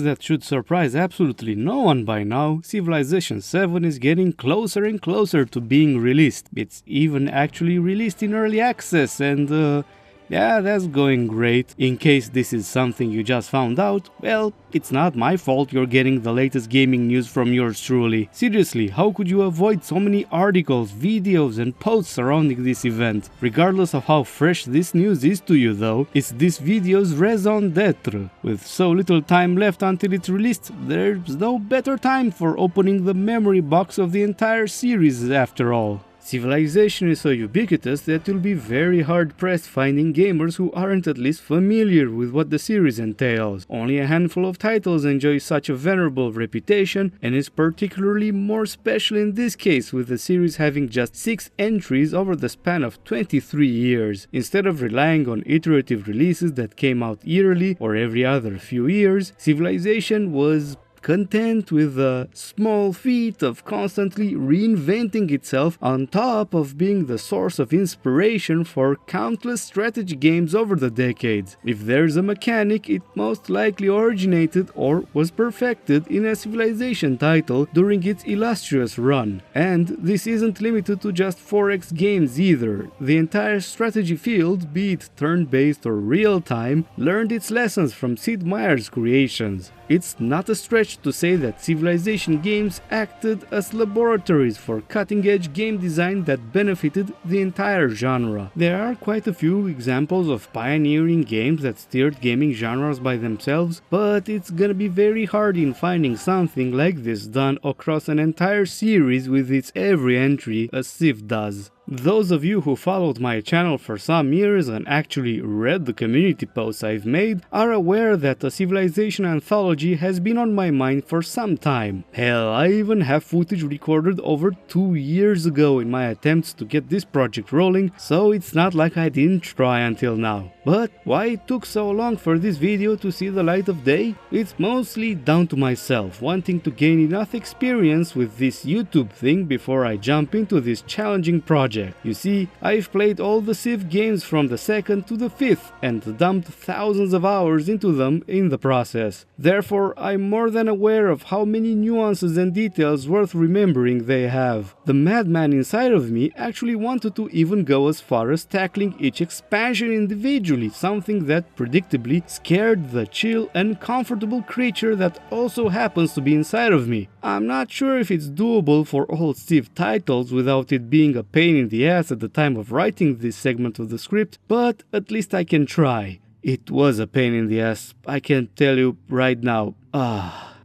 news that should surprise absolutely no one by now, Civilization 7 is getting closer and closer to being released. It's even actually released in early access and yeah, that's going great. In case this is something you just found out, well, it's not my fault you're getting the latest gaming news from yours truly. Seriously, how could you avoid so many articles, videos and posts surrounding this event? Regardless of how fresh this news is to you though, it's this video's raison d'etre. With so little time left until it's released, there's no better time for opening the memory box of the entire series after all. Civilization is so ubiquitous that you'll be very hard-pressed finding gamers who aren't at least familiar with what the series entails. Only a handful of titles enjoy such a venerable reputation, and it's particularly more special in this case, with the series having just 6 entries over the span of 23 years. Instead of relying on iterative releases that came out yearly or every other few years, Civilization was content with the small feat of constantly reinventing itself on top of being the source of inspiration for countless strategy games over the decades. If there's a mechanic, it most likely originated or was perfected in a Civilization title during its illustrious run. And this isn't limited to just 4X games either. The entire strategy field, be it turn-based or real-time, learned its lessons from Sid Meier's creations. It's not a stretch to say that Civilization games acted as laboratories for cutting-edge game design that benefited the entire genre. There are quite a few examples of pioneering games that steered gaming genres by themselves, but it's gonna be very hard in finding something like this done across an entire series with its every entry as Civ does. Those of you who followed my channel for some years and actually read the community posts I've made are aware that a Civilization Anthology has been on my mind for some time. Hell, I even have footage recorded over 2 years ago in my attempts to get this project rolling, so it's not like I didn't try until now. But why it took so long for this video to see the light of day? It's mostly down to myself wanting to gain enough experience with this YouTube thing before I jump into this challenging project. You see, I've played all the Civ games from the 2nd to the 5th and dumped thousands of hours into them in the process. Therefore, I'm more than aware of how many nuances and details worth remembering they have. The madman inside of me actually wanted to even go as far as tackling each expansion individually, something that predictably scared the chill and comfortable creature that also happens to be inside of me. I'm not sure if it's doable for all Civ titles without it being a pain in the ass at the time of writing this segment of the script, but at least I can try. It was a pain in the ass, I can tell you right now.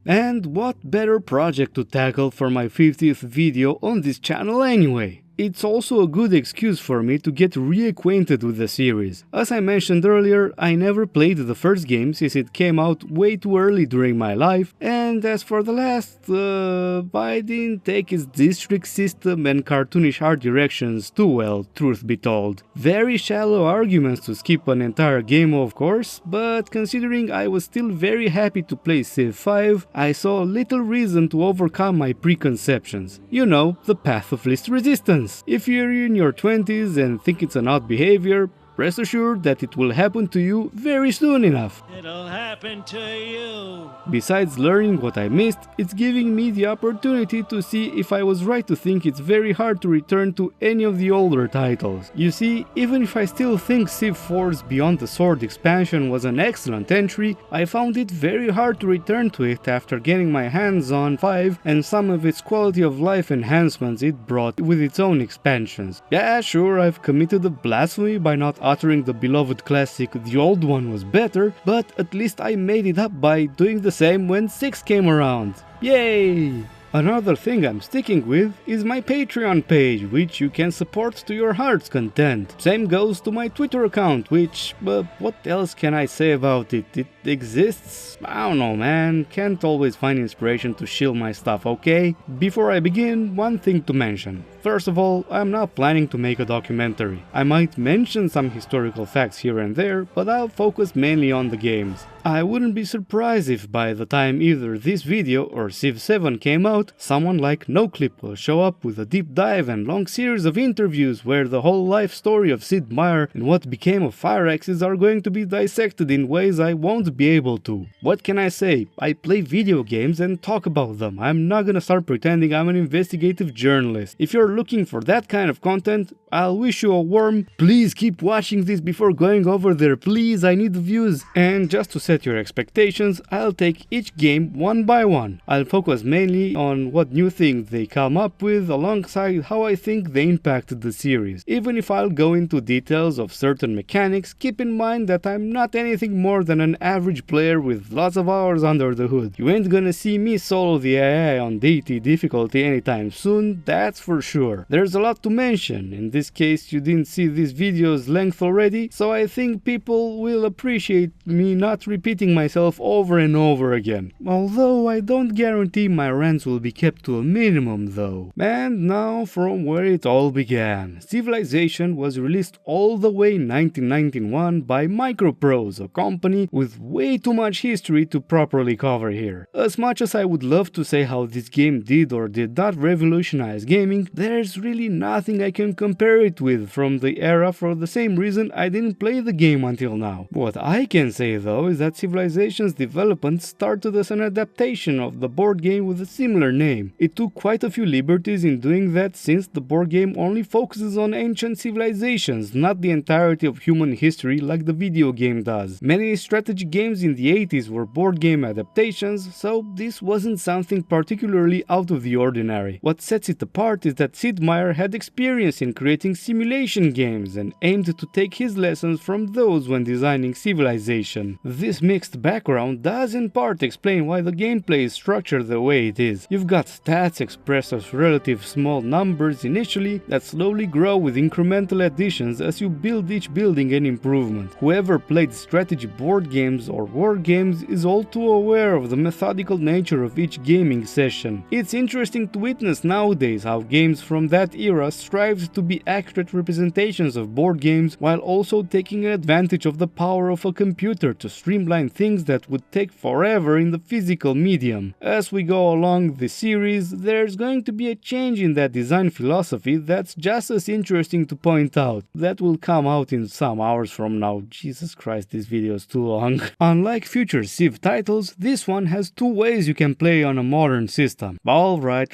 And what better project to tackle for my 50th video on this channel anyway? It's also a good excuse for me to get reacquainted with the series. As I mentioned earlier, I never played the first game since it came out way too early during my life, and as for the last, I didn't take its district system and cartoonish art directions too well, truth be told. Very shallow arguments to skip an entire game, of course, but considering I was still very happy to play Civ 5, I saw little reason to overcome my preconceptions. You know, the path of least resistance. If you're in your 20s and think it's an odd behavior, rest assured that it will happen to you very soon enough. It'll happen to you. Besides learning what I missed, it's giving me the opportunity to see if I was right to think it's very hard to return to any of the older titles. You see, even if I still think Civ 4's Beyond the Sword expansion was an excellent entry, I found it very hard to return to it after getting my hands on 5 and some of its quality of life enhancements it brought with its own expansions. Yeah, sure, I've committed a blasphemy by not uttering the beloved classic "the old one was better," but at least I made it up by doing the same when 6 came around. Yay! Another thing I'm sticking with is my Patreon page, which you can support to your heart's content. Same goes to my Twitter account, which, what else can I say about it? It exists? I don't know, man. Can't always find inspiration to shill my stuff, okay? Before I begin, one thing to mention. First of all, I'm not planning to make a documentary. I might mention some historical facts here and there, but I'll focus mainly on the games. I wouldn't be surprised if by the time either this video or Civ 7 came out, someone like NoClip will show up with a deep dive and long series of interviews where the whole life story of Sid Meier and what became of Fire Axis are going to be dissected in ways I won't be able to. What can I say? I play video games and talk about them. I'm not gonna start pretending I'm an investigative journalist. If you're looking for that kind of content, I'll wish you a warm, please keep watching this before going over there, please, I need views. And just to set your expectations, I'll take each game one by one. I'll focus mainly on what new things they come up with alongside how I think they impacted the series. Even if I'll go into details of certain mechanics, keep in mind that I'm not anything more than an average player with lots of hours under the hood. You ain't gonna see me solo the AI on DT difficulty anytime soon, that's for sure. There's a lot to mention. In this case, you didn't see this video's length already, so I think people will appreciate me not repeating myself over and over again. Although I don't guarantee my rants will be kept to a minimum though. And now from where it all began. Civilization was released all the way in 1991 by Microprose, a company with way too much history to properly cover here. As much as I would love to say how this game did or did not revolutionize gaming, there's really nothing I can compare it with from the era for the same reason I didn't play the game until now. What I can say though is that Civilization's development started as an adaptation of the board game with a similar name. It took quite a few liberties in doing that since the board game only focuses on ancient civilizations, not the entirety of human history like the video game does. Many strategy games in the 80s were board game adaptations, so this wasn't something particularly out of the ordinary. What sets it apart is that Sid Meier had experience in creating simulation games and aimed to take his lessons from those when designing Civilization. This mixed background does in part explain why the gameplay is structured the way it is. You've got stats expressed as relative small numbers initially that slowly grow with incremental additions as you build each building and improvement. Whoever played strategy board games or war games is all too aware of the methodical nature of each gaming session. It's interesting to witness nowadays how games from that era strive to be accurate representations of board games while also taking advantage of the power of a computer to streamline things that would take forever in the physical medium. As we go along the series, there's going to be a change in that design philosophy that's just as interesting to point out. That will come out in some hours from now. Jesus Christ, this video is too long. Unlike future Civ titles, this one has two ways you can play on a modern system. Alright,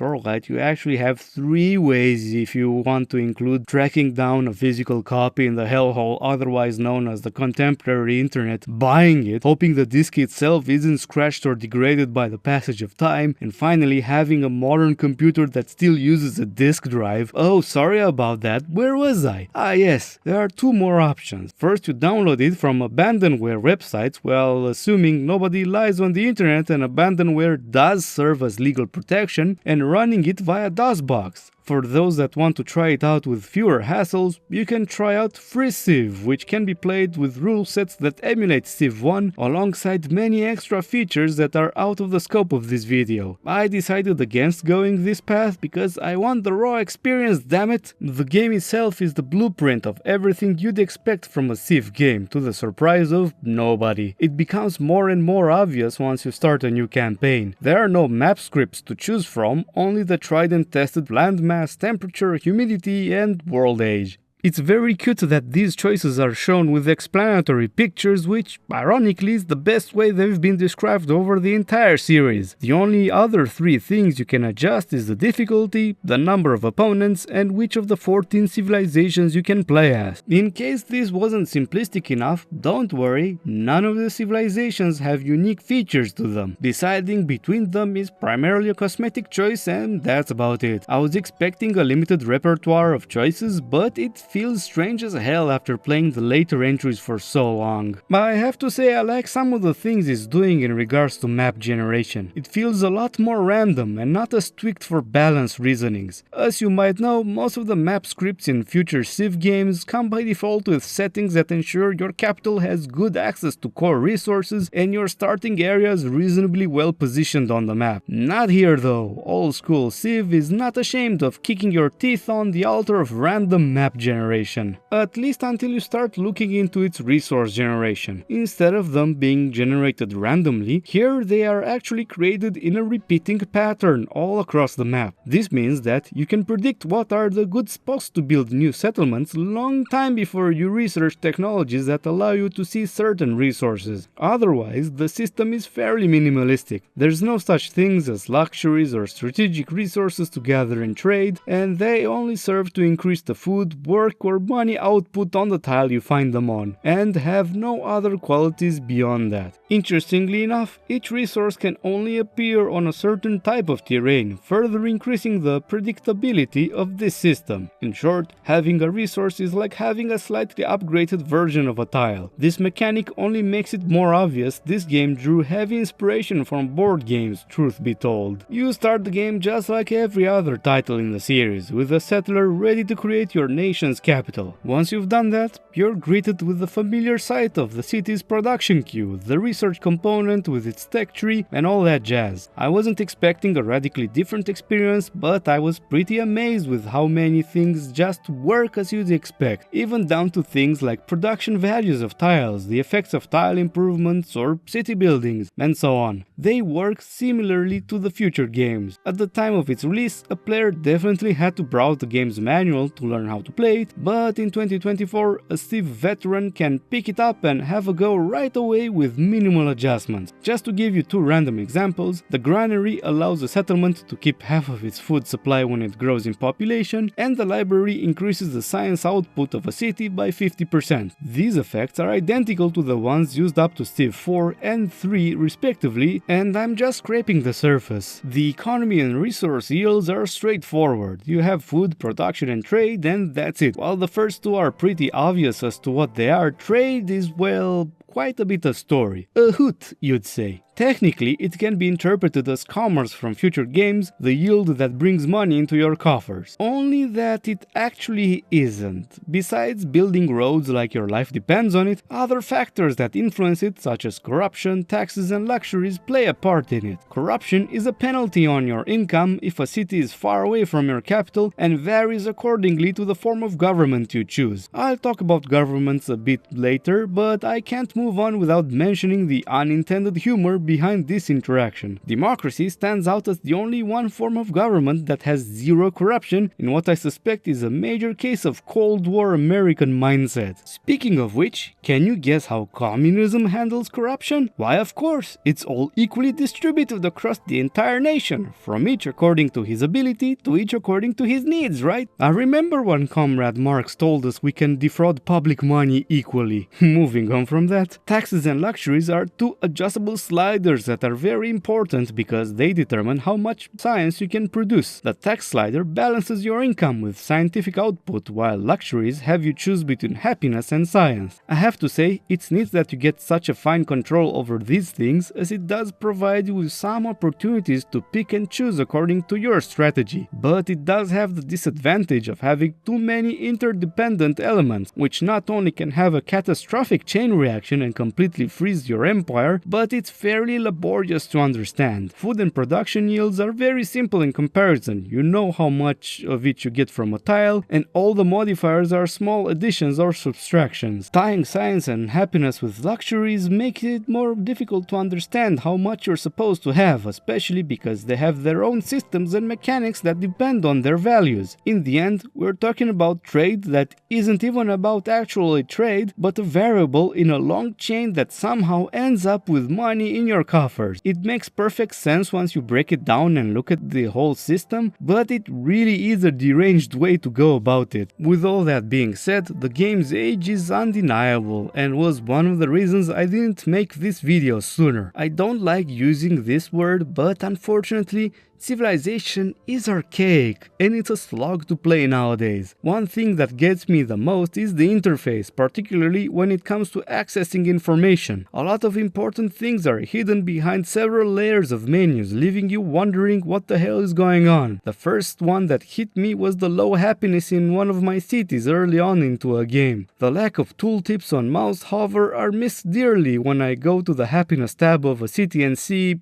you actually have three ways if you want to include tracking down a physical copy in the hellhole otherwise known as the contemporary internet, buying it, hoping the disc itself isn't scratched or degraded by the passage of time, and finally having a modern computer that still uses a disk drive. Oh, sorry about that, where was I? Yes, there are two more options. First, you download it from abandonware websites, well, assuming nobody lies on the internet and abandonware does serve as legal protection, and running it via DOSBox. For those that want to try it out with fewer hassles, you can try out FreeCiv, which can be played with rule sets that emulate Civ 1 alongside many extra features that are out of the scope of this video. I decided against going this path because I want the raw experience, damn it! The game itself is the blueprint of everything you'd expect from a Civ game, to the surprise of nobody. It becomes more and more obvious once you start a new campaign. There are no map scripts to choose from, only the tried and tested landmass, temperature, humidity, and world age. It's very cute that these choices are shown with explanatory pictures, which, ironically, is the best way they've been described over the entire series. The only other three things you can adjust is the difficulty, the number of opponents, and which of the 14 civilizations you can play as. In case this wasn't simplistic enough, don't worry, none of the civilizations have unique features to them. Deciding between them is primarily a cosmetic choice, and that's about it. I was expecting a limited repertoire of choices, but it feels strange as hell after playing the later entries for so long. I have to say I like some of the things it's doing in regards to map generation. It feels a lot more random and not as tweaked for balance reasonings. As you might know, most of the map scripts in future Civ games come by default with settings that ensure your capital has good access to core resources and your starting area is reasonably well positioned on the map. Not here though. Old school Civ is not ashamed of kicking your teeth on the altar of random map generation. generation, at least until you start looking into its resource generation. Instead of them being generated randomly, here they are actually created in a repeating pattern all across the map. This means that you can predict what are the good spots to build new settlements long time before you research technologies that allow you to see certain resources. Otherwise, the system is fairly minimalistic. There's no such things as luxuries or strategic resources to gather and trade, and they only serve to increase the food, work or money output on the tile you find them on, and have no other qualities beyond that. Interestingly enough, each resource can only appear on a certain type of terrain, further increasing the predictability of this system. In short, having a resource is like having a slightly upgraded version of a tile. This mechanic only makes it more obvious this game drew heavy inspiration from board games, truth be told. You start the game just like every other title in the series, with a settler ready to create your nation's capital. Once you've done that, you're greeted with the familiar sight of the city's production queue, the research component with its tech tree and all that jazz. I wasn't expecting a radically different experience, but I was pretty amazed with how many things just work as you'd expect, even down to things like production values of tiles, the effects of tile improvements or city buildings, and so on. They work similarly to the future games. At the time of its release, a player definitely had to browse the game's manual to learn how to play it, but in 2024, a Civ veteran can pick it up and have a go right away with minimal adjustments. Just to give you two random examples, the granary allows a settlement to keep half of its food supply when it grows in population, and the library increases the science output of a city by 50%. These effects are identical to the ones used up to Civ 4 and 3 respectively, and I'm just scraping the surface. The economy and resource yields are straightforward. You have food, production and trade, and that's it. While the first two are pretty obvious as to what they are, trade is, well, quite a bit of story. A hoot, you'd say. Technically, it can be interpreted as commerce from future games, the yield that brings money into your coffers. Only that it actually isn't. Besides building roads like your life depends on it, other factors that influence it, such as corruption, taxes and luxuries, play a part in it. Corruption is a penalty on your income if a city is far away from your capital and varies accordingly to the form of government you choose. I'll talk about governments a bit later, but I can't move on without mentioning the unintended humor behind this interaction. Democracy stands out as the only one form of government that has zero corruption in what I suspect is a major case of Cold War American mindset. Speaking of which, can you guess how communism handles corruption? Why, of course, it's all equally distributed across the entire nation, from each according to his ability to each according to his needs, right? I remember when Comrade Marx told us we can defraud public money equally. Moving on from that, taxes and luxuries are two adjustable sliders that are very important because they determine how much science you can produce. The tax slider balances your income with scientific output, while luxuries have you choose between happiness and science. I have to say, it's neat that you get such a fine control over these things, as it does provide you with some opportunities to pick and choose according to your strategy. But it does have the disadvantage of having too many interdependent elements, which not only can have a catastrophic chain reaction and completely freeze your empire, but it's fairly laborious to understand. Food and production yields are very simple in comparison. You know how much of each you get from a tile, and all the modifiers are small additions or subtractions. Tying science and happiness with luxuries makes it more difficult to understand how much you're supposed to have, especially because they have their own systems and mechanics that depend on their values. In the end, we're talking about trade that isn't even about actually trade, but a variable in a long chain that somehow ends up with money in your coffers. It makes perfect sense once you break it down and look at the whole system, but it really is a deranged way to go about it. With all that being said, the game's age is undeniable and was one of the reasons I didn't make this video sooner. I don't like using this word, but unfortunately, civilization is archaic and it's a slog to play nowadays. One thing that gets me the most is the interface, particularly when it comes to accessing information. A lot of important things are hidden behind several layers of menus, leaving you wondering what the hell is going on. The first one that hit me was the low happiness in one of my cities early on into a game. The lack of tooltips on mouse hover are missed dearly when I go to the happiness tab of a city and see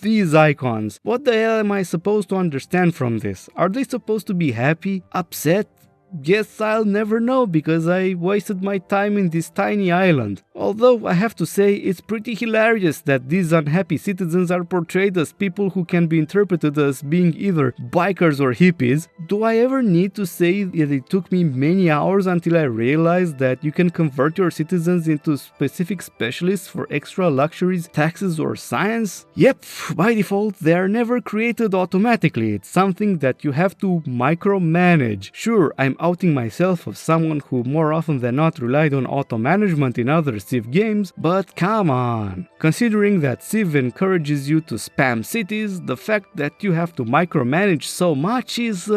these icons. What the hell am I supposed to understand from this? Are they supposed to be happy, upset, guess I'll never know because I wasted my time in this tiny island. Although I have to say it's pretty hilarious that these unhappy citizens are portrayed as people who can be interpreted as being either bikers or hippies. Do I ever need to say that it took me many hours until I realized that you can convert your citizens into specific specialists for extra luxuries, taxes, or science? Yep, by default they are never created automatically. It's something that you have to micromanage. Sure, I'm outing myself as someone who more often than not relied on auto management in other Civ games, but come on. Considering that Civ encourages you to spam cities, the fact that you have to micromanage so much is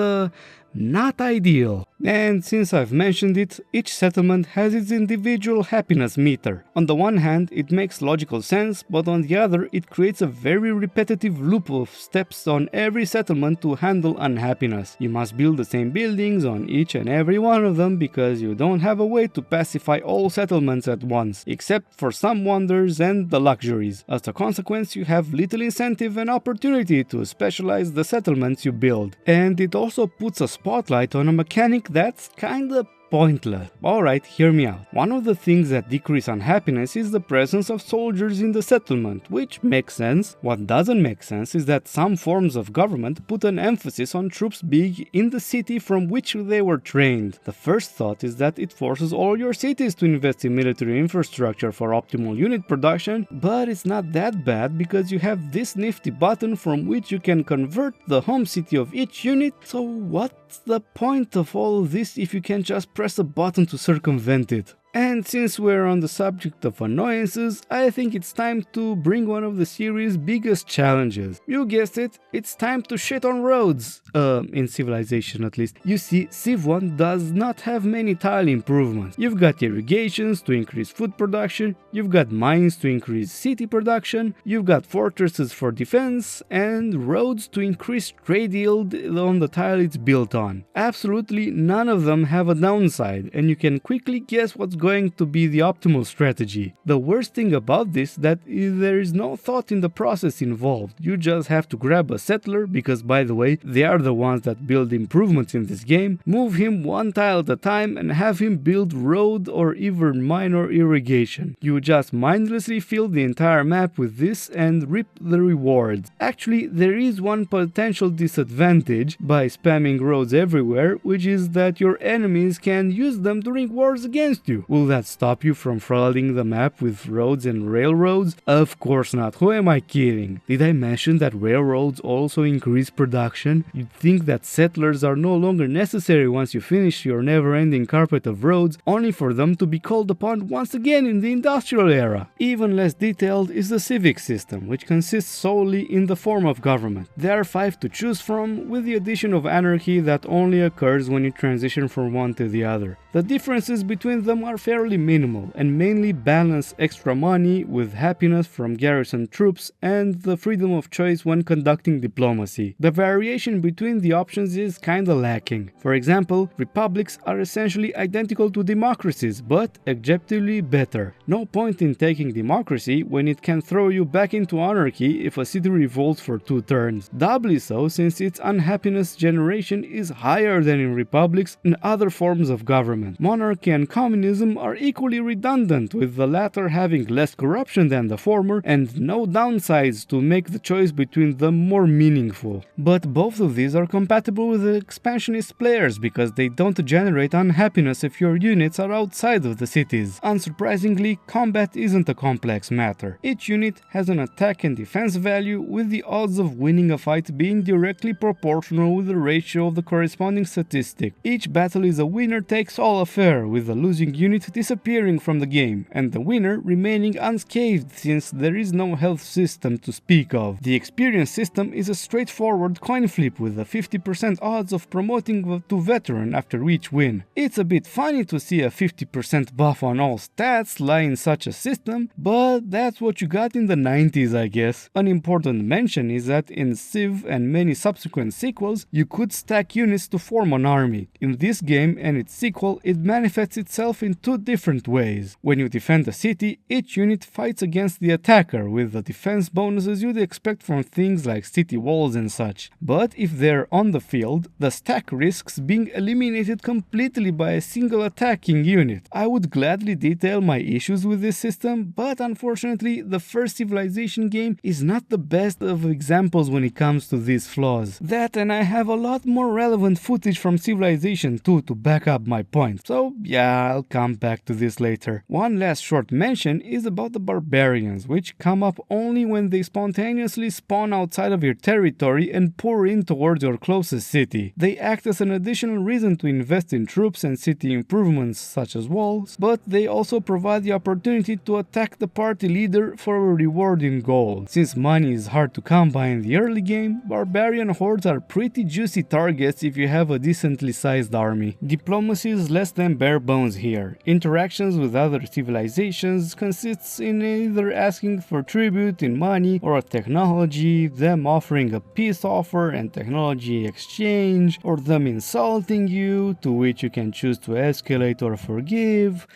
not ideal. And since I've mentioned it, each settlement has its individual happiness meter. On the one hand, it makes logical sense, but on the other, it creates a very repetitive loop of steps on every settlement to handle unhappiness. You must build the same buildings on each and every one of them because you don't have a way to pacify all settlements at once, except for some wonders and the luxuries. As a consequence, you have little incentive and opportunity to specialize the settlements you build. And it also puts a spotlight on a mechanic that's kinda pointless. Alright, hear me out. One of the things that decrease unhappiness is the presence of soldiers in the settlement, which makes sense. What doesn't make sense is that some forms of government put an emphasis on troops being in the city from which they were trained. The first thought is that it forces all your cities to invest in military infrastructure for optimal unit production, but it's not that bad because you have this nifty button from which you can convert the home city of each unit, so what's the point of all of this if you can just press a button to circumvent it? And since we're on the subject of annoyances, I think it's time to bring one of the series' biggest challenges. You guessed it, it's time to shit on roads. In Civilization at least. You see, Civ 1 does not have many tile improvements. You've got irrigations to increase food production, you've got mines to increase city production, you've got fortresses for defense, and roads to increase trade yield on the tile it's built on. Absolutely none of them have a downside, and you can quickly guess what's going to be the optimal strategy. The worst thing about this that there is no thought in the process involved. You just have to grab a settler, because by the way, they are the ones that build improvements in this game, move him one tile at a time and have him build road or even minor irrigation. You just mindlessly fill the entire map with this and reap the rewards. Actually, there is one potential disadvantage by spamming roads everywhere, which is that your enemies can use them during wars against you. Will that stop you from flooding the map with roads and railroads? Of course not. Who am I kidding? Did I mention that railroads also increase production? You'd think that settlers are no longer necessary once you finish your never-ending carpet of roads, only for them to be called upon once again in the industrial era. Even less detailed is the civic system, which consists solely in the form of government. There are 5 to choose from, with the addition of anarchy that only occurs when you transition from one to the other. The differences between them are fairly minimal and mainly balance extra money with happiness from garrison troops and the freedom of choice when conducting diplomacy. The variation between the options is kinda lacking. For example, republics are essentially identical to democracies, but objectively better. No point in taking democracy when it can throw you back into anarchy if a city revolts for 2 turns. Doubly so since its unhappiness generation is higher than in republics and other forms of government. Monarchy and communism are equally redundant, with the latter having less corruption than the former and no downsides to make the choice between them more meaningful. But both of these are compatible with the expansionist players because they don't generate unhappiness if your units are outside of the cities. Unsurprisingly, combat isn't a complex matter. Each unit has an attack and defense value, with the odds of winning a fight being directly proportional with the ratio of the corresponding statistic. Each battle is a winner-takes-all affair, with the losing unit disappearing from the game and the winner remaining unscathed since there is no health system to speak of. The experience system is a straightforward coin flip with a 50% odds of promoting to veteran after each win. It's a bit funny to see a 50% buff on all stats lie in such a system, but that's what you got in the 90s, I guess. An important mention is that in Civ and many subsequent sequels, you could stack units to form an army. In this game and its sequel, it manifests itself in two different ways. When you defend a city, each unit fights against the attacker with the defense bonuses you'd expect from things like city walls and such. But if they're on the field, the stack risks being eliminated completely by a single attacking unit. I would gladly detail my issues with this system, but unfortunately the first Civilization game is not the best of examples when it comes to these flaws. That, and I have a lot more relevant footage from Civilization 2 to back up my point. So yeah, I'll come back to this later. One last short mention is about the barbarians, which come up only when they spontaneously spawn outside of your territory and pour in towards your closest city. They act as an additional reason to invest in troops and city improvements such as walls, but they also provide the opportunity to attack the party leader for a reward in gold. Since money is hard to come by in the early game, barbarian hordes are pretty juicy targets if you have a decently sized army. Diplomacy is less than bare bones here. Interactions with other civilizations consists in either asking for tribute in money or a technology, them offering a peace offer and technology exchange, or them insulting you, to which you can choose to escalate or forgive.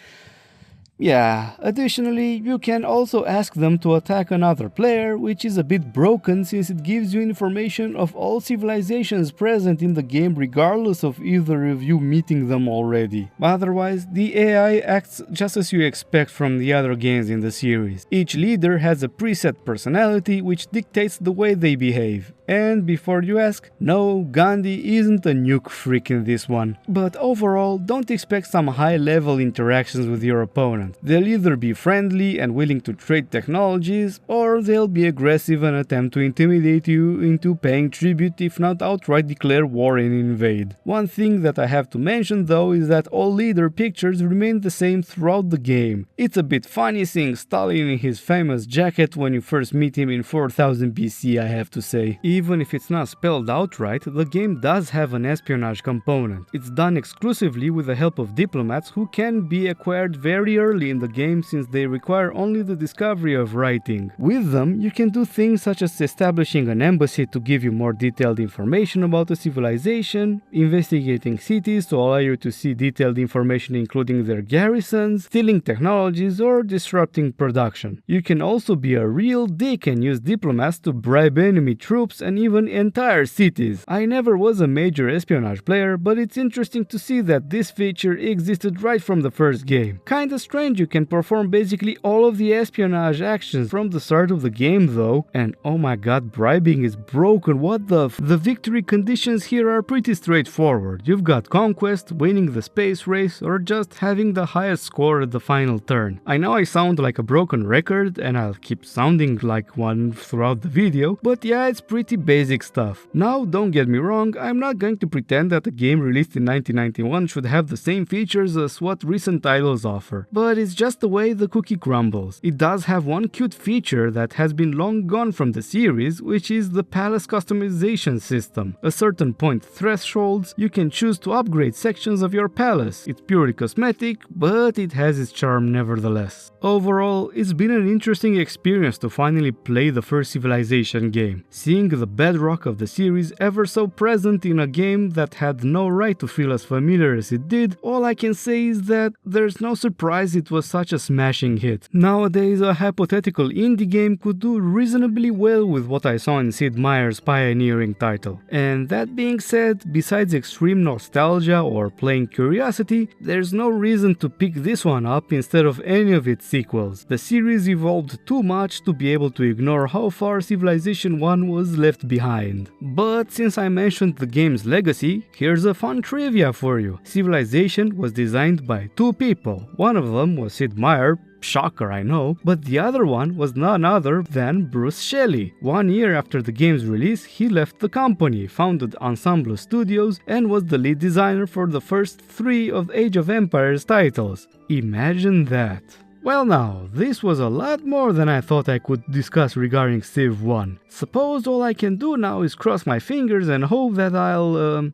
Yeah, additionally, you can also ask them to attack another player, which is a bit broken since it gives you information of all civilizations present in the game regardless of either of you meeting them already. Otherwise, the AI acts just as you expect from the other games in the series. Each leader has a preset personality which dictates the way they behave. And before you ask, no, Gandhi isn't a nuke freak in this one. But overall, don't expect some high-level interactions with your opponent. They'll either be friendly and willing to trade technologies, or they'll be aggressive and attempt to intimidate you into paying tribute if not outright declare war and invade. One thing that I have to mention though is that all leader pictures remain the same throughout the game. It's a bit funny seeing Stalin in his famous jacket when you first meet him in 4000 BC, I have to say. Even if it's not spelled outright, the game does have an espionage component. It's done exclusively with the help of diplomats who can be acquired very early in the game since they require only the discovery of writing. With them, you can do things such as establishing an embassy to give you more detailed information about the civilization, investigating cities to allow you to see detailed information including their garrisons, stealing technologies, or disrupting production. You can also be a real dick and use diplomats to bribe enemy troops and even entire cities. I never was a major espionage player, but it's interesting to see that this feature existed right from the first game. Kinda strange you can perform basically all of the espionage actions from the start of the game though, and oh my god, bribing is broken, what the The victory conditions here are pretty straightforward. You've got conquest, winning the space race, or just having the highest score at the final turn. I know I sound like a broken record, and I'll keep sounding like one throughout the video, but yeah, it's pretty basic stuff. Now, don't get me wrong, I'm not going to pretend that a game released in 1991 should have the same features as what recent titles offer, but it's just the way the cookie crumbles. It does have one cute feature that has been long gone from the series, which is the palace customization system. A certain point thresholds, you can choose to upgrade sections of your palace. It's purely cosmetic, but it has its charm nevertheless. Overall, it's been an interesting experience to finally play the first Civilization game, seeing the bedrock of the series ever so present in a game that had no right to feel as familiar as it did. All I can say is that there's no surprise it was such a smashing hit. Nowadays, a hypothetical indie game could do reasonably well with what I saw in Sid Meier's pioneering title. And that being said, besides extreme nostalgia or plain curiosity, there's no reason to pick this one up instead of any of its sequels. The series evolved too much to be able to ignore how far Civilization 1 was left behind. But since I mentioned the game's legacy, here's a fun trivia for you. Civilization was designed by two people. One of them was Sid Meier, shocker I know, but the other one was none other than Bruce Shelley. 1 year after the game's release, he left the company, founded Ensemble Studios, and was the lead designer for the first 3 of Age of Empires titles. Imagine that. Well now, this was a lot more than I thought I could discuss regarding Civ 1. Suppose all I can do now is cross my fingers and hope that I'll,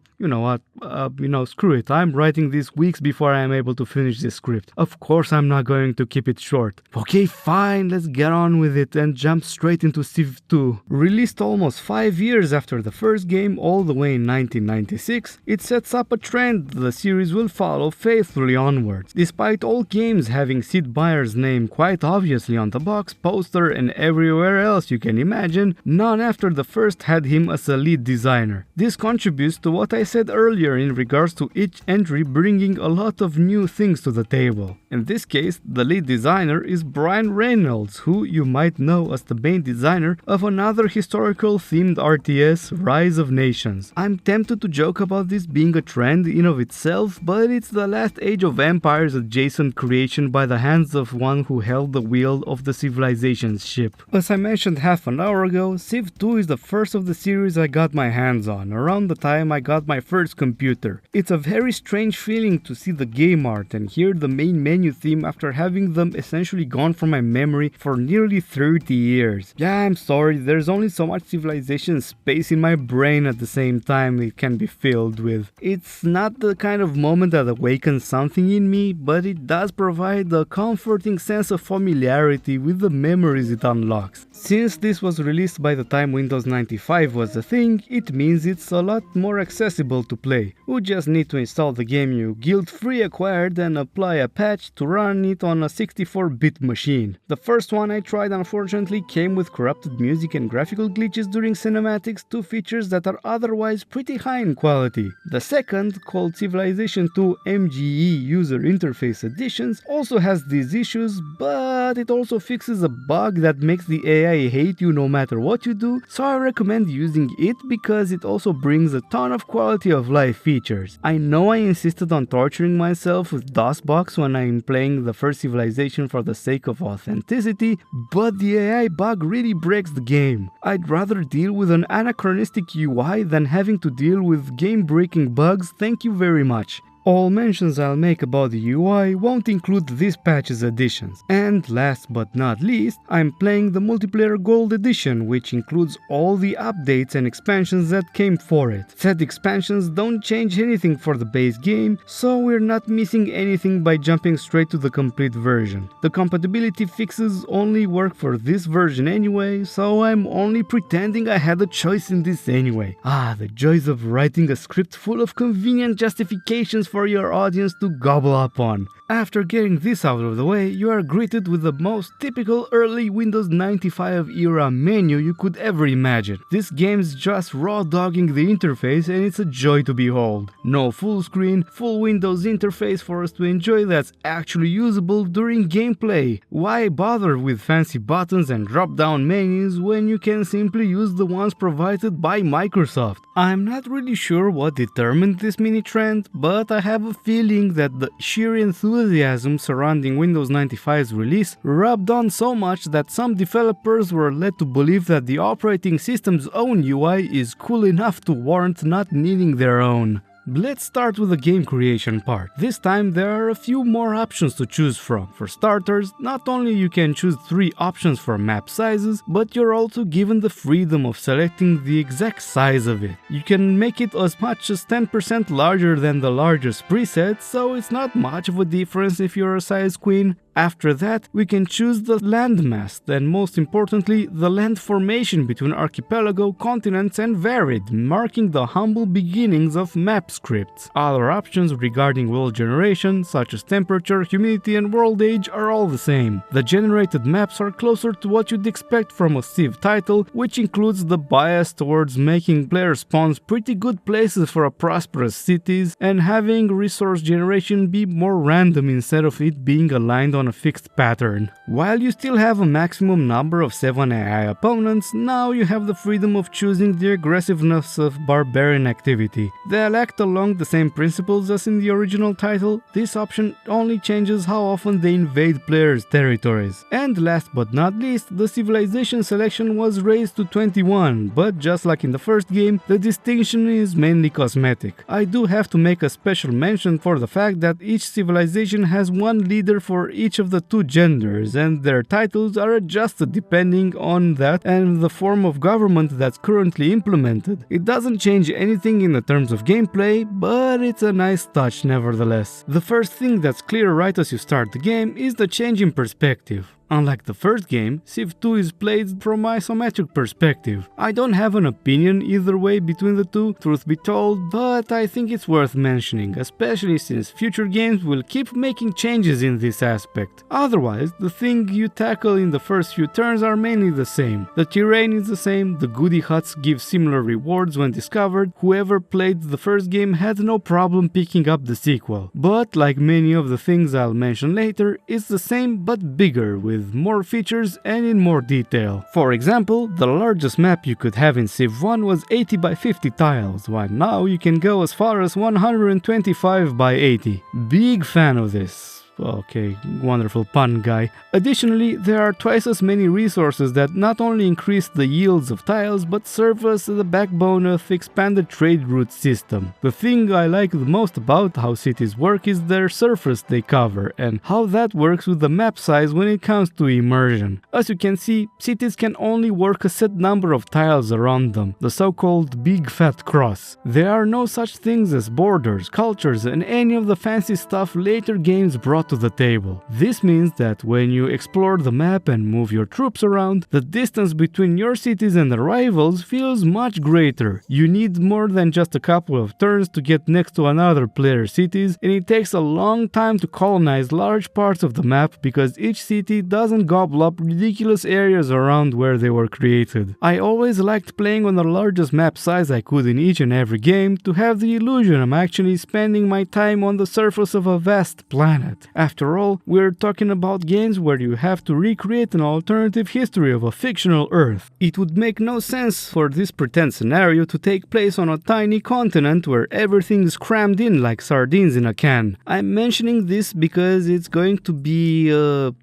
screw it. I'm writing this weeks before I am able to finish this script. Of course I'm not going to keep it short. Okay, fine, let's get on with it and jump straight into Civ 2. Released almost 5 years after the first game, all the way in 1996, it sets up a trend the series will follow faithfully onwards. Despite all games having Sid Meier's name quite obviously on the box, poster and everywhere else you can imagine, none after the first had him as a lead designer. This contributes to what I said earlier in regards to each entry bringing a lot of new things to the table. In this case, the lead designer is Brian Reynolds, who you might know as the main designer of another historical themed RTS, Rise of Nations. I'm tempted to joke about this being a trend in of itself, but it's the last Age of Empires adjacent creation by the hands of one who held the wheel of the Civilization's ship. As I mentioned half an hour ago, Civ 2 is the first of the series I got my hands on, around the time I got my first computer. It's a very strange feeling to see the game art and hear the main menu theme after having them essentially gone from my memory for nearly 30 years. Yeah, I'm sorry, there's only so much Civilization space in my brain at the same time it can be filled with. It's not the kind of moment that awakens something in me, but it does provide a comforting sense of familiarity with the memories it unlocks. Since this was released by the time Windows 95 was a thing, it means it's a lot more accessible to play. You just need to install the game you guilt-free acquired and apply a patch to run it on a 64-bit machine. The first one I tried unfortunately came with corrupted music and graphical glitches during cinematics, two features that are otherwise pretty high in quality. The second, called Civilization 2 MGE User Interface Editions, also has these issues, but it also fixes a bug that makes the AI hate you no matter what you do, so I recommend using it because it also brings a ton of quality of life features. I know I insisted on torturing myself with DOSBox when I'm playing the first Civilization for the sake of authenticity, but the AI bug really breaks the game. I'd rather deal with an anachronistic UI than having to deal with game-breaking bugs, thank you very much. All mentions I'll make about the UI won't include this patch's additions. And last but not least, I'm playing the Multiplayer Gold Edition, which includes all the updates and expansions that came for it. Said expansions don't change anything for the base game, so we're not missing anything by jumping straight to the complete version. The compatibility fixes only work for this version anyway, so I'm only pretending I had a choice in this anyway. Ah, the joys of writing a script full of convenient justifications for your audience to gobble up on. After getting this out of the way, you are greeted with the most typical early Windows 95 era menu you could ever imagine. This game's just raw dogging the interface and it's a joy to behold. No full screen, full Windows interface for us to enjoy that's actually usable during gameplay. Why bother with fancy buttons and drop down menus when you can simply use the ones provided by Microsoft? I'm not really sure what determined this mini trend, but I have a feeling that the sheer enthusiasm surrounding Windows 95's release rubbed on so much that some developers were led to believe that the operating system's own UI is cool enough to warrant not needing their own. Let's start with the game creation part. This time there are a few more options to choose from. For starters, not only you can choose 3 options for map sizes, but you're also given the freedom of selecting the exact size of it. You can make it as much as 10% larger than the largest preset, so it's not much of a difference if you're a size queen. After that, we can choose the landmass, and most importantly, the land formation between archipelago, continents and varied, marking the humble beginnings of map scripts. Other options regarding world generation, such as temperature, humidity and world age, are all the same. The generated maps are closer to what you'd expect from a Civ title, which includes the bias towards making player spawns pretty good places for a prosperous cities, and having resource generation be more random instead of it being aligned on a fixed pattern. While you still have a maximum number of 7 AI opponents, now you have the freedom of choosing the aggressiveness of barbarian activity. They'll act along the same principles as in the original title. This option only changes how often they invade players' territories. And last but not least, the civilization selection was raised to 21, but just like in the first game, the distinction is mainly cosmetic. I do have to make a special mention for the fact that each civilization has one leader for each each of the two genders, and their titles are adjusted depending on that and the form of government that's currently implemented. It doesn't change anything in the terms of gameplay, but it's a nice touch nevertheless. The first thing that's clear right as you start the game is the change in perspective. Unlike the first game, Civ 2 is played from isometric perspective. I don't have an opinion either way between the two, truth be told, but I think it's worth mentioning, especially since future games will keep making changes in this aspect. Otherwise, the thing you tackle in the first few turns are mainly the same. The terrain is the same, the goodie huts give similar rewards when discovered, whoever played the first game had no problem picking up the sequel. But like many of the things I'll mention later, it's the same but bigger, with more features and in more detail. For example, the largest map you could have in Civ 1 was 80 by 50 tiles, while now you can go as far as 125 by 80. Big fan of this. Okay, wonderful pun guy. Additionally, there are twice as many resources that not only increase the yields of tiles, but serve as the backbone of expanded trade route system. The thing I like the most about how cities work is their surface they cover, and how that works with the map size when it comes to immersion. As you can see, cities can only work a set number of tiles around them, the so-called big fat cross. There are no such things as borders, cultures, and any of the fancy stuff later games brought to the table. This means that when you explore the map and move your troops around, the distance between your cities and the rivals feels much greater. You need more than just a couple of turns to get next to another player's cities, and it takes a long time to colonize large parts of the map because each city doesn't gobble up ridiculous areas around where they were created. I always liked playing on the largest map size I could in each and every game to have the illusion I'm actually spending my time on the surface of a vast planet. After all, we're talking about games where you have to recreate an alternative history of a fictional Earth. It would make no sense for this pretend scenario to take place on a tiny continent where everything is crammed in like sardines in a can. I'm mentioning this because it's going to be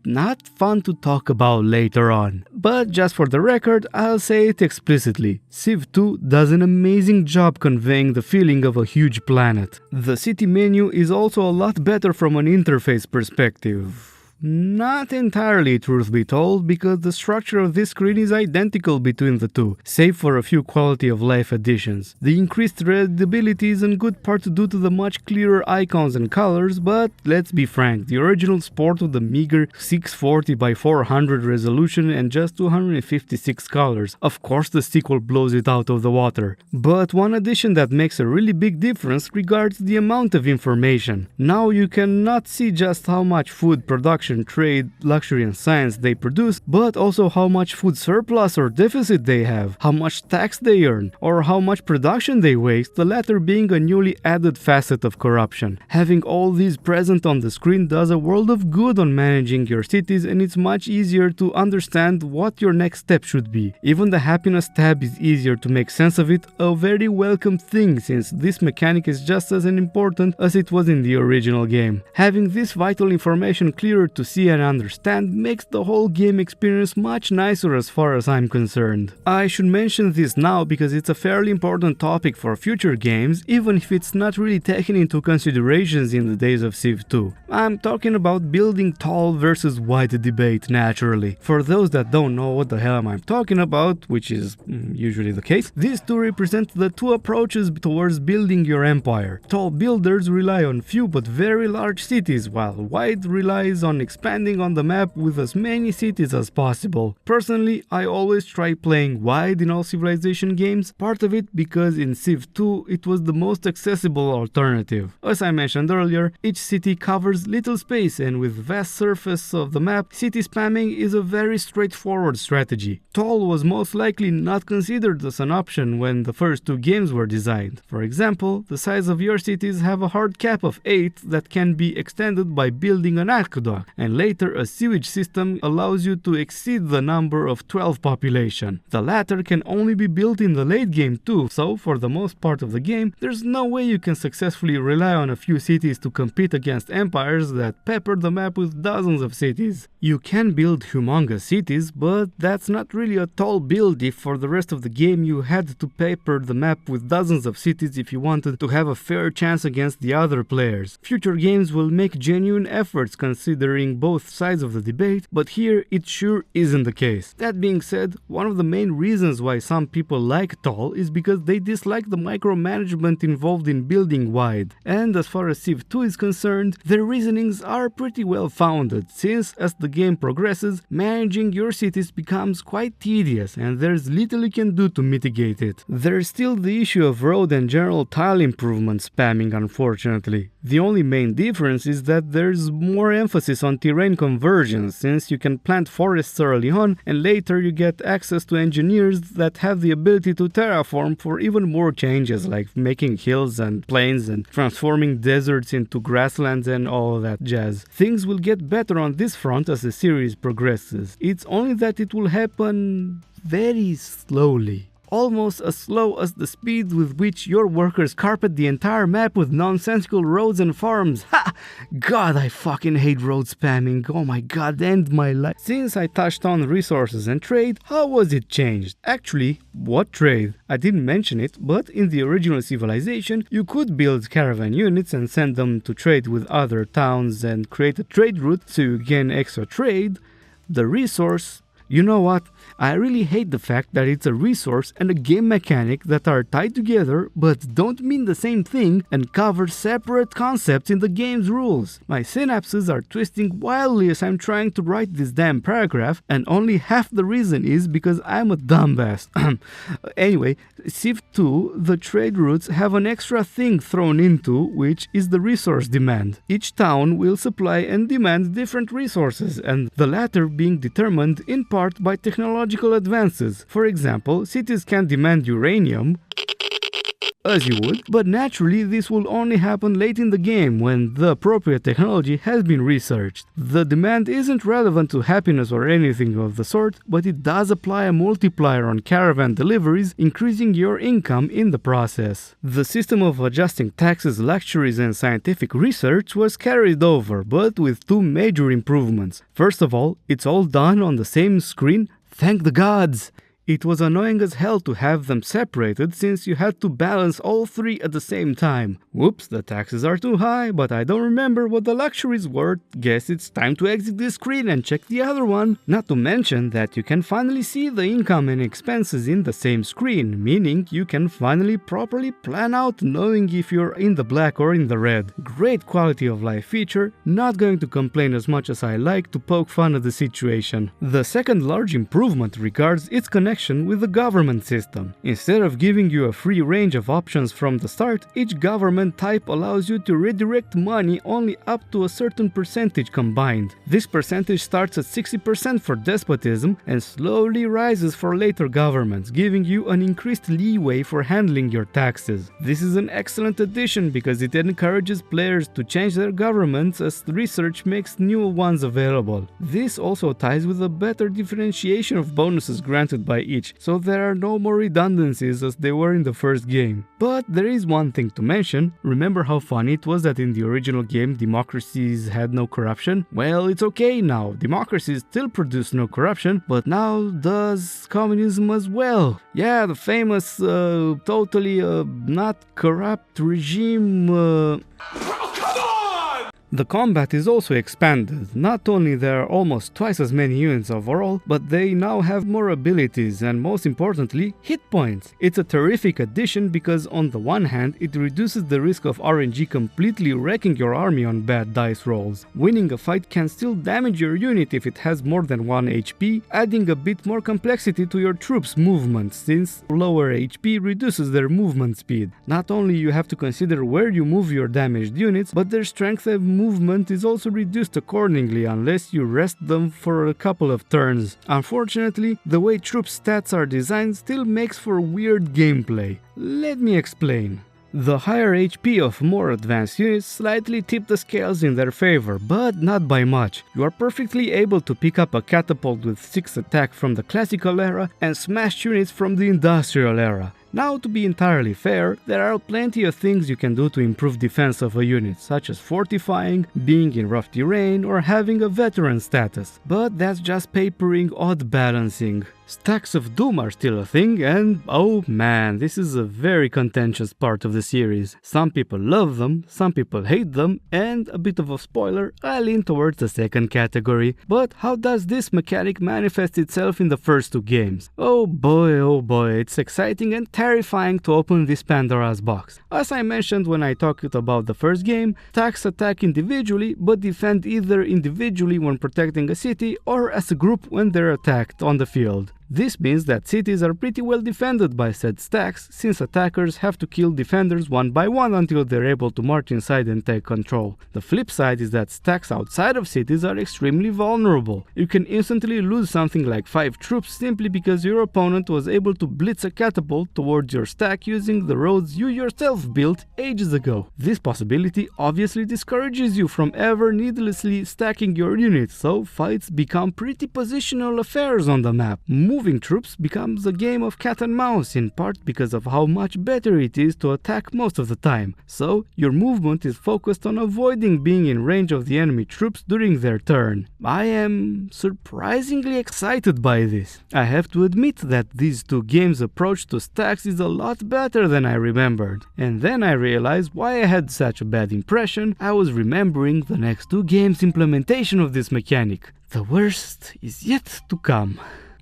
not fun to talk about later on. But just for the record, I'll say it explicitly. Civ 2 does an amazing job conveying the feeling of a huge planet. The city menu is also a lot better from an interface perspective. Not entirely, truth be told, because the structure of this screen is identical between the two, save for a few quality of life additions. The increased readability is in good part due to the much clearer icons and colors, but let's be frank, the original sport with the meager 640 by 400 resolution and just 256 colors. Of course the sequel blows it out of the water. But one addition that makes a really big difference regards the amount of information. Now you can not see just how much food production, trade, luxury and science they produce, but also how much food surplus or deficit they have, how much tax they earn, or how much production they waste, the latter being a newly added facet of corruption. Having all these present on the screen does a world of good on managing your cities, and it's much easier to understand what your next step should be. Even the happiness tab is easier to make sense of it, a very welcome thing since this mechanic is just as important as it was in the original game. Having this vital information clearer to see and understand makes the whole game experience much nicer as far as I'm concerned. I should mention this now because it's a fairly important topic for future games, even if it's not really taken into considerations in the days of Civ 2. I'm talking about building tall versus wide debate, naturally. For those that don't know what the hell I'm talking about, which is usually the case, these two represent the two approaches towards building your empire. Tall builders rely on few but very large cities, while wide relies on expanding on the map with as many cities as possible. Personally, I always try playing wide in all Civilization games, part of it because in Civ 2 it was the most accessible alternative. As I mentioned earlier, each city covers little space, and with vast surface of the map, city spamming is a very straightforward strategy. Tall was most likely not considered as an option when the first two games were designed. For example, the size of your cities have a hard cap of 8 that can be extended by building an aqueduct, and later a sewage system allows you to exceed the number of 12 population. The latter can only be built in the late game too, so for the most part of the game, there's no way you can successfully rely on a few cities to compete against empires that pepper the map with dozens of cities. You can build humongous cities, but that's not really a tall build if for the rest of the game you had to pepper the map with dozens of cities if you wanted to have a fair chance against the other players. Future games will make genuine efforts considering playing both sides of the debate, but here it sure isn't the case. That being said, one of the main reasons why some people like Tall is because they dislike the micromanagement involved in building wide, and as far as Civ 2 is concerned, their reasonings are pretty well founded, since as the game progresses, managing your cities becomes quite tedious and there's little you can do to mitigate it. There's still the issue of road and general tile improvement spamming, unfortunately. The only main difference is that there's more emphasis on terrain conversion, since you can plant forests early on and later you get access to engineers that have the ability to terraform for even more changes, like making hills and plains and transforming deserts into grasslands and all that jazz. Things will get better on this front as the series progresses. It's only that it will happen very slowly. Almost as slow as the speed with which your workers carpet the entire map with nonsensical roads and farms. Ha! God, I fucking hate road spamming. Oh my god, end my life. Since I touched on resources and trade, how was it changed? Actually, what trade? I didn't mention it, but in the original Civilization, you could build caravan units and send them to trade with other towns and create a trade route so you gain extra trade. The resource... You know what? I really hate the fact that it's a resource and a game mechanic that are tied together but don't mean the same thing and cover separate concepts in the game's rules. My synapses are twisting wildly as I'm trying to write this damn paragraph, and only half the reason is because I'm a dumbass. Anyway, Civ 2, the trade routes have an extra thing thrown into, which is the resource demand. Each town will supply and demand different resources, and the latter being determined in part by technological advances. For example, cities can demand uranium, as you would, but naturally this will only happen late in the game when the appropriate technology has been researched. The demand isn't relevant to happiness or anything of the sort, but it does apply a multiplier on caravan deliveries, increasing your income in the process. The system of adjusting taxes, luxuries and scientific research was carried over, but with two major improvements. First of all, it's all done on the same screen, thank the gods! It was annoying as hell to have them separated since you had to balance all three at the same time. Whoops, the taxes are too high, but I don't remember what the luxuries were. Guess it's time to exit this screen and check the other one. Not to mention that you can finally see the income and expenses in the same screen, meaning you can finally properly plan out knowing if you're in the black or in the red. Great quality of life feature, not going to complain as much as I like to poke fun at the situation. The second large improvement regards its connection with the government system. Instead of giving you a free range of options from the start, each government type allows you to redirect money only up to a certain percentage combined. This percentage starts at 60% for despotism and slowly rises for later governments, giving you an increased leeway for handling your taxes. This is an excellent addition because it encourages players to change their governments as research makes new ones available. This also ties with a better differentiation of bonuses granted by each, so there are no more redundancies as they were in the first game. But there is one thing to mention. Remember how funny it was that in the original game democracies had no corruption? Well, it's okay now. Democracies still produce no corruption, but now does communism as well. Yeah, the famous totally not corrupt regime. The combat is also expanded. Not only there are almost twice as many units overall, but they now have more abilities and most importantly, hit points. It's a terrific addition because on the one hand, it reduces the risk of RNG completely wrecking your army on bad dice rolls. Winning a fight can still damage your unit if it has more than 1 HP, adding a bit more complexity to your troops' movements since lower HP reduces their movement speed. Not only you have to consider where you move your damaged units, but their strength and movement is also reduced accordingly unless you rest them for a couple of turns. Unfortunately, the way troop stats are designed still makes for weird gameplay. Let me explain. The higher HP of more advanced units slightly tip the scales in their favor, but not by much. You are perfectly able to pick up a catapult with 6 attack from the classical era and smash units from the industrial era. Now, to be entirely fair, there are plenty of things you can do to improve defense of a unit, such as fortifying, being in rough terrain, or having a veteran status. But that's just papering odd balancing. Stacks of Doom are still a thing, and oh man, this is a very contentious part of the series. Some people love them, some people hate them, and a bit of a spoiler, I lean towards the second category. But how does this mechanic manifest itself in the first two games? Oh boy, it's exciting and terrifying to open this Pandora's box. As I mentioned when I talked about the first game, stacks attack individually but defend either individually when protecting a city or as a group when they're attacked on the field. This means that cities are pretty well defended by said stacks, since attackers have to kill defenders one by one until they're able to march inside and take control. The flip side is that stacks outside of cities are extremely vulnerable. You can instantly lose something like 5 troops simply because your opponent was able to blitz a catapult towards your stack using the roads you yourself built ages ago. This possibility obviously discourages you from ever needlessly stacking your units, so fights become pretty positional affairs on the map. Moving troops becomes a game of cat and mouse, in part because of how much better it is to attack most of the time. So, your movement is focused on avoiding being in range of the enemy troops during their turn. I am surprisingly excited by this. I have to admit that these two games' approach to stacks is a lot better than I remembered. And then I realized why I had such a bad impression. I was remembering the next two games' implementation of this mechanic. The worst is yet to come.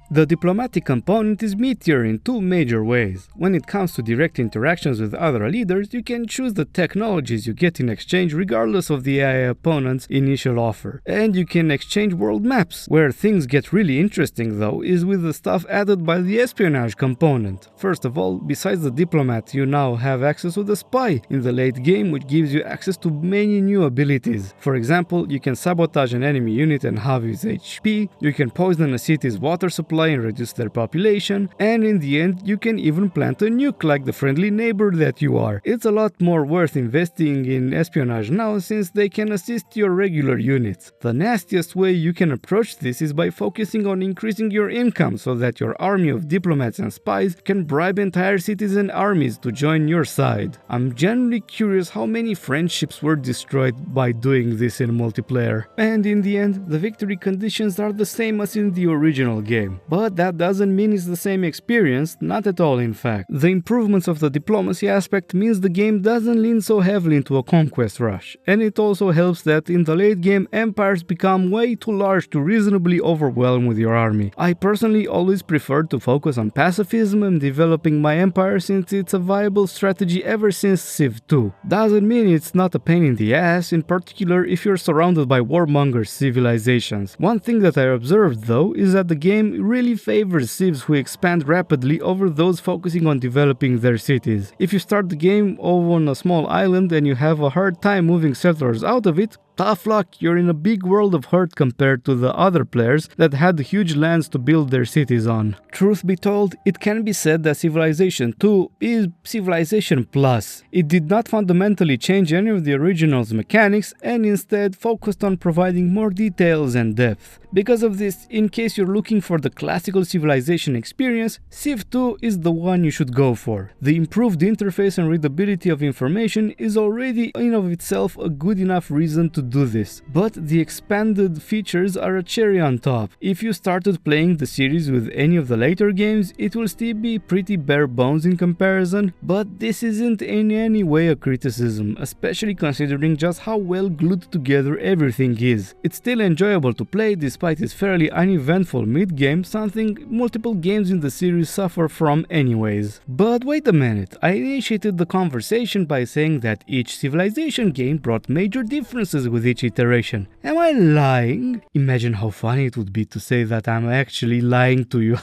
The diplomatic component is meatier in two major ways. When it comes to direct interactions with other leaders, you can choose the technologies you get in exchange regardless of the AI opponent's initial offer. And you can exchange world maps. Where things get really interesting though is with the stuff added by the espionage component. First of all, besides the diplomat, you now have access to the spy in the late game, which gives you access to many new abilities. For example, you can sabotage an enemy unit and halve its HP, you can poison a city's water supply and reduce their population, and in the end you can even plant a nuke like the friendly neighbor that you are. It's a lot more worth investing in espionage now since they can assist your regular units. The nastiest way you can approach this is by focusing on increasing your income so that your army of diplomats and spies can bribe entire cities and armies to join your side. I'm genuinely curious how many friendships were destroyed by doing this in multiplayer. And in the end, the victory conditions are the same as in the original game. But that doesn't mean it's the same experience, not at all in fact. The improvements of the diplomacy aspect means the game doesn't lean so heavily into a conquest rush, and it also helps that in the late game empires become way too large to reasonably overwhelm with your army. I personally always prefer to focus on pacifism and developing my empire since it's a viable strategy ever since Civ 2. Doesn't mean it's not a pain in the ass, in particular if you're surrounded by warmonger civilizations. One thing that I observed though is that the game really favors civs who expand rapidly over those focusing on developing their cities. If you start the game over on a small island and you have a hard time moving settlers out of it, tough luck, you're in a big world of hurt compared to the other players that had huge lands to build their cities on. Truth be told, it can be said that Civilization 2 is Civilization Plus. It did not fundamentally change any of the original's mechanics and instead focused on providing more details and depth. Because of this, in case you're looking for the classical Civilization experience, Civ 2 is the one you should go for. The improved interface and readability of information is already in of itself a good enough reason to do this, but the expanded features are a cherry on top. If you started playing the series with any of the later games, it will still be pretty bare bones in comparison, but this isn't in any way a criticism, especially considering just how well glued together everything is. It's still enjoyable to play despite its fairly uneventful mid-game, something multiple games in the series suffer from anyways. But wait a minute, I initiated the conversation by saying that each Civilization game brought major differences with each iteration. Am I lying? Imagine how funny it would be to say that I'm actually lying to you.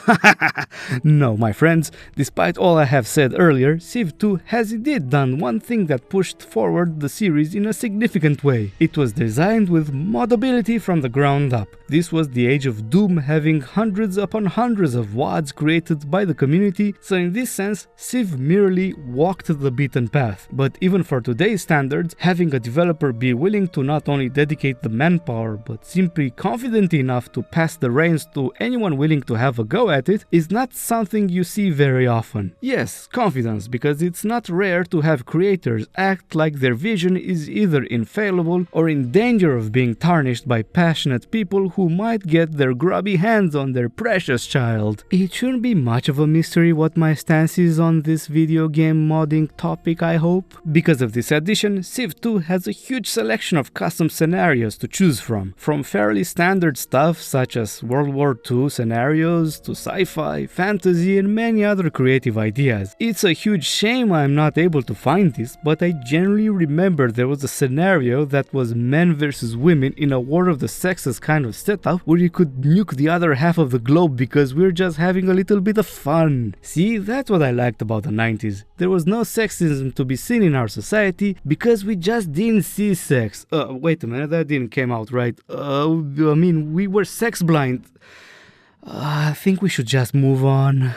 No, my friends, despite all I have said earlier, Civ 2 has indeed done one thing that pushed forward the series in a significant way. It was designed with modability from the ground up. This was the age of Doom, having hundreds upon hundreds of WADs created by the community, so in this sense, Civ merely walked the beaten path. But even for today's standards, having a developer be willing to not not only dedicate the manpower but simply confident enough to pass the reins to anyone willing to have a go at it is not something you see very often. Yes, confidence, because it's not rare to have creators act like their vision is either infallible or in danger of being tarnished by passionate people who might get their grubby hands on their precious child. It shouldn't be much of a mystery what my stance is on this video game modding topic, I hope. Because of this addition, Civ 2 has a huge selection of custom scenarios to choose from fairly standard stuff such as World War II scenarios to sci-fi, fantasy and many other creative ideas. It's a huge shame I'm not able to find this, but I generally remember there was a scenario that was men versus women in a war of the sexes kind of setup where you could nuke the other half of the globe because we're just having a little bit of fun. See, that's what I liked about the 90s. There was no sexism to be seen in our society because we just didn't see sex. Wait a minute, that didn't came out right. We were sex blind. I think we should just move on.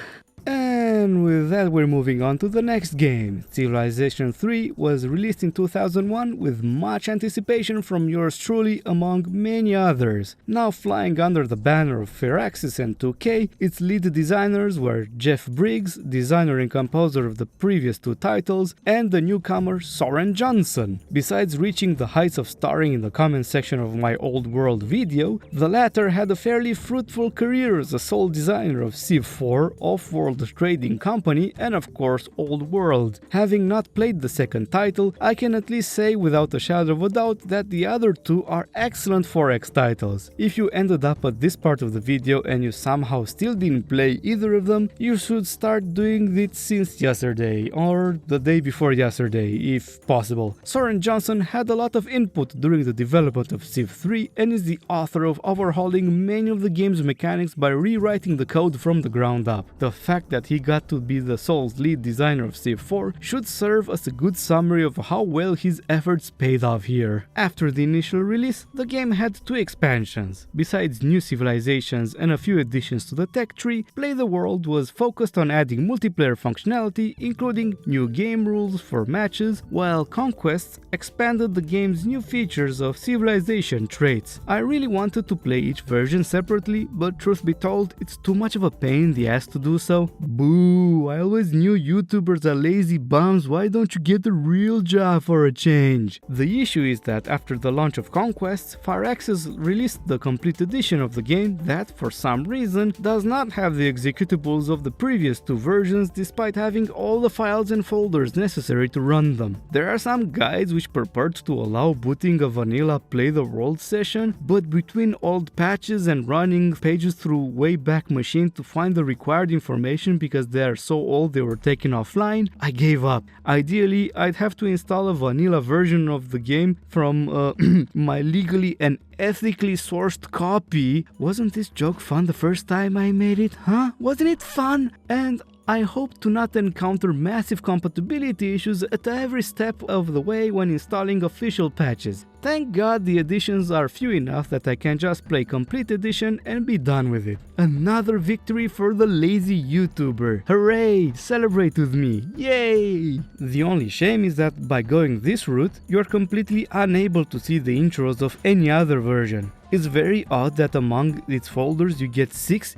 And with that, we're moving on to the next game. Civilization 3 was released in 2001 with much anticipation from yours truly among many others. Now flying under the banner of Firaxis and 2K, its lead designers were Jeff Briggs, designer and composer of the previous two titles, and the newcomer Soren Johnson. Besides reaching the heights of starring in the comment section of my Old World video, the latter had a fairly fruitful career as a sole designer of Civ 4, Off-World Trading Company, and of course Old World. Having not played the second title, I can at least say without a shadow of a doubt that the other two are excellent 4X titles. If you ended up at this part of the video and you somehow still didn't play either of them, you should start doing it since yesterday, or the day before yesterday, if possible. Soren Johnson had a lot of input during the development of Civ 3 and is the author of overhauling many of the game's mechanics by rewriting the code from the ground up. The fact that he got to be the sole lead designer of Civ 4 should serve as a good summary of how well his efforts paid off here. After the initial release, the game had two expansions. Besides new civilizations and a few additions to the tech tree, Play the World was focused on adding multiplayer functionality, including new game rules for matches, while Conquests expanded the game's new features of civilization traits. I really wanted to play each version separately, but truth be told, it's too much of a pain in the ass to do so. Boo, I always knew YouTubers are lazy bums, why don't you get a real job for a change? The issue is that after the launch of Conquests, Firaxis released the complete edition of the game that, for some reason, does not have the executables of the previous two versions despite having all the files and folders necessary to run them. There are some guides which purport to allow booting a vanilla Play the World session, but between old patches and running pages through Wayback Machine to find the required information because they are so old they were taken offline, I gave up. Ideally, I'd have to install a vanilla version of the game from my legally and ethically sourced copy. Wasn't this joke fun the first time I made it, huh? Wasn't it fun? And I hope to not encounter massive compatibility issues at every step of the way when installing official patches. Thank God the editions are few enough that I can just play complete edition and be done with it. Another victory for the lazy YouTuber. Hooray! Celebrate with me. Yay! The only shame is that by going this route, you're completely unable to see the intros of any other version. It's very odd that among its folders you get six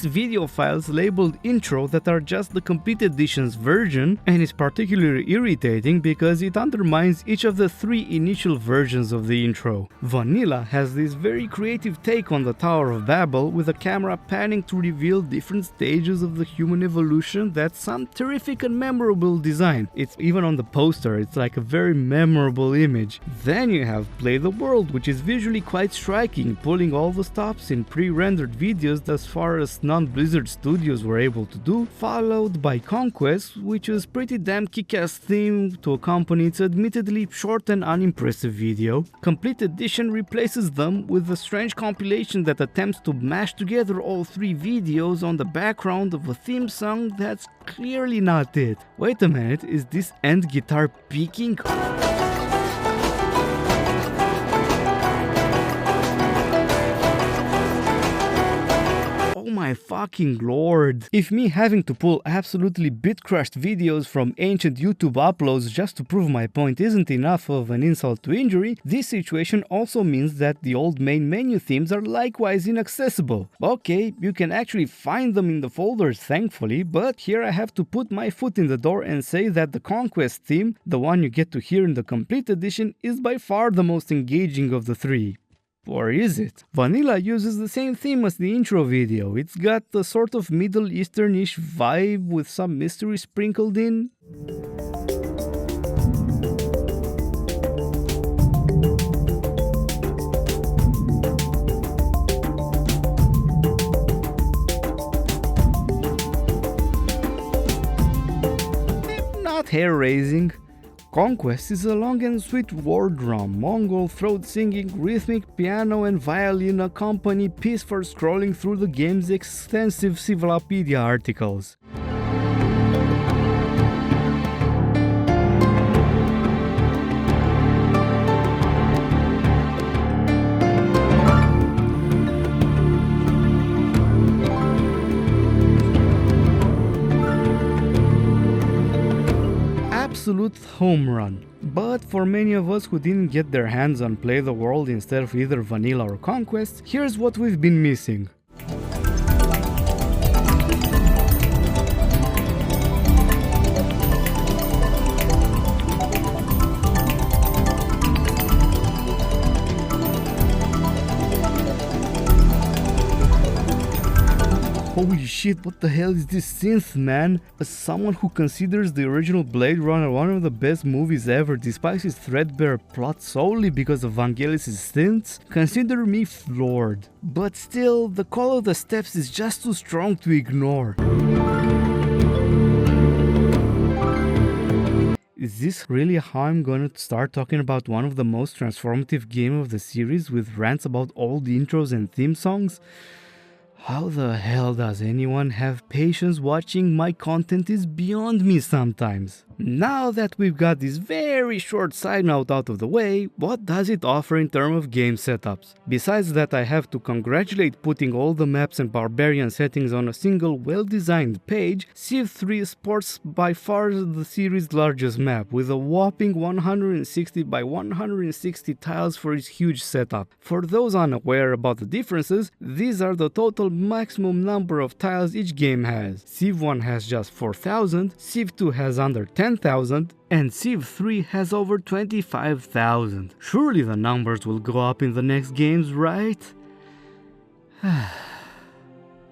video files labeled intro that are just the complete edition's version, and it's particularly irritating because it undermines each of the three initial versions of the intro. Vanilla has this very creative take on the Tower of Babel with a camera panning to reveal different stages of the human evolution. That's some terrific and memorable design. It's even on the poster, it's like a very memorable image. Then you have Play the World, which is visually quite striking, pulling all the stops in pre-rendered videos as far as non-Blizzard studios were able to do, followed by Conquest, which is pretty damn kick-ass theme to accompany its admittedly short and unimpressive video. Complete Edition replaces them with a strange compilation that attempts to mash together all three videos on the background of a theme song that's clearly not it. Wait a minute, is this end guitar peaking? Oh my fucking lord. If me having to pull absolutely bit-crushed videos from ancient YouTube uploads just to prove my point isn't enough of an insult to injury, this situation also means that the old main menu themes are likewise inaccessible. Okay, you can actually find them in the folders thankfully, but here I have to put my foot in the door and say that the Conquest theme, the one you get to hear in the complete edition, is by far the most engaging of the three. Or is it? Vanilla uses the same theme as the intro video. It's got a sort of Middle Eastern-ish vibe with some mystery sprinkled in. Not hair-raising. Conquest is a long and sweet war drum, Mongol throat singing, rhythmic piano and violin accompany piece for scrolling through the game's extensive Civilopedia articles. Absolute home run. But for many of us who didn't get their hands on Play the World instead of either Vanilla or Conquest, here's what we've been missing. Holy shit, what the hell is this synth, man? As someone who considers the original Blade Runner one of the best movies ever, despite its threadbare plot solely because of Vangelis' synths, consider me floored. But still, the call of the steps is just too strong to ignore. Is this really how I'm gonna start talking about one of the most transformative games of the series with rants about all the intros and theme songs? How the hell does anyone have patience watching my content is beyond me sometimes. Now that we've got this very short side note out of the way, what does it offer in terms of game setups? Besides that, I have to congratulate putting all the maps and barbarian settings on a single well-designed page. Civ 3 sports by far the series' largest map, with a whopping 160 by 160 tiles for its huge setup. For those unaware about the differences, these are the total maximum number of tiles each game has. Civ 1 has just 4,000, Civ 2 has under 10,000, and Civ 3 has over 25,000. Surely the numbers will go up in the next games, right?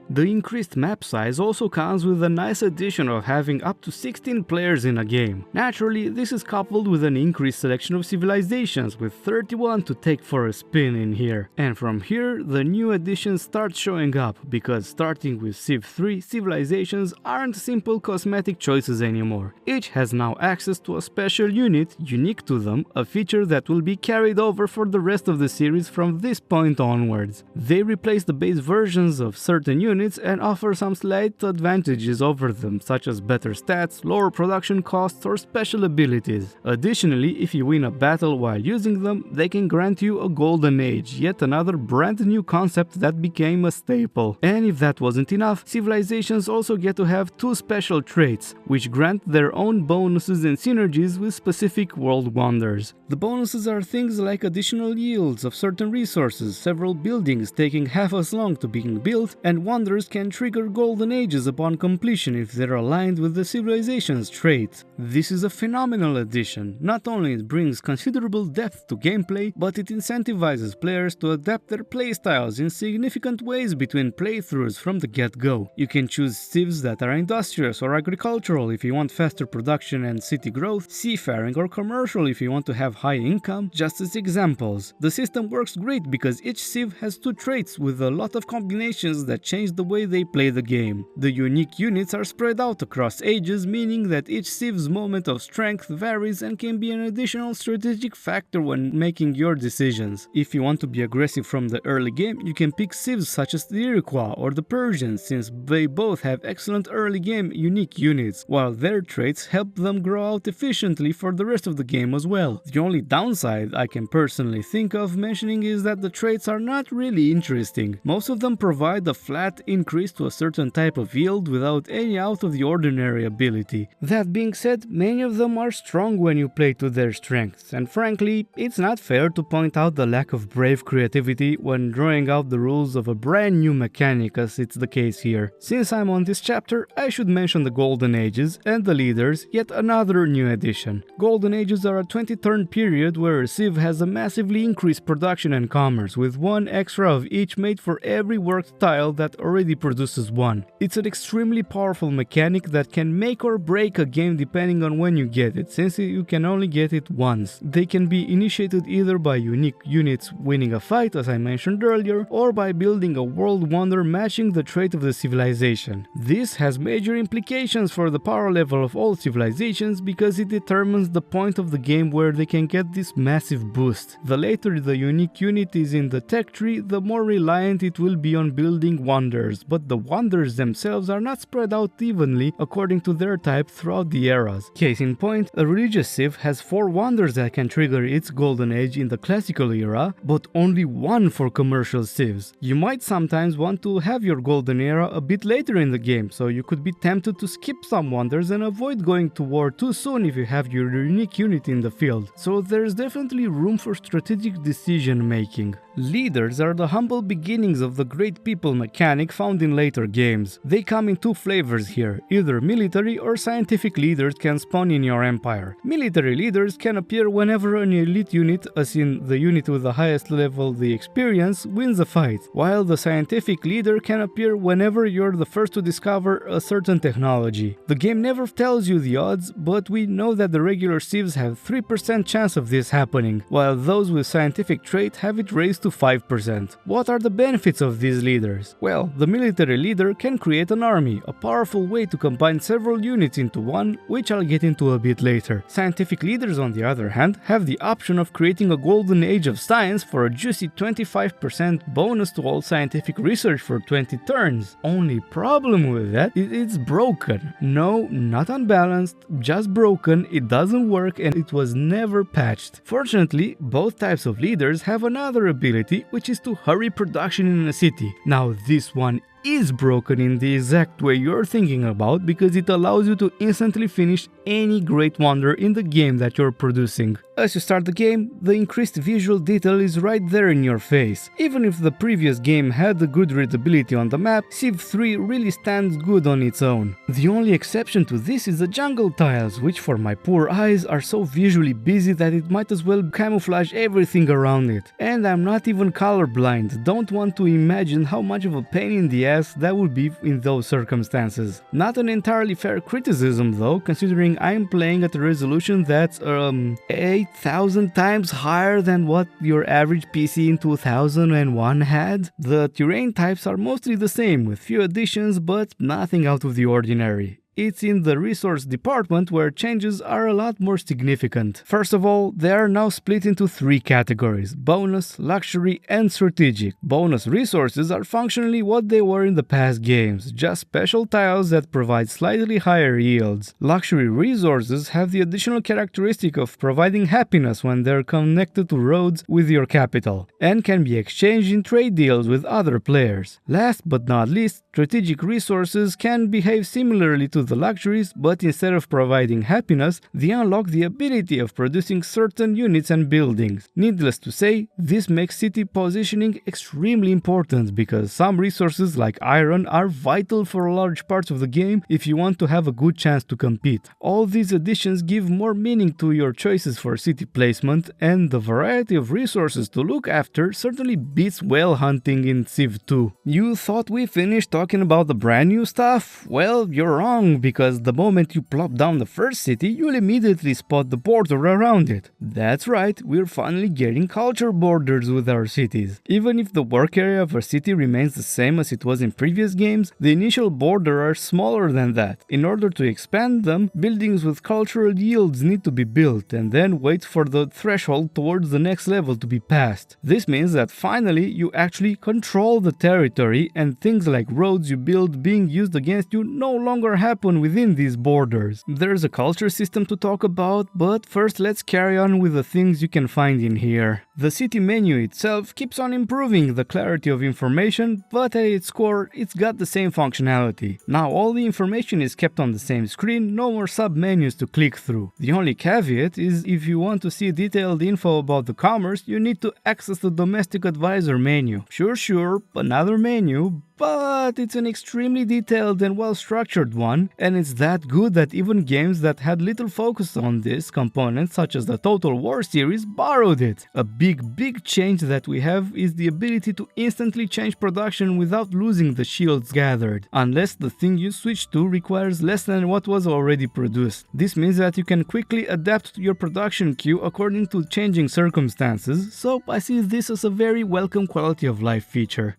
The increased map size also comes with a nice addition of having up to 16 players in a game. Naturally, this is coupled with an increased selection of civilizations, with 31 to take for a spin in here. And from here, the new additions start showing up, because starting with Civ 3, civilizations aren't simple cosmetic choices anymore. Each has now access to a special unit, unique to them, a feature that will be carried over for the rest of the series from this point onwards. They replace the base versions of certain units and offer some slight advantages over them, such as better stats, lower production costs, or special abilities. Additionally, if you win a battle while using them, they can grant you a golden age, yet another brand new concept that became a staple. And if that wasn't enough, civilizations also get to have two special traits, which grant their own bonuses and synergies with specific world wonders. The bonuses are things like additional yields of certain resources, several buildings taking half as long to being built, and wonders can trigger golden ages upon completion if they're aligned with the civilization's trait. This is a phenomenal addition. Not only it brings considerable depth to gameplay, but it incentivizes players to adapt their playstyles in significant ways between playthroughs from the get-go. You can choose civs that are industrious or agricultural if you want faster production and city growth, seafaring or commercial if you want to have high income, just as examples. The system works great because each civ has two traits with a lot of combinations that change the way they play the game. The unique units are spread out across ages, meaning that each civ's moment of strength varies and can be an additional strategic factor when making your decisions. If you want to be aggressive from the early game, you can pick civs such as the Iroquois or the Persians, since they both have excellent early game unique units, while their traits help them grow out efficiently for the rest of the game as well. The only downside I can personally think of mentioning is that the traits are not really interesting. Most of them provide a flat increase to a certain type of yield without any out of the ordinary ability. That being said, many of them are strong when you play to their strengths, and frankly, it's not fair to point out the lack of brave creativity when drawing out the rules of a brand new mechanic as it's the case here. Since I'm on this chapter, I should mention the Golden Ages and the Leaders, yet another new addition. Golden Ages are a 20-turn period where a civ has a massively increased production and commerce, with one extra of each made for every worked tile that already produces one. It's an extremely powerful mechanic that can make or break a game depending on when you get it, since you can only get it once. They can be initiated either by unique units winning a fight, as I mentioned earlier, or by building a world wonder matching the trait of the civilization. This has major implications for the power level of all civilizations because it determines the point of the game where they can get this massive boost. The later the unique unit is in the tech tree, the more reliant it will be on building wonders, but the wonders themselves are not spread out evenly according to their type throughout the eras. Case in point, a religious civ has 4 wonders that can trigger its golden age in the classical era, but only 1 for commercial civs. You might sometimes want to have your golden era a bit later in the game, so you could be tempted to skip some wonders and avoid going to war too soon if you have your unique unit in the field. So there's definitely room for strategic decision making. Leaders are the humble beginnings of the great people mechanic found in later games. They come in 2 flavors here, either military or scientific leaders can spawn in your empire. Military leaders can appear whenever an elite unit, as in the unit with the highest level of the experience, wins a fight, while the scientific leader can appear whenever you're the first to discover a certain technology. The game never tells you the odds, but we know that the regular civs have 3% chance of this happening, while those with scientific trait have it raised to 5%. What are the benefits of these leaders? Well, the military leader can create an army, a powerful way to combine several units into one, which I'll get into a bit later. Scientific leaders, on the other hand, have the option of creating a golden age of science for a juicy 25% bonus to all scientific research for 20 turns. Only problem with that is it's broken. No, not unbalanced, just broken, it doesn't work and it was never patched. Fortunately, both types of leaders have another ability, which is to hurry production in a city. Now this one is broken in the exact way you're thinking about because it allows you to instantly finish any great wonder in the game that you're producing. As you start the game, the increased visual detail is right there in your face. Even if the previous game had a good readability on the map, Civ 3 really stands good on its own. The only exception to this is the jungle tiles, which for my poor eyes are so visually busy that it might as well camouflage everything around it. And I'm not even colorblind, don't want to imagine how much of a pain in the ass that would be in those circumstances. Not an entirely fair criticism though, considering I'm playing at a resolution that's 8,000 times higher than what your average PC in 2001 had. The terrain types are mostly the same, with few additions but nothing out of the ordinary. It's in the resource department where changes are a lot more significant. First of all, they are now split into 3 categories: bonus, luxury, and strategic. Bonus resources are functionally what they were in the past games, just special tiles that provide slightly higher yields. Luxury resources have the additional characteristic of providing happiness when they're connected to roads with your capital, and can be exchanged in trade deals with other players. Last but not least, strategic resources can behave similarly to the luxuries, but instead of providing happiness, they unlock the ability of producing certain units and buildings. Needless to say, this makes city positioning extremely important because some resources like iron are vital for large parts of the game if you want to have a good chance to compete. All these additions give more meaning to your choices for city placement, and the variety of resources to look after certainly beats whale hunting in Civ 2. You thought we finished talking about the brand new stuff? Well, you're wrong, because the moment you plop down the first city, you'll immediately spot the border around it. That's right, we're finally getting culture borders with our cities. Even if the work area of a city remains the same as it was in previous games, the initial border are smaller than that. In order to expand them, buildings with cultural yields need to be built and then wait for the threshold towards the next level to be passed. This means that finally you actually control the territory, and things like roads you build being used against you no longer happen within these borders. There's a culture system to talk about, but first let's carry on with the things you can find in here. The city menu itself keeps on improving the clarity of information, but at its core, it's got the same functionality. Now all the information is kept on the same screen, no more sub-menus to click through. The only caveat is if you want to see detailed info about the commerce, you need to access the domestic advisor menu. Sure, another menu, but it's an extremely detailed and well-structured one, and it's that good that even games that had little focus on this component, such as the Total War series, borrowed it. A big change that we have is the ability to instantly change production without losing the shields gathered, unless the thing you switch to requires less than what was already produced. This means that you can quickly adapt your production queue according to changing circumstances, so I see this as a very welcome quality of life feature.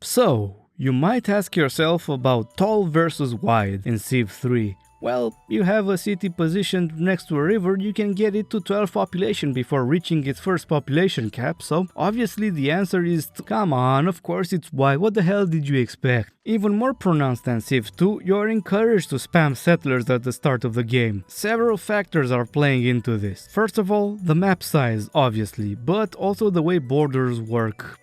So, you might ask yourself about tall versus wide in Civ 3. Well, you have a city positioned next to a river, you can get it to 12 population before reaching its first population cap, so obviously the answer is come on, of course it's wide, what the hell did you expect? Even more pronounced than Civ 2, you are encouraged to spam settlers at the start of the game. Several factors are playing into this. First of all, the map size, obviously, but also the way borders work.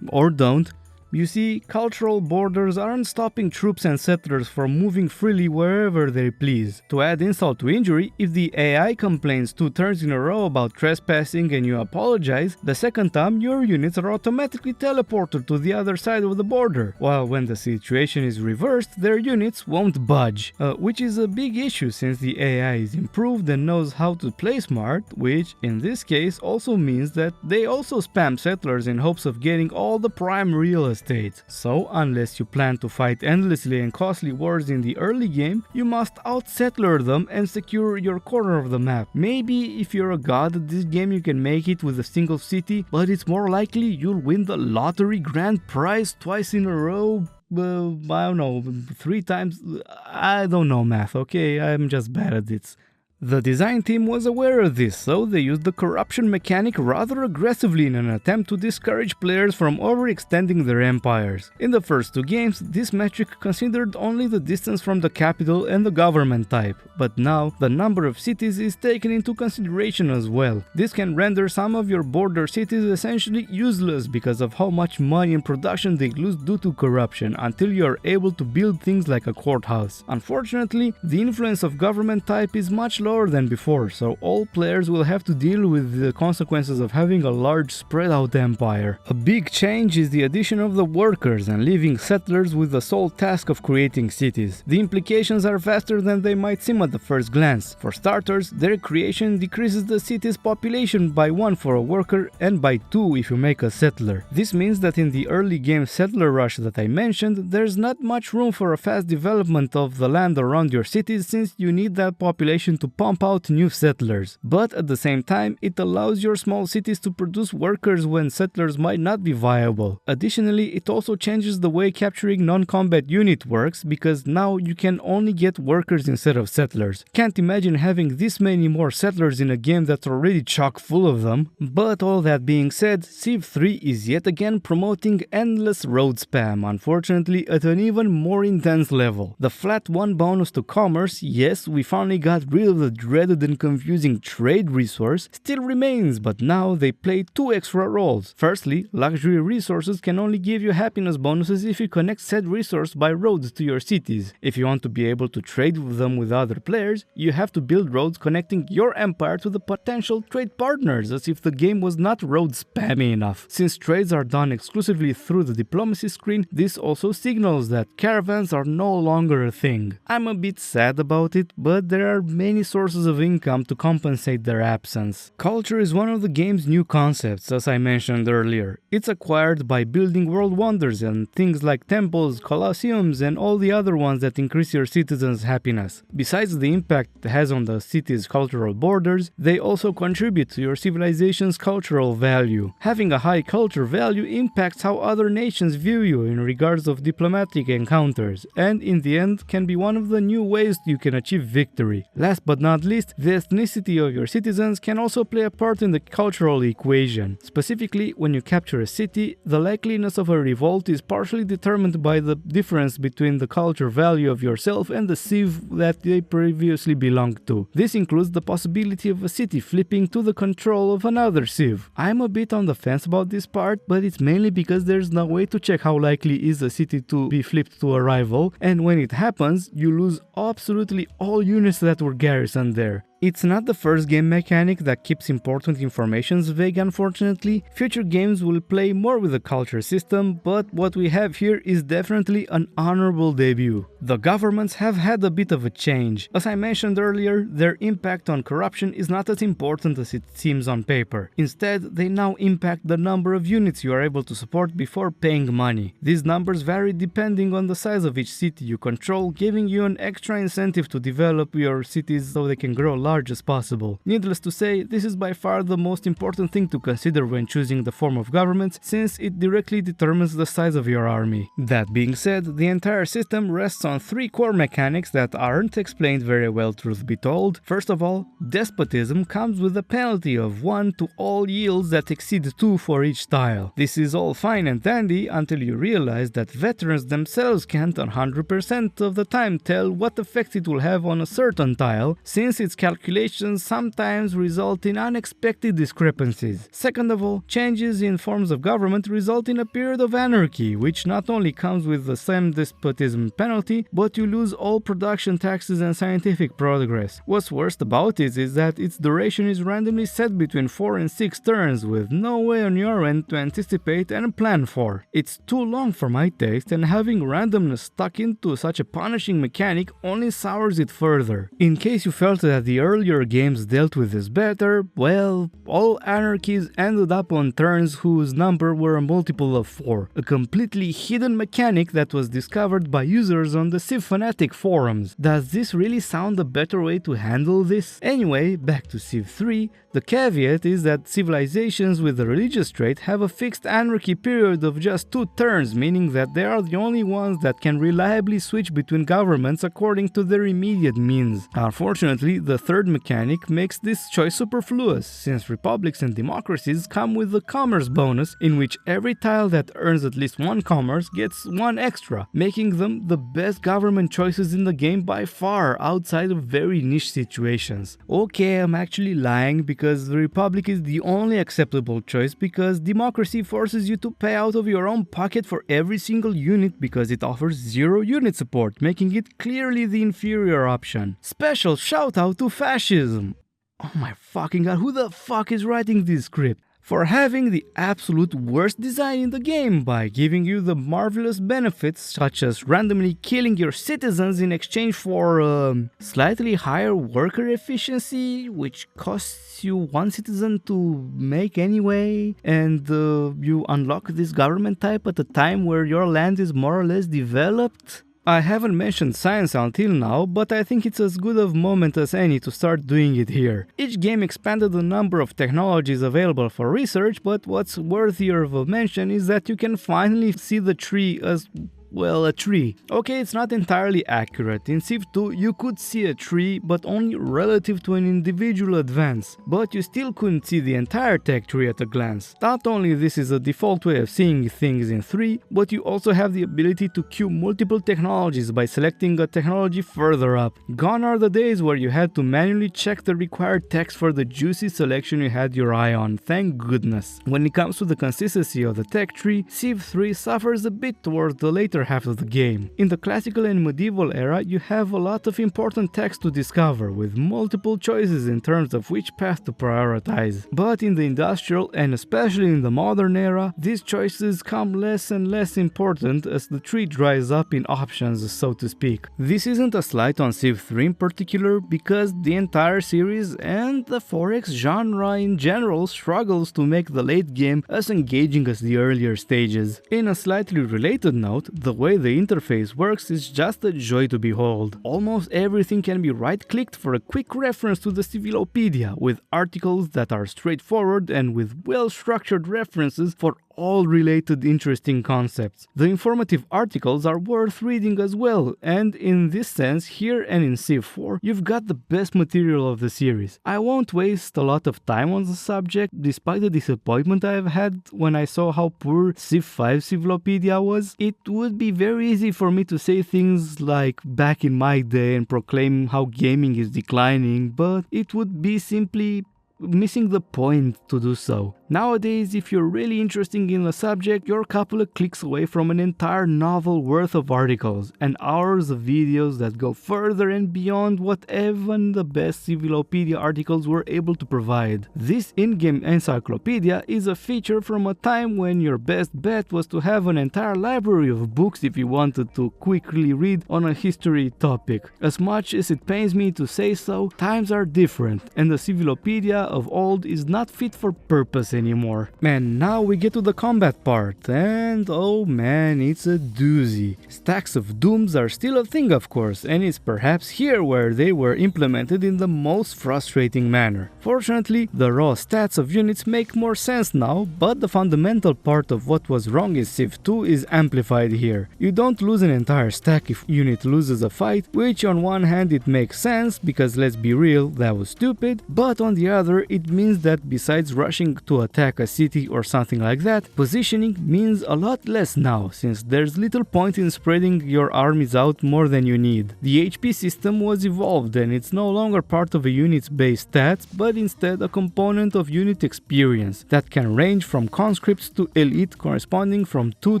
Or don't. You see, cultural borders aren't stopping troops and settlers from moving freely wherever they please. To add insult to injury, if the AI complains 2 turns in a row about trespassing and you apologize, the second time your units are automatically teleported to the other side of the border, while when the situation is reversed, their units won't budge. Which is a big issue since the AI is improved and knows how to play smart, which in this case also means that they also spam settlers in hopes of getting all the prime real estate. So, unless you plan to fight endlessly and costly wars in the early game, you must out-settler them and secure your corner of the map. Maybe if you're a god at this game you can make it with a single city, but it's more likely you'll win the lottery grand prize twice in a row. I don't know, 3 times? I don't know math, okay? I'm just bad at it. The design team was aware of this, so they used the corruption mechanic rather aggressively in an attempt to discourage players from overextending their empires. In the first 2 games, this metric considered only the distance from the capital and the government type, but now the number of cities is taken into consideration as well. This can render some of your border cities essentially useless because of how much money and production they lose due to corruption until you are able to build things like a courthouse. Unfortunately, the influence of government type is much lower than before, so all players will have to deal with the consequences of having a large spread out empire. A big change is the addition of the workers and leaving settlers with the sole task of creating cities. The implications are faster than they might seem at the first glance. For starters, their creation decreases the city's population by 1 for a worker and by 2 if you make a settler. This means that in the early game settler rush that I mentioned, there's not much room for a fast development of the land around your cities since you need that population to pump out new settlers. But at the same time, it allows your small cities to produce workers when settlers might not be viable. Additionally, it also changes the way capturing non-combat unit works because now you can only get workers instead of settlers. Can't imagine having this many more settlers in a game that's already chock full of them. But all that being said, Civ 3 is yet again promoting endless road spam, unfortunately at an even more intense level. The flat 1 bonus to commerce, yes, we finally got rid of the dreaded and confusing trade resource, still remains, but now they play 2 extra roles. Firstly, luxury resources can only give you happiness bonuses if you connect said resource by roads to your cities. If you want to be able to trade with them with other players, you have to build roads connecting your empire to the potential trade partners, as if the game was not road spammy enough. Since trades are done exclusively through the diplomacy screen, this also signals that caravans are no longer a thing. I'm a bit sad about it, but there are many sources of income to compensate their absence. Culture is one of the game's new concepts, as I mentioned earlier. It's acquired by building world wonders and things like temples, colosseums, and all the other ones that increase your citizens' happiness. Besides the impact it has on the city's cultural borders, they also contribute to your civilization's cultural value. Having a high culture value impacts how other nations view you in regards of diplomatic encounters, and in the end can be one of the new ways you can achieve victory. Last but not not least, the ethnicity of your citizens can also play a part in the cultural equation. Specifically, when you capture a city, the likeliness of a revolt is partially determined by the difference between the culture value of yourself and the civ that they previously belonged to. This includes the possibility of a city flipping to the control of another civ. I'm a bit on the fence about this part, but it's mainly because there's no way to check how likely is a city to be flipped to a rival, and when it happens, you lose absolutely all units that were garrisoned there. It's not the first game mechanic that keeps important information vague, unfortunately. Future games will play more with the culture system, but what we have here is definitely an honorable debut. The governments have had a bit of a change. As I mentioned earlier, their impact on corruption is not as important as it seems on paper. Instead, they now impact the number of units you are able to support before paying money. These numbers vary depending on the size of each city you control, giving you an extra incentive to develop your cities so they can grow large as possible. Needless to say, this is by far the most important thing to consider when choosing the form of government, since it directly determines the size of your army. That being said, the entire system rests on three core mechanics that aren't explained very well, truth be told. First of all, despotism comes with a penalty of 1 to all yields that exceed 2 for each tile. This is all fine and dandy until you realize that veterans themselves can't 100% of the time tell what effect it will have on a certain tile, since its calculations sometimes result in unexpected discrepancies. Second of all, changes in forms of government result in a period of anarchy, which not only comes with the same despotism penalty, but you lose all production taxes and scientific progress. What's worst about it is that its duration is randomly set between 4 and 6 turns, with no way on your end to anticipate and plan for. It's too long for my taste, and having randomness stuck into such a punishing mechanic only sours it further. In case you felt that the earlier games dealt with this better, well, all anarchies ended up on turns whose number were a multiple of 4, a completely hidden mechanic that was discovered by users on the Civ Fanatic forums. Does this really sound a better way to handle this? Anyway, back to Civ 3, the caveat is that civilizations with a religious trait have a fixed anarchy period of just 2 turns, meaning that they are the only ones that can reliably switch between governments according to their immediate means. Unfortunately, the third mechanic makes this choice superfluous, since republics and democracies come with a commerce bonus in which every tile that earns at least 1 commerce gets 1 extra, making them the best government choices in the game by far, outside of very niche situations. Okay, I'm actually lying because the republic is the only acceptable choice, because democracy forces you to pay out of your own pocket for every single unit because it offers 0 unit support, making it clearly the inferior option. Special shout out to fascism. Oh my fucking god, who the fuck is writing this script? For having the absolute worst design in the game by giving you the marvelous benefits such as randomly killing your citizens in exchange for slightly higher worker efficiency, which costs you 1 citizen to make anyway, and you unlock this government type at a time where your land is more or less developed. I haven't mentioned science until now, but I think it's as good of a moment as any to start doing it here. Each game expanded the number of technologies available for research, but what's worthier of a mention is that you can finally see the tree as, well, a tree. Okay, it's not entirely accurate. In Civ 2, you could see a tree, but only relative to an individual advance. But you still couldn't see the entire tech tree at a glance. Not only this is a default way of seeing things in 3, but you also have the ability to queue multiple technologies by selecting a technology further up. Gone are the days where you had to manually check the required text for the juicy selection you had your eye on, thank goodness. When it comes to the consistency of the tech tree, Civ 3 suffers a bit towards the later half of the game. In the classical and medieval era, you have a lot of important text to discover, with multiple choices in terms of which path to prioritize. But in the industrial and especially in the modern era, these choices come less and less important as the tree dries up in options, so to speak. This isn't a slight on Civ 3 in particular, because the entire series and the 4X genre in general struggles to make the late game as engaging as the earlier stages. In a slightly related note, the way the interface works is just a joy to behold. Almost everything can be right-clicked for a quick reference to the Civilopedia, with articles that are straightforward and with well-structured references for all related interesting concepts. The informative articles are worth reading as well, and in this sense, here and in Civ 4, you've got the best material of the series. I won't waste a lot of time on the subject, despite the disappointment I have had when I saw how poor Civ 5 Civlopedia was. It would be very easy for me to say things like back in my day and proclaim how gaming is declining, but it would be simply missing the point to do so. Nowadays, if you're really interested in a subject, you're a couple of clicks away from an entire novel worth of articles and hours of videos that go further and beyond what even the best Civilopedia articles were able to provide. This in-game encyclopedia is a feature from a time when your best bet was to have an entire library of books if you wanted to quickly read on a history topic. As much as it pains me to say so, times are different, and the Civilopedia of old is not fit for purpose anymore. Man, now we get to the combat part, and oh man, it's a doozy. Stacks of dooms are still a thing, of course, and it's perhaps here where they were implemented in the most frustrating manner. Fortunately, the raw stats of units make more sense now, but the fundamental part of what was wrong in Civ 2 is amplified here. You don't lose an entire stack if unit loses a fight, which on one hand it makes sense, because let's be real, that was stupid, but on the other it means that besides rushing to attack a city or something like that, positioning means a lot less now, since there's little point in spreading your armies out more than you need. The HP system was evolved and it's no longer part of a unit's base stats, but instead a component of unit experience that can range from conscripts to elite, corresponding from 2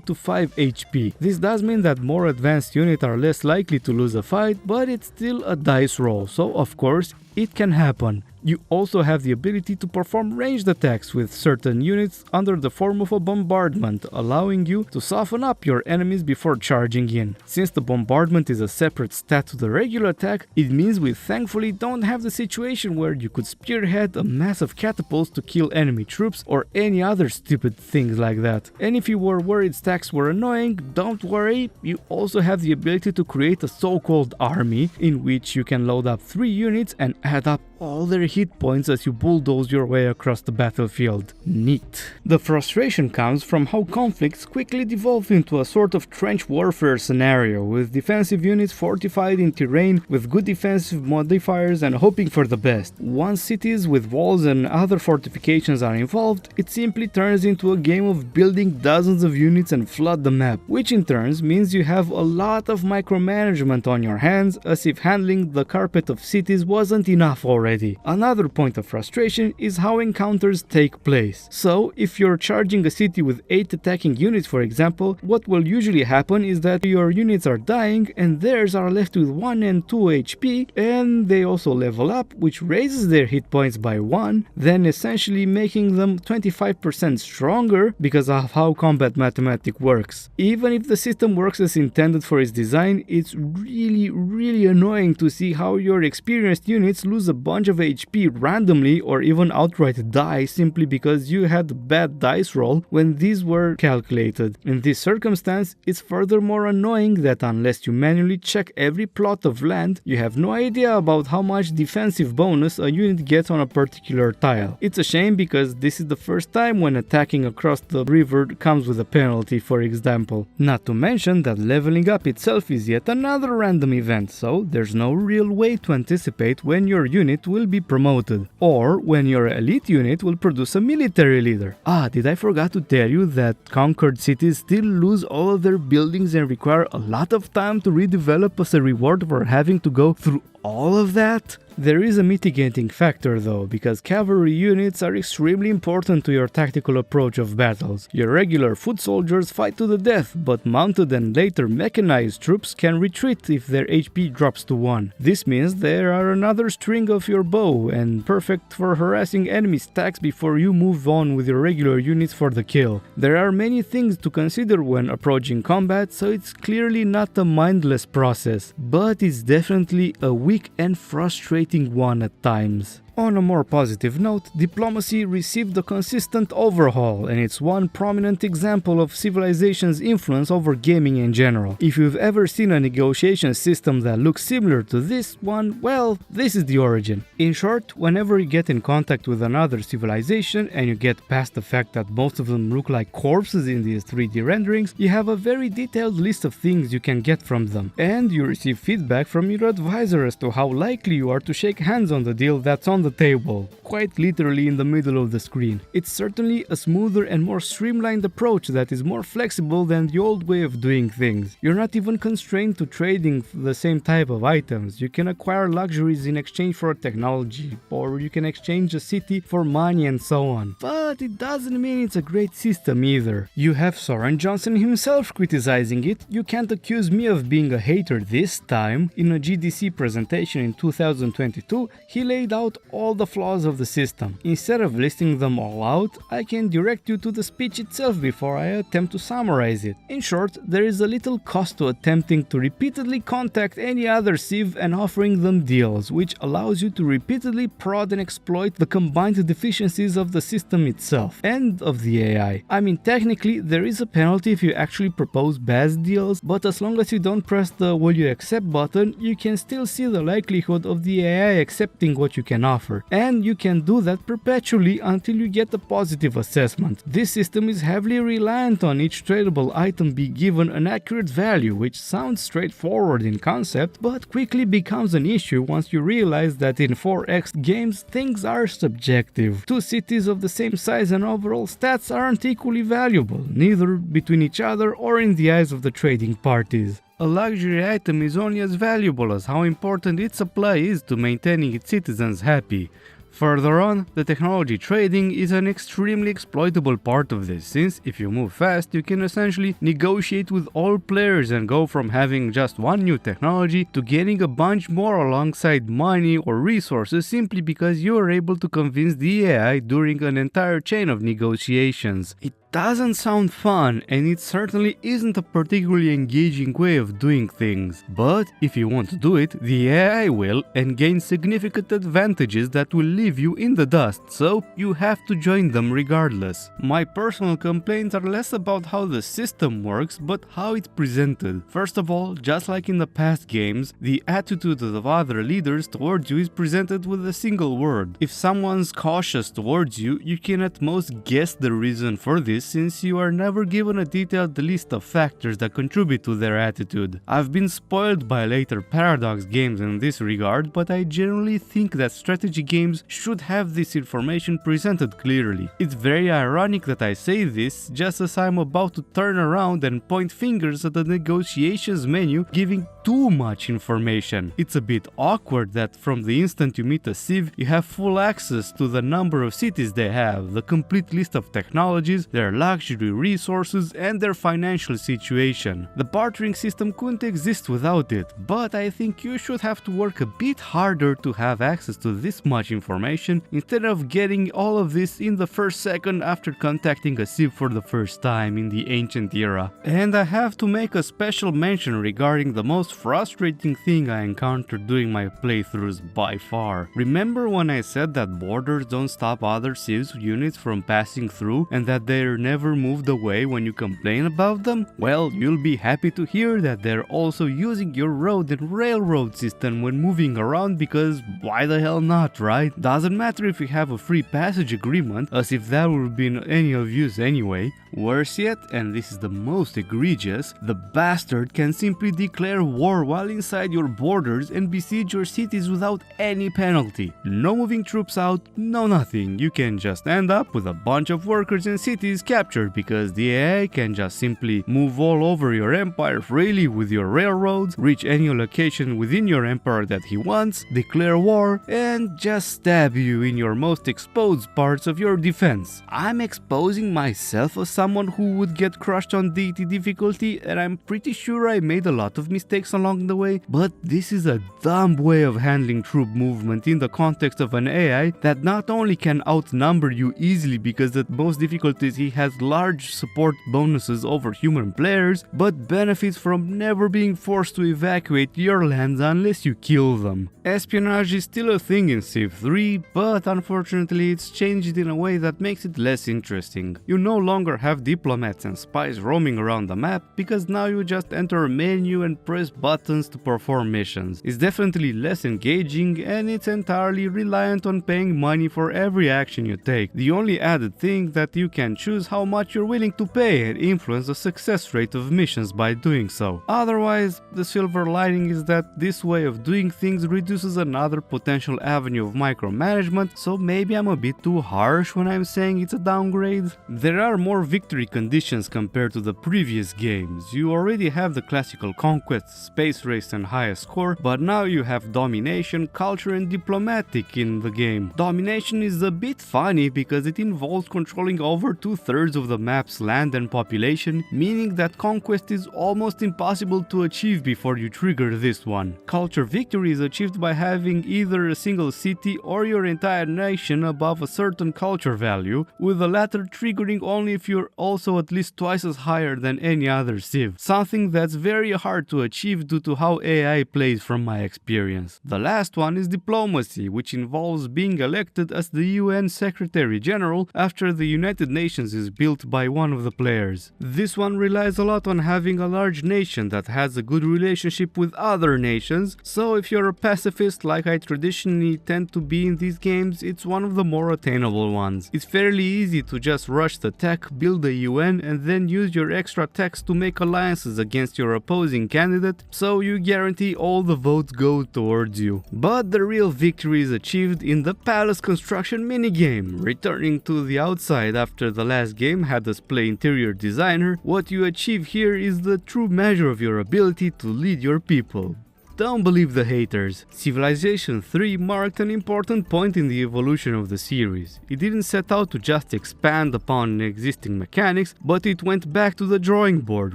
to 5 HP. This does mean that more advanced units are less likely to lose a fight, but it's still a dice roll, so of course it can happen. You also have the ability to perform ranged attacks with certain units under the form of a bombardment, allowing you to soften up your enemies before charging in. Since the bombardment is a separate stat to the regular attack, it means we thankfully don't have the situation where you could spearhead a mass of catapults to kill enemy troops or any other stupid things like that. And if you were worried stacks were annoying, don't worry, you also have the ability to create a so-called army in which you can load up 3 units and add up all their hit points as you bulldoze your way across the battlefield. Neat. The frustration comes from how conflicts quickly devolve into a sort of trench warfare scenario, with defensive units fortified in terrain with good defensive modifiers and hoping for the best. Once cities with walls and other fortifications are involved, it simply turns into a game of building dozens of units and flood the map, which in turn means you have a lot of micromanagement on your hands, as if handling the carpet of cities wasn't enough already. Another point of frustration is how encounters take place. So, if you're charging a city with 8 attacking units, for example, what will usually happen is that your units are dying and theirs are left with 1 and 2 HP, and they also level up, which raises their hit points by 1, then essentially making them 25% stronger because of how combat mathematics works. Even if the system works as intended for its design, it's really annoying to see how your experienced units lose a bunch of HP randomly or even outright die simply because you had a bad dice roll when these were calculated. In this circumstance, it's furthermore annoying that unless you manually check every plot of land, you have no idea about how much defensive bonus a unit gets on a particular tile. It's a shame because this is the first time when attacking across the river comes with a penalty, for example. Not to mention that leveling up itself is yet another random event, so there's no real way to anticipate when your unit will be promoted, or when your elite unit will produce a military leader. Did I forget to tell you that conquered cities still lose all of their buildings and require a lot of time to redevelop as a reward for having to go through all of that? There is a mitigating factor though, because cavalry units are extremely important to your tactical approach of battles. Your regular foot soldiers fight to the death, but mounted and later mechanized troops can retreat if their HP drops to 1. This means there are another string of your bow, and perfect for harassing enemy stacks before you move on with your regular units for the kill. There are many things to consider when approaching combat, so it's clearly not a mindless process, but it's definitely a weak and frustrating one at times. On a more positive note, diplomacy received a consistent overhaul, and it's one prominent example of civilization's influence over gaming in general. If you've ever seen a negotiation system that looks similar to this one, well, this is the origin. In short, whenever you get in contact with another civilization and you get past the fact that most of them look like corpses in these 3D renderings, you have a very detailed list of things you can get from them, and you receive feedback from your advisor as to how likely you are to shake hands on the deal that's on the table, quite literally in the middle of the screen. It's certainly a smoother and more streamlined approach that is more flexible than the old way of doing things. You're not even constrained to trading the same type of items. You can acquire luxuries in exchange for technology, or you can exchange a city for money and so on. But it doesn't mean it's a great system either. You have Soren Johnson himself criticizing it. You can't accuse me of being a hater this time. In a GDC presentation in 2022, he laid out all the flaws of the system. Instead of listing them all out, I can direct you to the speech itself before I attempt to summarize it. In short, there is a little cost to attempting to repeatedly contact any other civ and offering them deals, which allows you to repeatedly prod and exploit the combined deficiencies of the system itself and of the AI. I mean, technically there is a penalty if you actually propose bad deals, but as long as you don't press the will you accept button, you can still see the likelihood of the AI accepting what you can offer, and you can do that perpetually until you get a positive assessment. This system is heavily reliant on each tradable item be given an accurate value, which sounds straightforward in concept, but quickly becomes an issue once you realize that in 4X games things are subjective. Two cities of the same size and overall stats aren't equally valuable, neither between each other or in the eyes of the trading parties. A luxury item is only as valuable as how important its supply is to maintaining its citizens happy. Further on, the technology trading is an extremely exploitable part of this, since if you move fast, you can essentially negotiate with all players and go from having just one new technology to getting a bunch more alongside money or resources simply because you are able to convince the AI during an entire chain of negotiations. It doesn't sound fun, and it certainly isn't a particularly engaging way of doing things. But if you want to do it, the AI will, and gain significant advantages that will leave you in the dust, so you have to join them regardless. My personal complaints are less about how the system works, but how it's presented. First of all, just like in the past games, the attitude of other leaders towards you is presented with a single word. If someone's cautious towards you, you can at most guess the reason for this, since you are never given a detailed list of factors that contribute to their attitude. I've been spoiled by later Paradox games in this regard, but I generally think that strategy games should have this information presented clearly. It's very ironic that I say this just as I'm about to turn around and point fingers at the negotiations menu giving too much information. It's a bit awkward that from the instant you meet a civ, you have full access to the number of cities they have, the complete list of technologies, their luxury resources, and their financial situation. The bartering system couldn't exist without it, but I think you should have to work a bit harder to have access to this much information instead of getting all of this in the first second after contacting a civ for the first time in the ancient era. And I have to make a special mention regarding the most frustrating thing I encountered during my playthroughs by far. Remember when I said that borders don't stop other civs units from passing through and that they're never moved away when you complain about them? Well, you'll be happy to hear that they're also using your road and railroad system when moving around, because why the hell not, right? Doesn't matter if you have a free passage agreement, as if that would be in any of use anyway. Worse yet, and this is the most egregious, the bastard can simply declare war while inside your borders and besiege your cities without any penalty. No moving troops out, no nothing. You can just end up with a bunch of workers and cities captured because the AI can just simply move all over your empire freely with your railroads, reach any location within your empire that he wants, declare war, and just stab you in your most exposed parts of your defense. I'm exposing myself as someone who would get crushed on deity difficulty, and I'm pretty sure I made a lot of mistakes along the way, but this is a dumb way of handling troop movement in the context of an AI that not only can outnumber you easily because at most difficulties he has large support bonuses over human players, but benefits from never being forced to evacuate your lands unless you kill them. Espionage is still a thing in Civ 3, but unfortunately it's changed in a way that makes it less interesting. You no longer have diplomats and spies roaming around the map, because now you just enter a menu and press buttons to perform missions. It's definitely less engaging, and it's entirely reliant on paying money for every action you take. The only added thing that you can choose how much you're willing to pay and influence the success rate of missions by doing so. Otherwise, the silver lining is that this way of doing things reduces another potential avenue of micromanagement, so maybe I'm a bit too harsh when I'm saying it's a downgrade. There are more victory conditions compared to the previous games. You already have the classical conquest, space race and highest score, but now you have domination, culture and diplomatic in the game. Domination is a bit funny because it involves controlling over 2/3 of the map's land and population, meaning that conquest is almost impossible to achieve before you trigger this one. Culture victory is achieved by having either a single city or your entire nation above a certain culture value, with the latter triggering only if you're also at least twice as higher than any other civ, something that's very hard to achieve due to how AI plays from my experience. The last one is diplomacy, which involves being elected as the UN Secretary General after the United Nations is built by one of the players. This one relies a lot on having a large nation that has a good relationship with other nations, so if you're a pacifist like I traditionally tend to be in these games, it's one of the more attainable ones. It's fairly easy to just rush the tech, build the UN, and then use your extra techs to make alliances against your opposing candidate, so you guarantee all the votes go towards you. But the real victory is achieved in the palace construction minigame. Returning to the outside after the last game had us play interior designer, what you achieve here is the true measure of your ability to lead your people. Don't believe the haters. Civilization 3 marked an important point in the evolution of the series. It didn't set out to just expand upon existing mechanics, but it went back to the drawing board,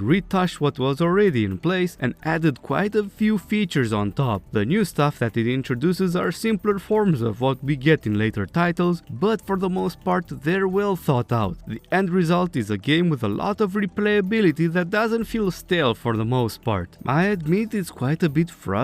retouched what was already in place, and added quite a few features on top. The new stuff that it introduces are simpler forms of what we get in later titles, but for the most part they're well thought out. The end result is a game with a lot of replayability that doesn't feel stale for the most part. I admit it's quite a bit frustrating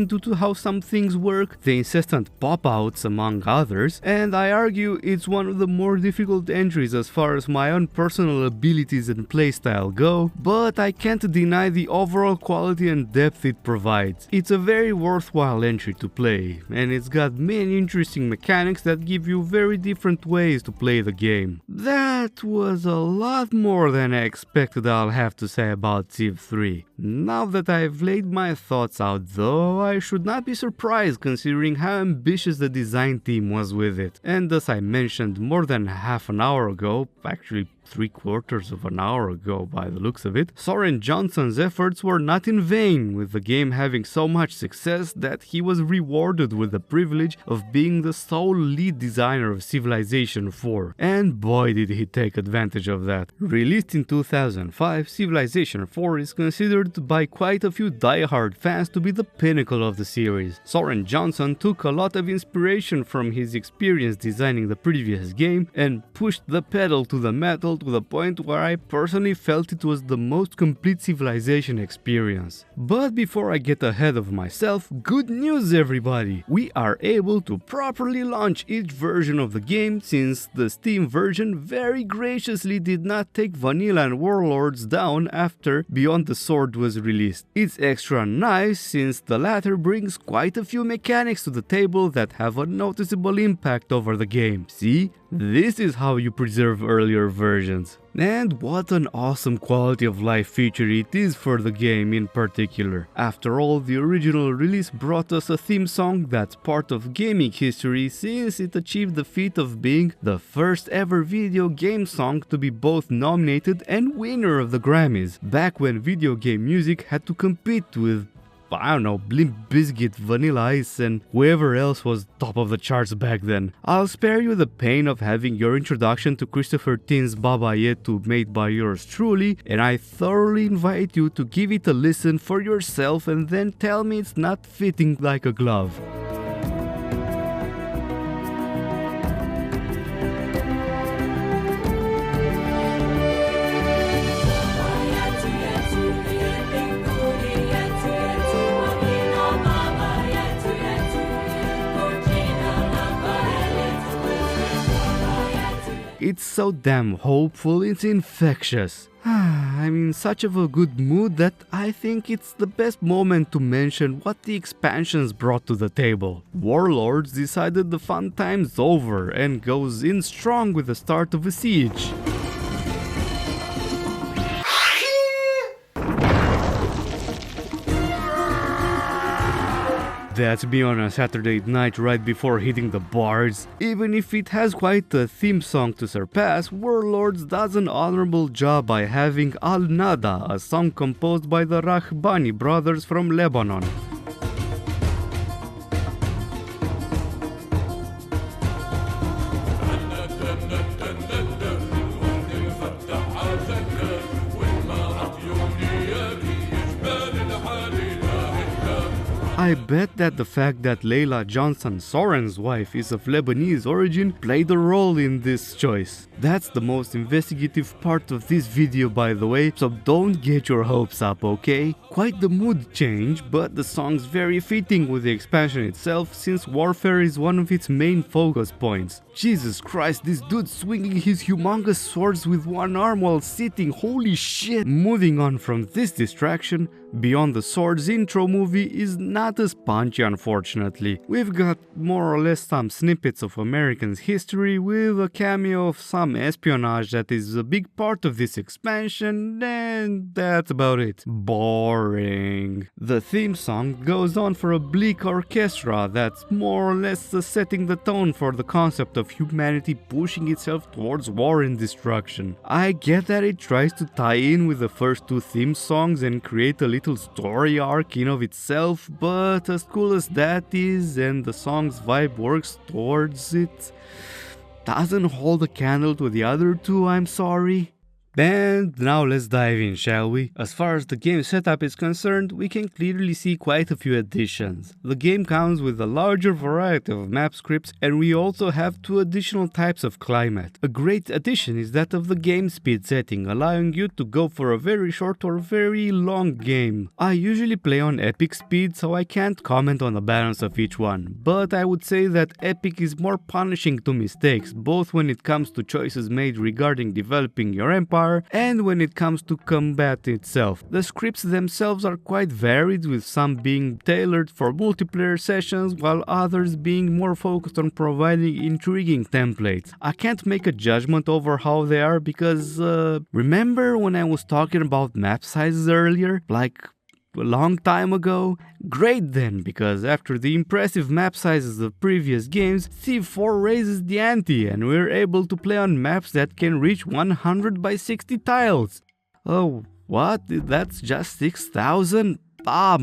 due to how some things work, the incessant pop-outs among others, and I argue it's one of the more difficult entries as far as my own personal abilities and playstyle go, but I can't deny the overall quality and depth it provides. It's a very worthwhile entry to play, and it's got many interesting mechanics that give you very different ways to play the game. That was a lot more than I expected, I'll have to say, about Civ 3. Now that I've laid my thoughts out though, I should not be surprised considering how ambitious the design team was with it. And as I mentioned more than half an hour ago, actually 3/4 of an hour ago by the looks of it, Soren Johnson's efforts were not in vain, with the game having so much success that he was rewarded with the privilege of being the sole lead designer of Civilization 4. And boy did he take advantage of that. Released in 2005, Civilization 4 is considered by quite a few die-hard fans to be the pinnacle of the series. Soren Johnson took a lot of inspiration from his experience designing the previous game and pushed the pedal to the metal to the point where I personally felt it was the most complete Civilization experience. But before I get ahead of myself, good news everybody! We are able to properly launch each version of the game, since the Steam version very graciously did not take Vanilla and Warlords down after Beyond the Sword was released. It's extra nice since the latter brings quite a few mechanics to the table that have a noticeable impact over the game. See? This is how you preserve earlier versions. And what an awesome quality of life feature it is for the game in particular. After all, the original release brought us a theme song that's part of gaming history, since it achieved the feat of being the first ever video game song to be both nominated and winner of the Grammys, back when video game music had to compete with, I don't know, Limp Bizkit, Vanilla Ice, and whoever else was top of the charts back then. I'll spare you the pain of having your introduction to Christopher Tin's Baba Yetu made by yours truly, and I thoroughly invite you to give it a listen for yourself and then tell me it's not fitting like a glove. It's so damn hopeful, it's infectious. I'm in such of a good mood that I think it's the best moment to mention what the expansions brought to the table. Warlords decided the fun time's over and goes in strong with the start of a siege. That's me on a Saturday night right before hitting the bars. Even if it has quite a theme song to surpass, Warlords does an honorable job by having Al Nada, a song composed by the Rahbani brothers from Lebanon. I bet that the fact that Leila Johnson, Soren's wife, is of Lebanese origin played a role in this choice. That's the most investigative part of this video, by the way, so don't get your hopes up, okay? Quite the mood change, but the song's very fitting with the expansion itself, since warfare is one of its main focus points. Jesus Christ, this dude swinging his humongous swords with one arm while sitting, holy shit! Moving on from this distraction, Beyond the Swords intro movie is not as punchy, unfortunately. We've got more or less some snippets of American history with a cameo of some espionage that is a big part of this expansion, and that's about it. Boring. The theme song goes on for a bleak orchestra that's more or less setting the tone for the concept of humanity pushing itself towards war and destruction. I get that it tries to tie in with the first two theme songs and create a little story arc in of itself, but as cool as that is and the song's vibe works towards it, doesn't hold a candle to the other two, I'm sorry. And now let's dive in, shall we? As far as the game setup is concerned, we can clearly see quite a few additions. The game comes with a larger variety of map scripts, and we also have two additional types of climate. A great addition is that of the game speed setting, allowing you to go for a very short or very long game. I usually play on epic speed, so I can't comment on the balance of each one, but I would say that epic is more punishing to mistakes, both when it comes to choices made regarding developing your empire and when it comes to combat itself. The scripts themselves are quite varied, with some being tailored for multiplayer sessions while others being more focused on providing intriguing templates. I can't make a judgment over how they are because remember when I was talking about map sizes earlier? Like a long time ago? Great then, because after the impressive map sizes of previous games, Civ 4 raises the ante and we're able to play on maps that can reach 100 by 60 tiles. Oh, what? That's just 6,000? Ah,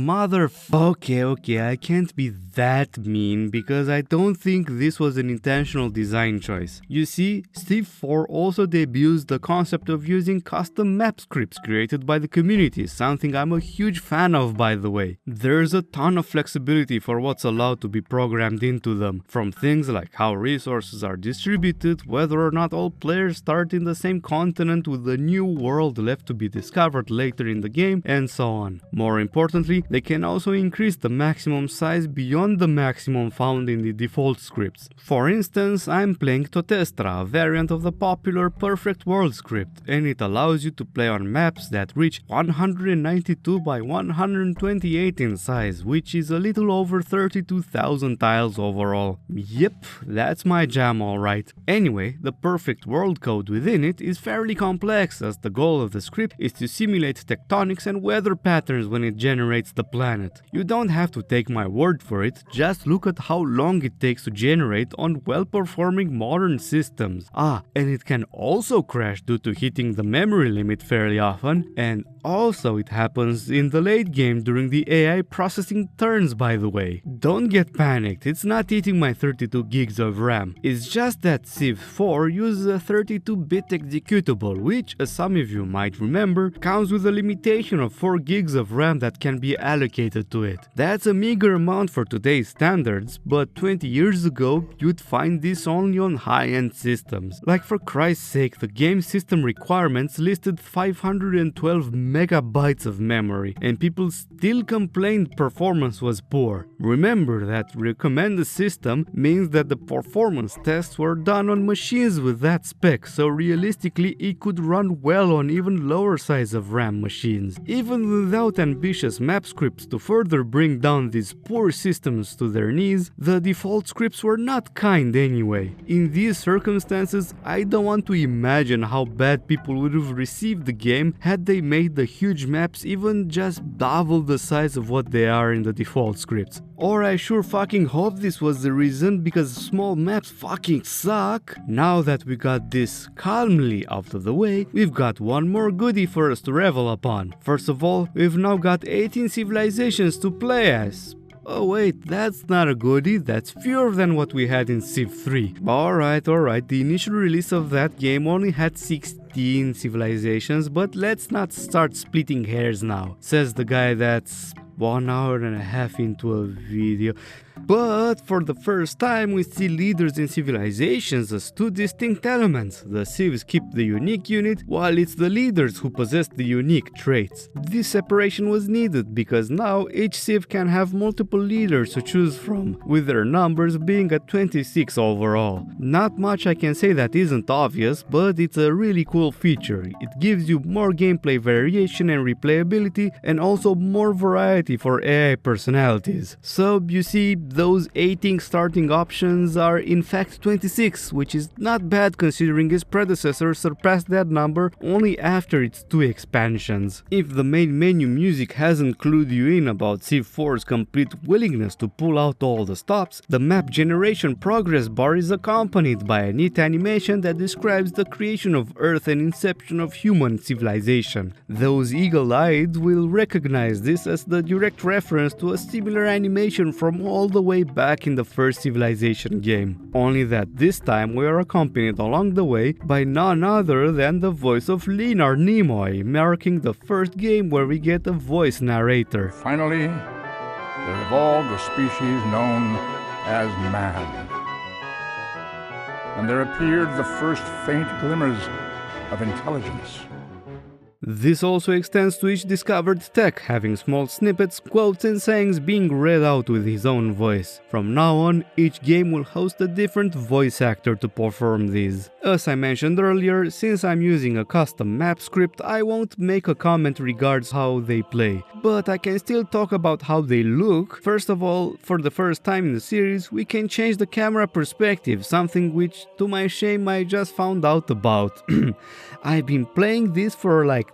Okay, I can't be that mean because I don't think this was an intentional design choice. You see, Civ 4 also debuts the concept of using custom map scripts created by the community, something I'm a huge fan of, by the way. There's a ton of flexibility for what's allowed to be programmed into them, from things like how resources are distributed, whether or not all players start in the same continent with a new world left to be discovered later in the game, and so on. More importantly, they can also increase the maximum size beyond the maximum found in the default scripts. For instance, I'm playing Totestra, a variant of the popular Perfect World script, and it allows you to play on maps that reach 192 by 128 in size, which is a little over 32,000 tiles overall. Yep, that's my jam alright. Anyway, the Perfect World code within it is fairly complex, as the goal of the script is to simulate tectonics and weather patterns when it generates the planet. You don't have to take my word for it, just look at how long it takes to generate on well-performing modern systems. And it can also crash due to hitting the memory limit fairly often, and also it happens in the late game during the AI processing turns, by the way. Don't get panicked, it's not eating my 32 gigs of RAM. It's just that Civ 4 uses a 32-bit executable, which, as some of you might remember, comes with a limitation of 4 gigs of RAM that can can be allocated to it. That's a meager amount for today's standards, but 20 years ago you'd find this only on high-end systems. Like, for Christ's sake, the game system requirements listed 512 megabytes of memory, and people still complained performance was poor. Remember that recommended system means that the performance tests were done on machines with that spec, so realistically it could run well on even lower size of RAM machines. Even without ambitious map scripts to further bring down these poor systems to their knees, the default scripts were not kind anyway. In these circumstances, I don't want to imagine how bad people would have received the game had they made the huge maps even just double the size of what they are in the default scripts. Or I sure fucking hope this was the reason, because small maps fucking suck. Now that we got this calmly out of the way, we've got one more goodie for us to revel upon. First of all, we've now got 18 civilizations to play as. Oh wait, that's not a goodie, that's fewer than what we had in Civ 3. Alright, the initial release of that game only had 16 civilizations, but let's not start splitting hairs now, says the guy that's 1 hour and a half into a video. But for the first time we see leaders in civilizations as two distinct elements. The civs keep the unique unit, while it's the leaders who possess the unique traits. This separation was needed because now each civ can have multiple leaders to choose from, with their numbers being at 26 overall. Not much I can say that isn't obvious, but it's a really cool feature. It gives you more gameplay variation and replayability, and also more variety for AI personalities. So you see, those 18 starting options are in fact 26, which is not bad considering its predecessor surpassed that number only after its 2 expansions. If the main menu music hasn't clued you in about Civ 4's complete willingness to pull out all the stops, the map generation progress bar is accompanied by a neat animation that describes the creation of Earth and inception of human civilization. Those eagle-eyed will recognize this as the direct reference to a similar animation from all the way back in the first Civilization game, only that this time we are accompanied along the way by none other than the voice of Linar Nimoy, marking the first game where we get a voice narrator. Finally, there evolved a species known as man, and there appeared the first faint glimmers of intelligence. This also extends to each discovered tech, having small snippets, quotes and sayings being read out with his own voice. From now on, each game will host a different voice actor to perform these. As I mentioned earlier, since I'm using a custom map script, I won't make a comment regards how they play, but I can still talk about how they look. First of all, for the first time in the series, we can change the camera perspective, something which, to my shame, I just found out about. I've been playing this for like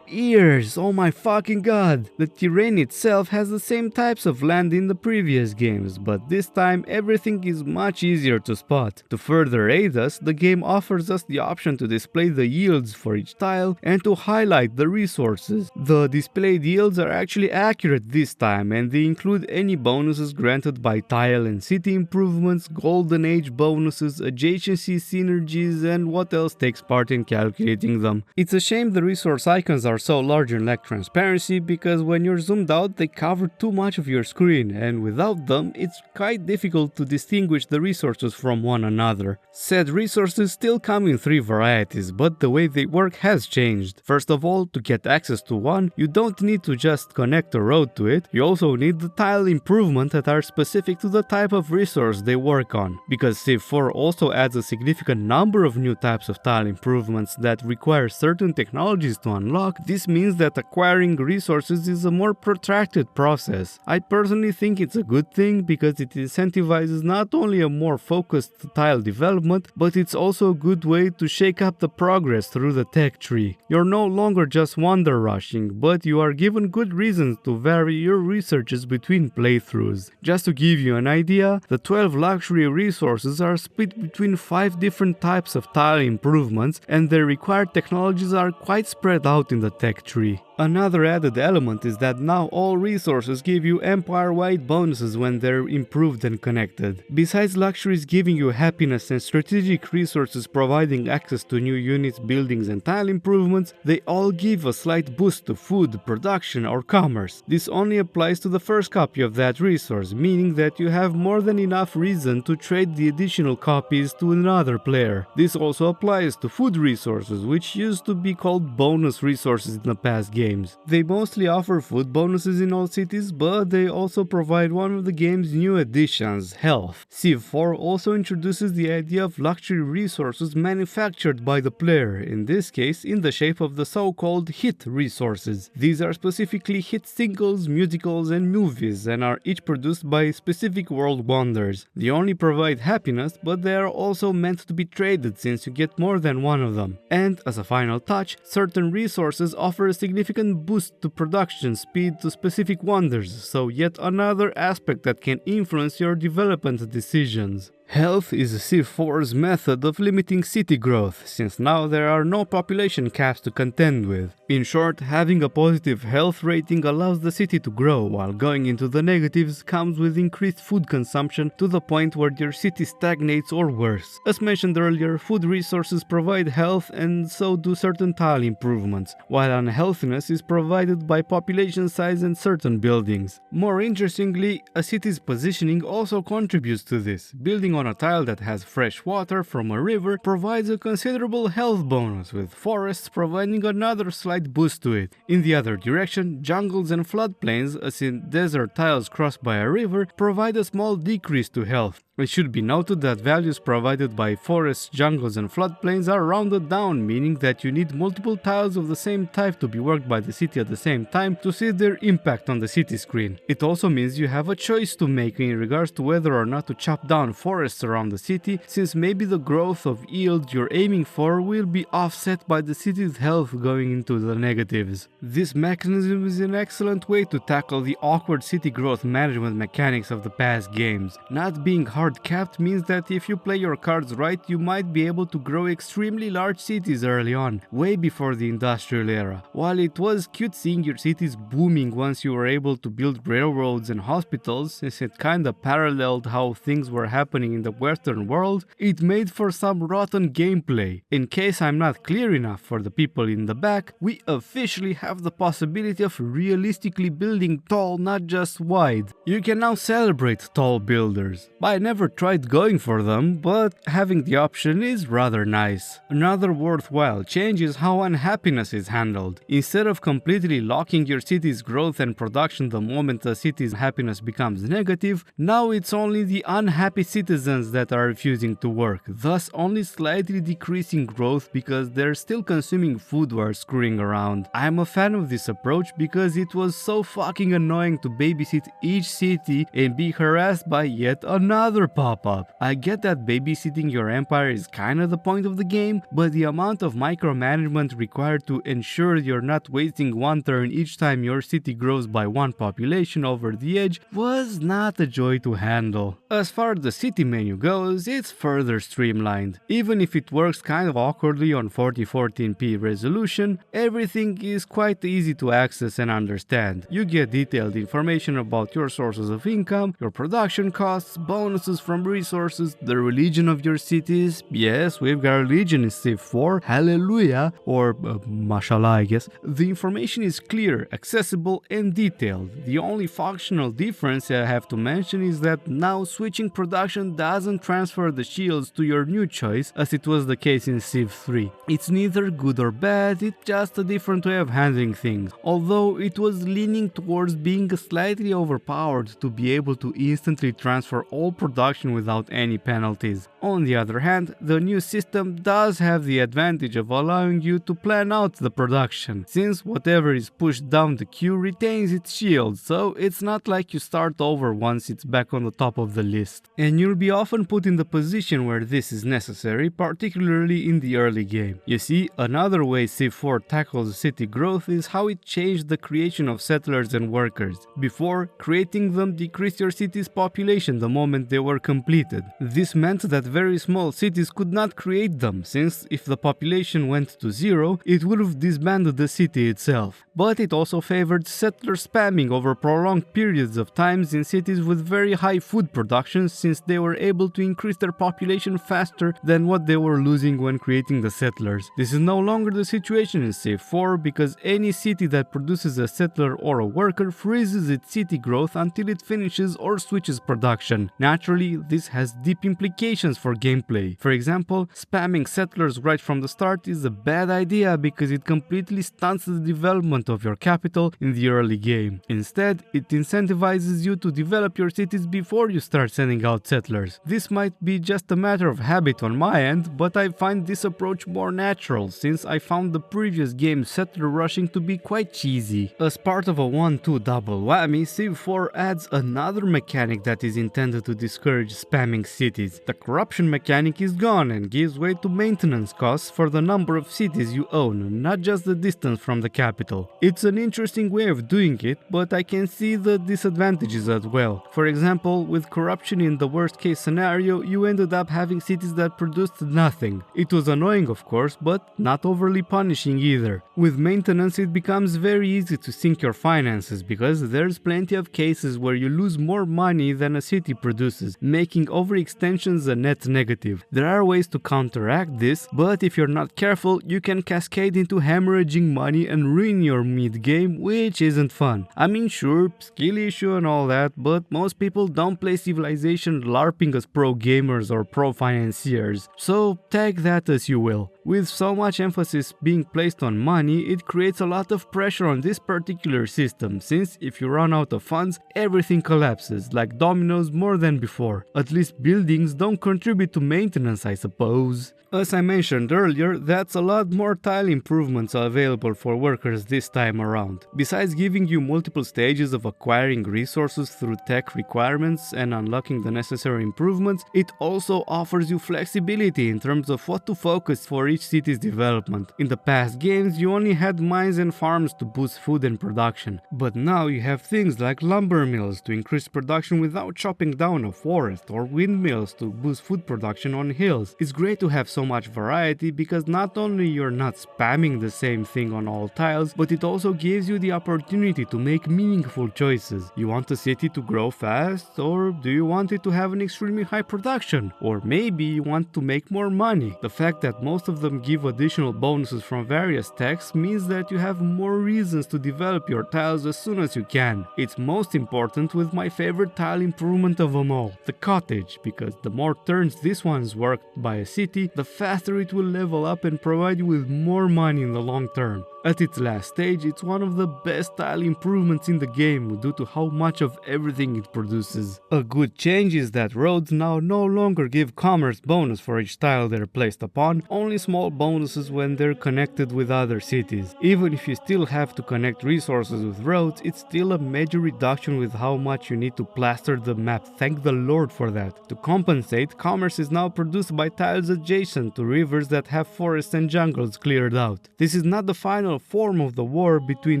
years, oh my fucking god! The terrain itself has the same types of land in the previous games, but this time everything is much easier to spot. To further aid us, the game offers us the option to display the yields for each tile and to highlight the resources. The displayed yields are actually accurate this time, and they include any bonuses granted by tile and city improvements, golden age bonuses, adjacency synergies, and what else takes part in calculating them. It's a shame the resource icons are so large and lack transparency, because when you're zoomed out they cover too much of your screen, and without them it's quite difficult to distinguish the resources from one another. Said resources still come in 3 varieties, but the way they work has changed. First of all, to get access to one, you don't need to just connect a road to it, you also need the tile improvement that are specific to the type of resource they work on. Because Civ 4 also adds a significant number of new types of tile improvements that require certain technologies to unlock, this means that acquiring resources is a more protracted process. I personally think it's a good thing because it incentivizes not only a more focused tile development, but it's also a good way to shake up the progress through the tech tree. You're no longer just wonder rushing, but you are given good reasons to vary your researches between playthroughs. Just to give you an idea, the 12 luxury resources are split between 5 different types of tile improvements, and their required technologies are quite spread out in the tech tree. Another added element is that now all resources give you empire-wide bonuses when they're improved and connected. Besides luxuries giving you happiness and strategic resources providing access to new units, buildings and tile improvements, they all give a slight boost to food, production or commerce. This only applies to the first copy of that resource, meaning that you have more than enough reason to trade the additional copies to another player. This also applies to food resources, which used to be called bonus resources in the past games. They mostly offer food bonuses in all cities, but they also provide one of the game's new additions, health. Civ 4 also introduces the idea of luxury resources manufactured by the player, in this case in the shape of the so-called hit resources. These are specifically hit singles, musicals and movies, and are each produced by specific world wonders. They only provide happiness, but they are also meant to be traded since you get more than one of them. And as a final touch, certain resources offer a significant boost to production speed to specific wonders, so yet another aspect that can influence your development decisions. Health is Civ 4's method of limiting city growth, since now there are no population caps to contend with. In short, having a positive health rating allows the city to grow, while going into the negatives comes with increased food consumption to the point where your city stagnates or worse. As mentioned earlier, food resources provide health and so do certain tile improvements, while unhealthiness is provided by population size and certain buildings. More interestingly, a city's positioning also contributes to this. Building on a tile that has fresh water from a river provides a considerable health bonus, with forests providing another slight boost to it. In the other direction, jungles and floodplains, as in desert tiles crossed by a river, provide a small decrease to health. It should be noted that values provided by forests, jungles and floodplains are rounded down, meaning that you need multiple tiles of the same type to be worked by the city at the same time to see their impact on the city screen. It also means you have a choice to make in regards to whether or not to chop down forests around the city, since maybe the growth of yield you're aiming for will be offset by the city's health going into the negatives. This mechanism is an excellent way to tackle the awkward city growth management mechanics of the past games. Not being hard capped means that if you play your cards right, you might be able to grow extremely large cities early on, way before the industrial era. While it was cute seeing your cities booming once you were able to build railroads and hospitals, since it kinda paralleled how things were happening in the Western world, it made for some rotten gameplay. In case I'm not clear enough for the people in the back, we officially have the possibility of realistically building tall, not just wide. You can now celebrate tall builders. I never tried going for them, but having the option is rather nice. Another worthwhile change is how unhappiness is handled. Instead of completely locking your city's growth and production the moment a city's happiness becomes negative, now it's only the unhappy citizens that are refusing to work, thus only slightly decreasing growth because they're still consuming food while screwing around. I'm a fan of this approach because it was so fucking annoying to babysit each city and be harassed by yet another pop-up. I get that babysitting your empire is kinda the point of the game, but the amount of micromanagement required to ensure you're not wasting one turn each time your city grows by one population over the edge was not a joy to handle. As far as the city menu goes, it's further streamlined. Even if it works kind of awkwardly on 4014p resolution, everything is quite easy to access and understand. You get detailed information about your sources of income, your production costs, bonuses from resources, the religion of your cities. Yes, we've got religion in Civ 4, hallelujah, or mashallah I guess. The information is clear, accessible and detailed. The only functional difference I have to mention is that now switching production doesn't transfer the shields to your new choice as it was the case in Civ 3. It's neither good or bad, it's just a different way of handling things, although it was leaning towards being slightly overpowered to be able to instantly transfer all production without any penalties. On the other hand, the new system does have the advantage of allowing you to plan out the production, since whatever is pushed down the queue retains its shield, so it's not like you start over once it's back on the top of the list. And you'll be often put in the position where this is necessary, particularly in the early game. You see, another way Civ 4 tackles city growth is how it changed the creation of settlers and workers. Before, creating them decreased your city's population the moment they were were completed. This meant that very small cities could not create them, since if the population went to zero, it would have disbanded the city itself. But it also favored settler spamming over prolonged periods of times in cities with very high food production, since they were able to increase their population faster than what they were losing when creating the settlers. This is no longer the situation in Civ 4, because any city that produces a settler or a worker freezes its city growth until it finishes or switches production. Naturally, this has deep implications for gameplay. For example, spamming settlers right from the start is a bad idea because it completely stunts the development of your capital in the early game. Instead, it incentivizes you to develop your cities before you start sending out settlers. This might be just a matter of habit on my end, but I find this approach more natural since I found the previous game's settler rushing to be quite cheesy. As part of a 1-2 double whammy, Civ 4 adds another mechanic that is intended to discourage spamming cities. The corruption mechanic is gone and gives way to maintenance costs for the number of cities you own, not just the distance from the capital. It's an interesting way of doing it, but I can see the disadvantages as well. For example, with corruption in the worst case scenario, you ended up having cities that produced nothing. It was annoying of course, but not overly punishing either. With maintenance it becomes very easy to sink your finances because there's plenty of cases where you lose more money than a city produces, making overextensions a net negative. There are ways to counteract this, but if you're not careful, you can cascade into hemorrhaging money and ruin your mid-game, which isn't fun. I mean sure, skill issue and all that, but most people don't play Civilization LARPing as pro gamers or pro financiers, so take that as you will. With so much emphasis being placed on money, it creates a lot of pressure on this particular system, since if you run out of funds, everything collapses, like dominoes more than before. At least buildings don't contribute to maintenance, I suppose. As I mentioned earlier, that's a lot more tile improvements available for workers this time around. Besides giving you multiple stages of acquiring resources through tech requirements and unlocking the necessary improvements, it also offers you flexibility in terms of what to focus for each city's development. In the past games, you only had mines and farms to boost food and production, but now you have things like lumber mills to increase production without chopping down a forest, or windmills to boost food production on hills. It's great to have so much variety because not only you're not spamming the same thing on all tiles, but it also gives you the opportunity to make meaningful choices. You want a city to grow fast, or do you want it to have an extremely high production? Or maybe you want to make more money. The fact that most of them give additional bonuses from various techs means that you have more reasons to develop your tiles as soon as you can. It's most important with my favorite tile improvement of them all, the cottage, because the more turns this one's worked by a city, the faster it will level up and provide you with more money in the long term. At its last stage, it's one of the best tile improvements in the game due to how much of everything it produces. A good change is that roads now no longer give commerce bonus for each tile they're placed upon, only small bonuses when they're connected with other cities. Even if you still have to connect resources with roads, it's still a major reduction with how much you need to plaster the map, thank the Lord for that. To compensate, commerce is now produced by tiles adjacent to rivers that have forests and jungles cleared out. This is not the final form of the war between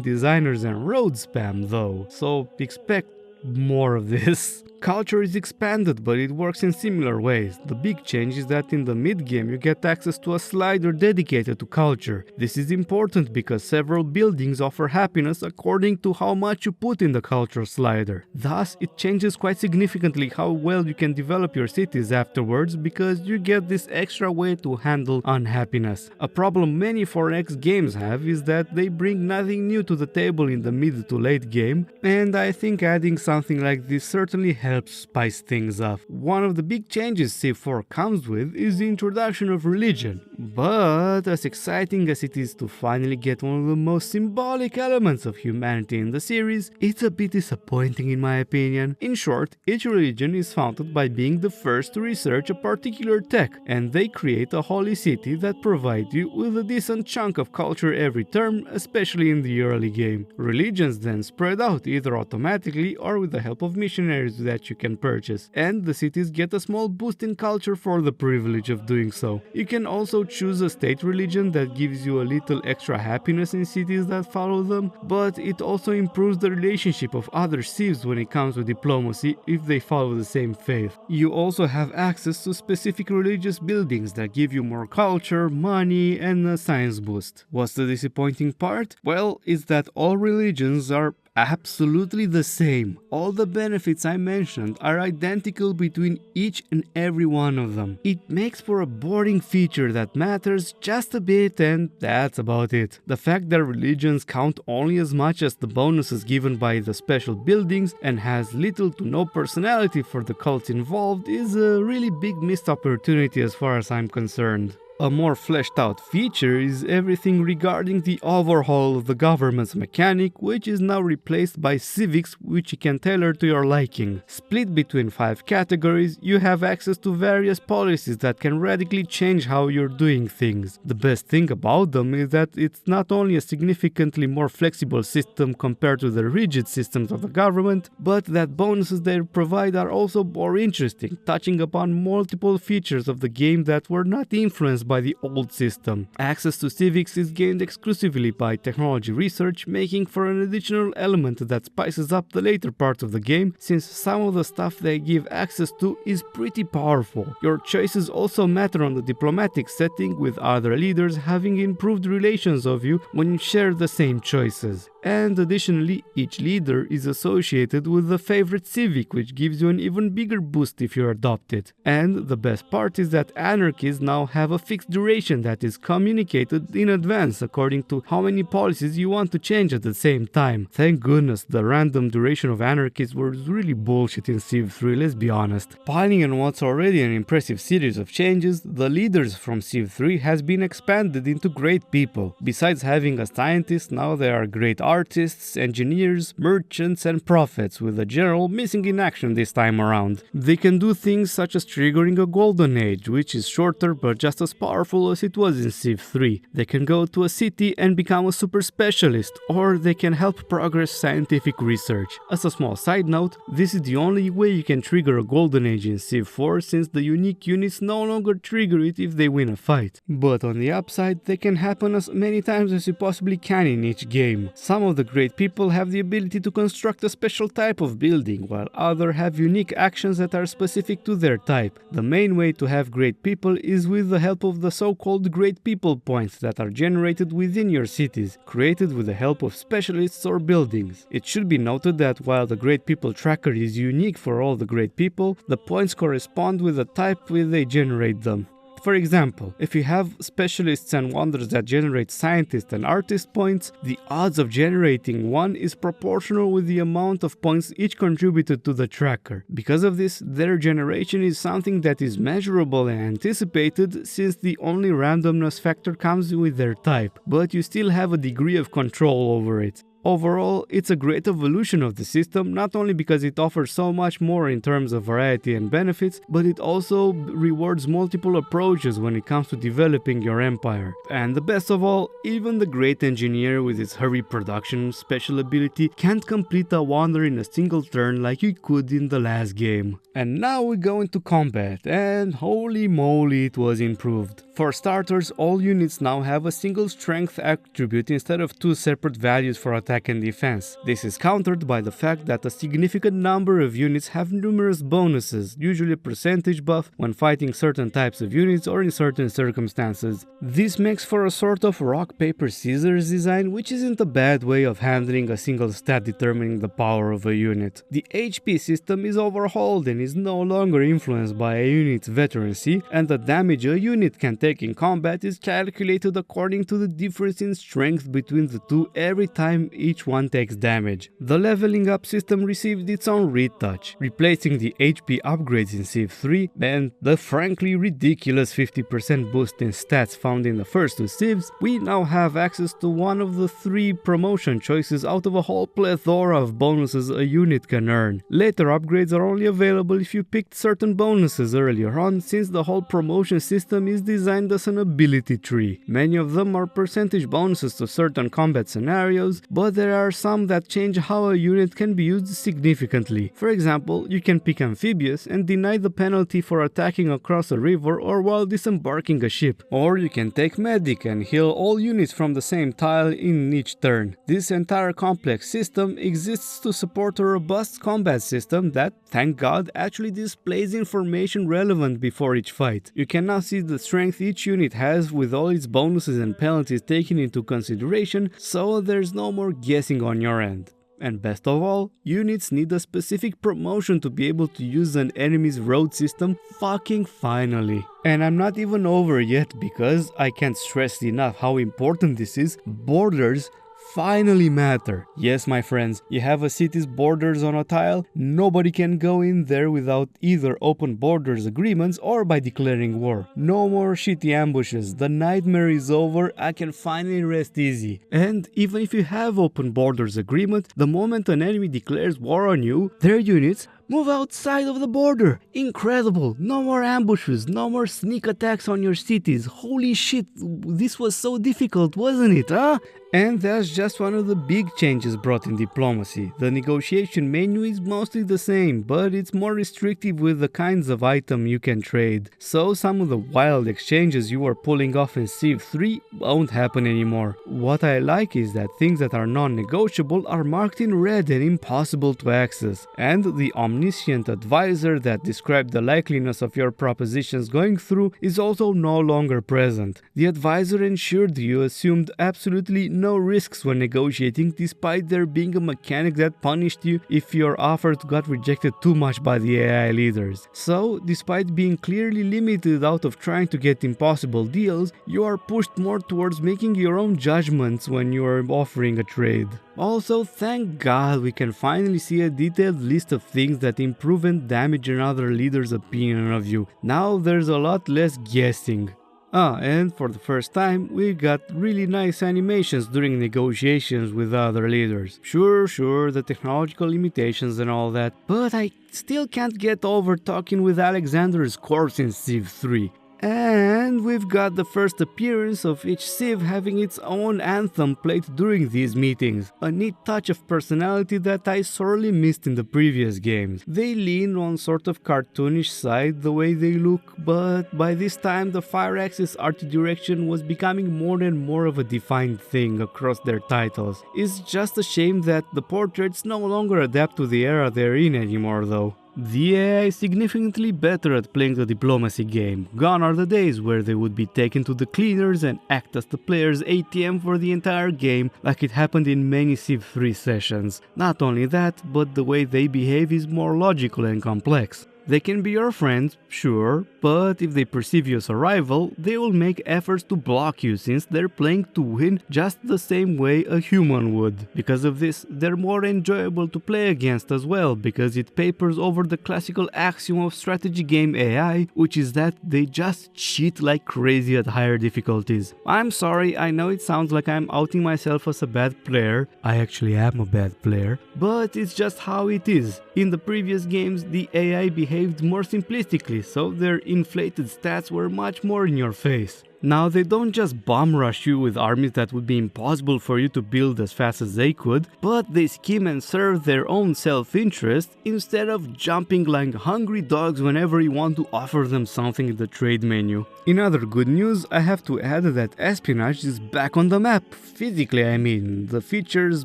designers and road spam though, so expect more of this. Culture is expanded, but it works in similar ways. The big change is that in the mid-game you get access to a slider dedicated to culture. This is important because several buildings offer happiness according to how much you put in the culture slider. Thus, it changes quite significantly how well you can develop your cities afterwards because you get this extra way to handle unhappiness. A problem many 4X games have is that they bring nothing new to the table in the mid to late game, and I think adding something like this certainly helps spice things up. One of the big changes Civ 4 comes with is the introduction of religion, but as exciting as it is to finally get one of the most symbolic elements of humanity in the series, it's a bit disappointing in my opinion. In short, each religion is founded by being the first to research a particular tech, and they create a holy city that provides you with a decent chunk of culture every term, especially in the early game. Religions then spread out either automatically or with the help of missionaries that that you can purchase, and the cities get a small boost in culture for the privilege of doing so. You can also choose a state religion that gives you a little extra happiness in cities that follow them, but it also improves the relationship of other civs when it comes to diplomacy if they follow the same faith. You also have access to specific religious buildings that give you more culture, money, and a science boost. What's the disappointing part? Well, it's that all religions are absolutely the same. All the benefits I mentioned are identical between each and every one of them. It makes for a boring feature that matters just a bit, and that's about it. The fact that religions count only as much as the bonuses given by the special buildings and has little to no personality for the cults involved is a really big missed opportunity as far as I'm concerned. A more fleshed out feature is everything regarding the overhaul of the government's mechanic, which is now replaced by civics, which you can tailor to your liking. Split between 5 categories, you have access to various policies that can radically change how you're doing things. The best thing about them is that it's not only a significantly more flexible system compared to the rigid systems of the government, but that bonuses they provide are also more interesting, touching upon multiple features of the game that were not influenced by the old system. Access to civics is gained exclusively by technology research, making for an additional element that spices up the later parts of the game, since some of the stuff they give access to is pretty powerful. Your choices also matter on the diplomatic setting, with other leaders having improved relations of you when you share the same choices. And additionally, each leader is associated with a favorite civic, which gives you an even bigger boost if you adopt it. And the best part is that anarchies now have a fixed duration that is communicated in advance according to how many policies you want to change at the same time. Thank goodness the random duration of anarchies was really bullshit in Civ 3, let's be honest. Piling on what's already an impressive series of changes, the leaders from Civ 3 has been expanded into great people. Besides having a scientist, now there are great artists, engineers, merchants, and prophets, with a general missing in action this time around. They can do things such as triggering a golden age, which is shorter but just as powerful as it was in Civ 3. They can go to a city and become a super specialist, or they can help progress scientific research. As a small side note, this is the only way you can trigger a golden age in Civ 4, since the unique units no longer trigger it if they win a fight. But on the upside, they can happen as many times as you possibly can in each game. Some of the great people have the ability to construct a special type of building, while others have unique actions that are specific to their type. The main way to have great people is with the help of the so-called great people points that are generated within your cities, created with the help of specialists or buildings. It should be noted that while the great people tracker is unique for all the great people, the points correspond with the type where they generate them. For example, if you have specialists and wonders that generate scientist and artist points, the odds of generating one is proportional with the amount of points each contributed to the tracker. Because of this, their generation is something that is measurable and anticipated, since the only randomness factor comes with their type, but you still have a degree of control over it. Overall, it's a great evolution of the system, not only because it offers so much more in terms of variety and benefits, but it also rewards multiple approaches when it comes to developing your empire. And the best of all, even the great engineer with his hurry production special ability can't complete a wonder in a single turn like you could in the last game. And now we go into combat, and holy moly, it was improved. For starters, all units now have a single strength attribute instead of 2 separate values for attack and defense. This is countered by the fact that a significant number of units have numerous bonuses, usually a percentage buff when fighting certain types of units or in certain circumstances. This makes for a sort of rock, paper, scissors design, which isn't a bad way of handling a single stat determining the power of a unit. The HP system is overhauled and is no longer influenced by a unit's veterancy, and the damage a unit can take in combat is calculated according to the difference in strength between the two every time each one takes damage. The leveling up system received its own retouch, replacing the HP upgrades in Civ 3 and the frankly ridiculous 50% boost in stats found in the first 2 Civs. We now have access to one of the 3 promotion choices out of a whole plethora of bonuses a unit can earn. Later upgrades are only available if you picked certain bonuses earlier on, since the whole promotion system is designed as an ability tree. Many of them are percentage bonuses to certain combat scenarios, but but there are some that change how a unit can be used significantly. For example, you can pick Amphibious and deny the penalty for attacking across a river or while disembarking a ship. Or you can take Medic and heal all units from the same tile in each turn. This entire complex system exists to support a robust combat system that, thank God, actually displays information relevant before each fight. You can now see the strength each unit has with all its bonuses and penalties taken into consideration, so there's no more guessing on your end. And best of all, units need a specific promotion to be able to use an enemy's road system fucking finally. And I'm not even over yet because I can't stress enough how important this is. Borders finally matter. Yes, my friends, you have a city's borders on a tile, nobody can go in there without either open borders agreements or by declaring war. No more shitty ambushes, the nightmare is over, I can finally rest easy. And even if you have open borders agreement, the moment an enemy declares war on you, their units move outside of the border. Incredible. No more ambushes, no more sneak attacks on your cities. Holy shit, this was so difficult, wasn't it, huh? And that's just one of the big changes brought in diplomacy. The negotiation menu is mostly the same, but it's more restrictive with the kinds of item you can trade. So some of the wild exchanges you were pulling off in Civ 3 won't happen anymore. What I like is that things that are non-negotiable are marked in red and impossible to access. And the omniscient advisor that described the likeliness of your propositions going through is also no longer present. The advisor ensured you assumed absolutely no risks when negotiating, despite there being a mechanic that punished you if your offer got rejected too much by the AI leaders. So, despite being clearly limited out of trying to get impossible deals, you are pushed more towards making your own judgments when you are offering a trade. Also, thank God we can finally see a detailed list of things that improve and damage another leader's opinion of you. Now there's a lot less guessing. And for the first time, we got really nice animations during negotiations with other leaders. Sure, the technological limitations and all that, but I still can't get over talking with Alexander's corpse in Civ 3. And we've got the first appearance of each Civ having its own anthem played during these meetings, a neat touch of personality that I sorely missed in the previous games. They lean on sort of cartoonish side the way they look, but by this time the Fire Axis art direction was becoming more and more of a defined thing across their titles. It's just a shame that the portraits no longer adapt to the era they're in anymore though. The AI is significantly better at playing the diplomacy game. Gone are the days where they would be taken to the cleaners and act as the player's ATM for the entire game, like it happened in many Civ 3 sessions. Not only that, but the way they behave is more logical and complex. They can be your friends, sure, but if they perceive you as a rival, they will make efforts to block you since they're playing to win just the same way a human would. Because of this, they're more enjoyable to play against as well, because it papers over the classical axiom of strategy game AI, which is that they just cheat like crazy at higher difficulties. I'm sorry, I know it sounds like I'm outing myself as a bad player. I actually am a bad player, but it's just how it is. In the previous games, the AI behaved more simplistically, so their inflated stats were much more in your face. Now they don't just bomb rush you with armies that would be impossible for you to build as fast as they could, but they scheme and serve their own self-interest instead of jumping like hungry dogs whenever you want to offer them something in the trade menu. In other good news, I have to add that espionage is back on the map, physically I mean. The feature's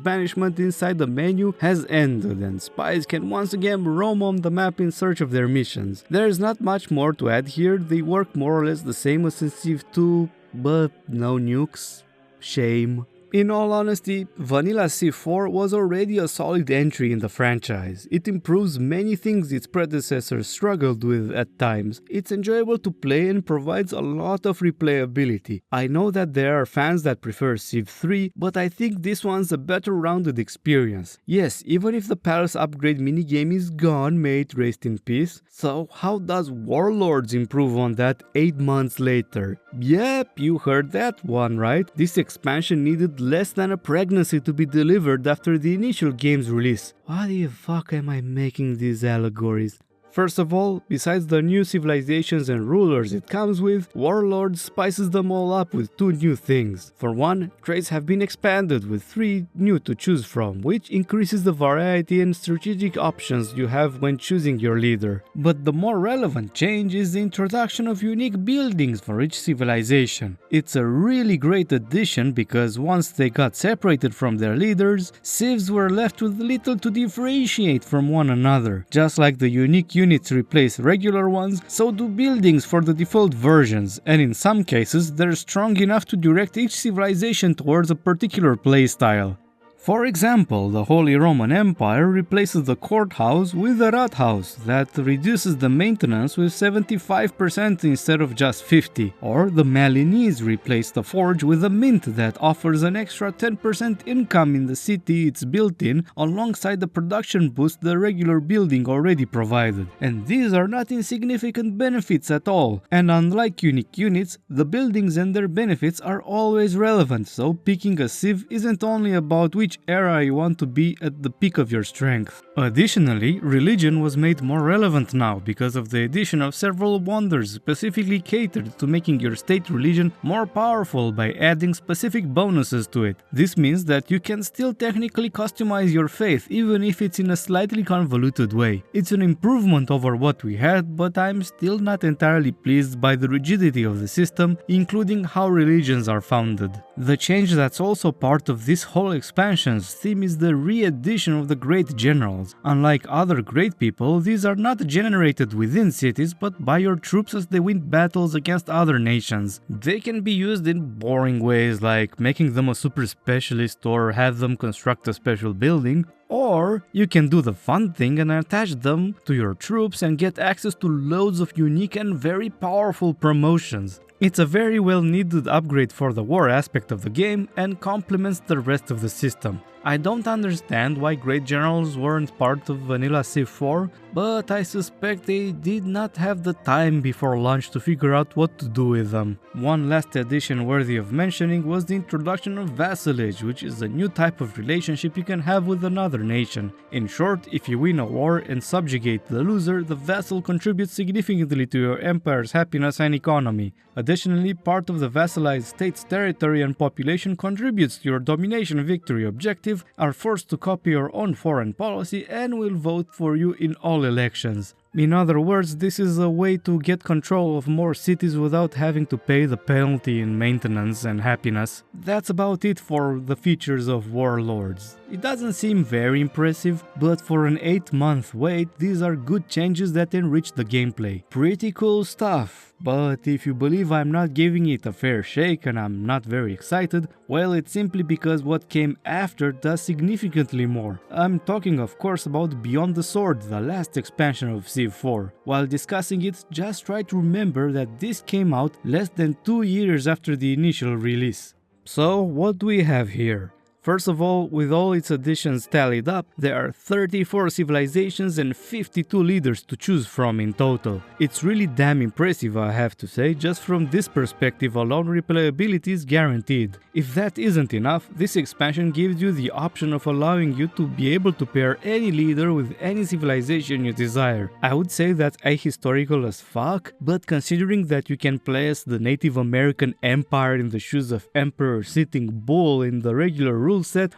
banishment inside the menu has ended and spies can once again roam on the map in search of their missions. There's not much more to add here, they work more or less the same as in Civ 2, but no nukes. Shame. In all honesty, Vanilla Civ 4 was already a solid entry in the franchise. It improves many things its predecessors struggled with at times. It's enjoyable to play and provides a lot of replayability. I know that there are fans that prefer Civ 3, but I think this one's a better rounded experience. Yes, even if the Palace upgrade minigame is gone, may it rest in peace. So how does Warlords improve on that 8 months later? Yep, you heard that one right. This expansion needed less than a pregnancy to be delivered after the initial game's release. Why the fuck am I making these allegories? First of all, besides the new civilizations and rulers it comes with, Warlords spices them all up with 2 new things. For one, trades have been expanded with 3 new to choose from, which increases the variety and strategic options you have when choosing your leader. But the more relevant change is the introduction of unique buildings for each civilization. It's a really great addition because once they got separated from their leaders, civs were left with little to differentiate from one another. Just like the unique units replace regular ones, so do buildings for the default versions, and in some cases they're strong enough to direct each civilization towards a particular playstyle. For example, the Holy Roman Empire replaces the courthouse with a rathaus that reduces the maintenance with 75% instead of just 50%, or the Malinese replace the forge with a mint that offers an extra 10% income in the city it's built in alongside the production boost the regular building already provided. And these are not insignificant benefits at all, and unlike unique units, the buildings and their benefits are always relevant, so picking a civ isn't only about which era you want to be at the peak of your strength. Additionally, religion was made more relevant now because of the addition of several wonders specifically catered to making your state religion more powerful by adding specific bonuses to it. This means that you can still technically customize your faith even if it's in a slightly convoluted way. It's an improvement over what we had, but I'm still not entirely pleased by the rigidity of the system, including how religions are founded. The change that's also part of this whole expansion's theme is the re-addition of the great generals. Unlike other great people, these are not generated within cities but by your troops as they win battles against other nations. They can be used in boring ways like making them a super specialist or have them construct a special building, or you can do the fun thing and attach them to your troops and get access to loads of unique and very powerful promotions. It's a very well needed upgrade for the war aspect of the game and complements the rest of the system. I don't understand why Great Generals weren't part of Vanilla Civ 4, but I suspect they did not have the time before launch to figure out what to do with them. One last addition worthy of mentioning was the introduction of vassalage, which is a new type of relationship you can have with another nation. In short, if you win a war and subjugate the loser, the vassal contributes significantly to your empire's happiness and economy. Additionally, part of the vassalized state's territory and population contributes to your domination victory objective, are forced to copy your own foreign policy, and will vote for you in all elections. In other words, this is a way to get control of more cities without having to pay the penalty in maintenance and happiness. That's about it for the features of Warlords. It doesn't seem very impressive, but for an 8-month wait, these are good changes that enrich the gameplay. Pretty cool stuff, but if you believe I'm not giving it a fair shake and I'm not very excited, well, it's simply because what came after does significantly more. I'm talking of course about Beyond the Sword, the last expansion of Civ 4. While discussing it, just try to remember that this came out less than 2 years after the initial release. So what do we have here? First of all, with all its additions tallied up, there are 34 civilizations and 52 leaders to choose from in total. It's really damn impressive, I have to say. Just from this perspective alone, replayability is guaranteed. If that isn't enough, this expansion gives you the option of allowing you to be able to pair any leader with any civilization you desire. I would say that's ahistorical as fuck, but considering that you can play as the Native American Empire in the shoes of Emperor Sitting Bull in the regular rule set,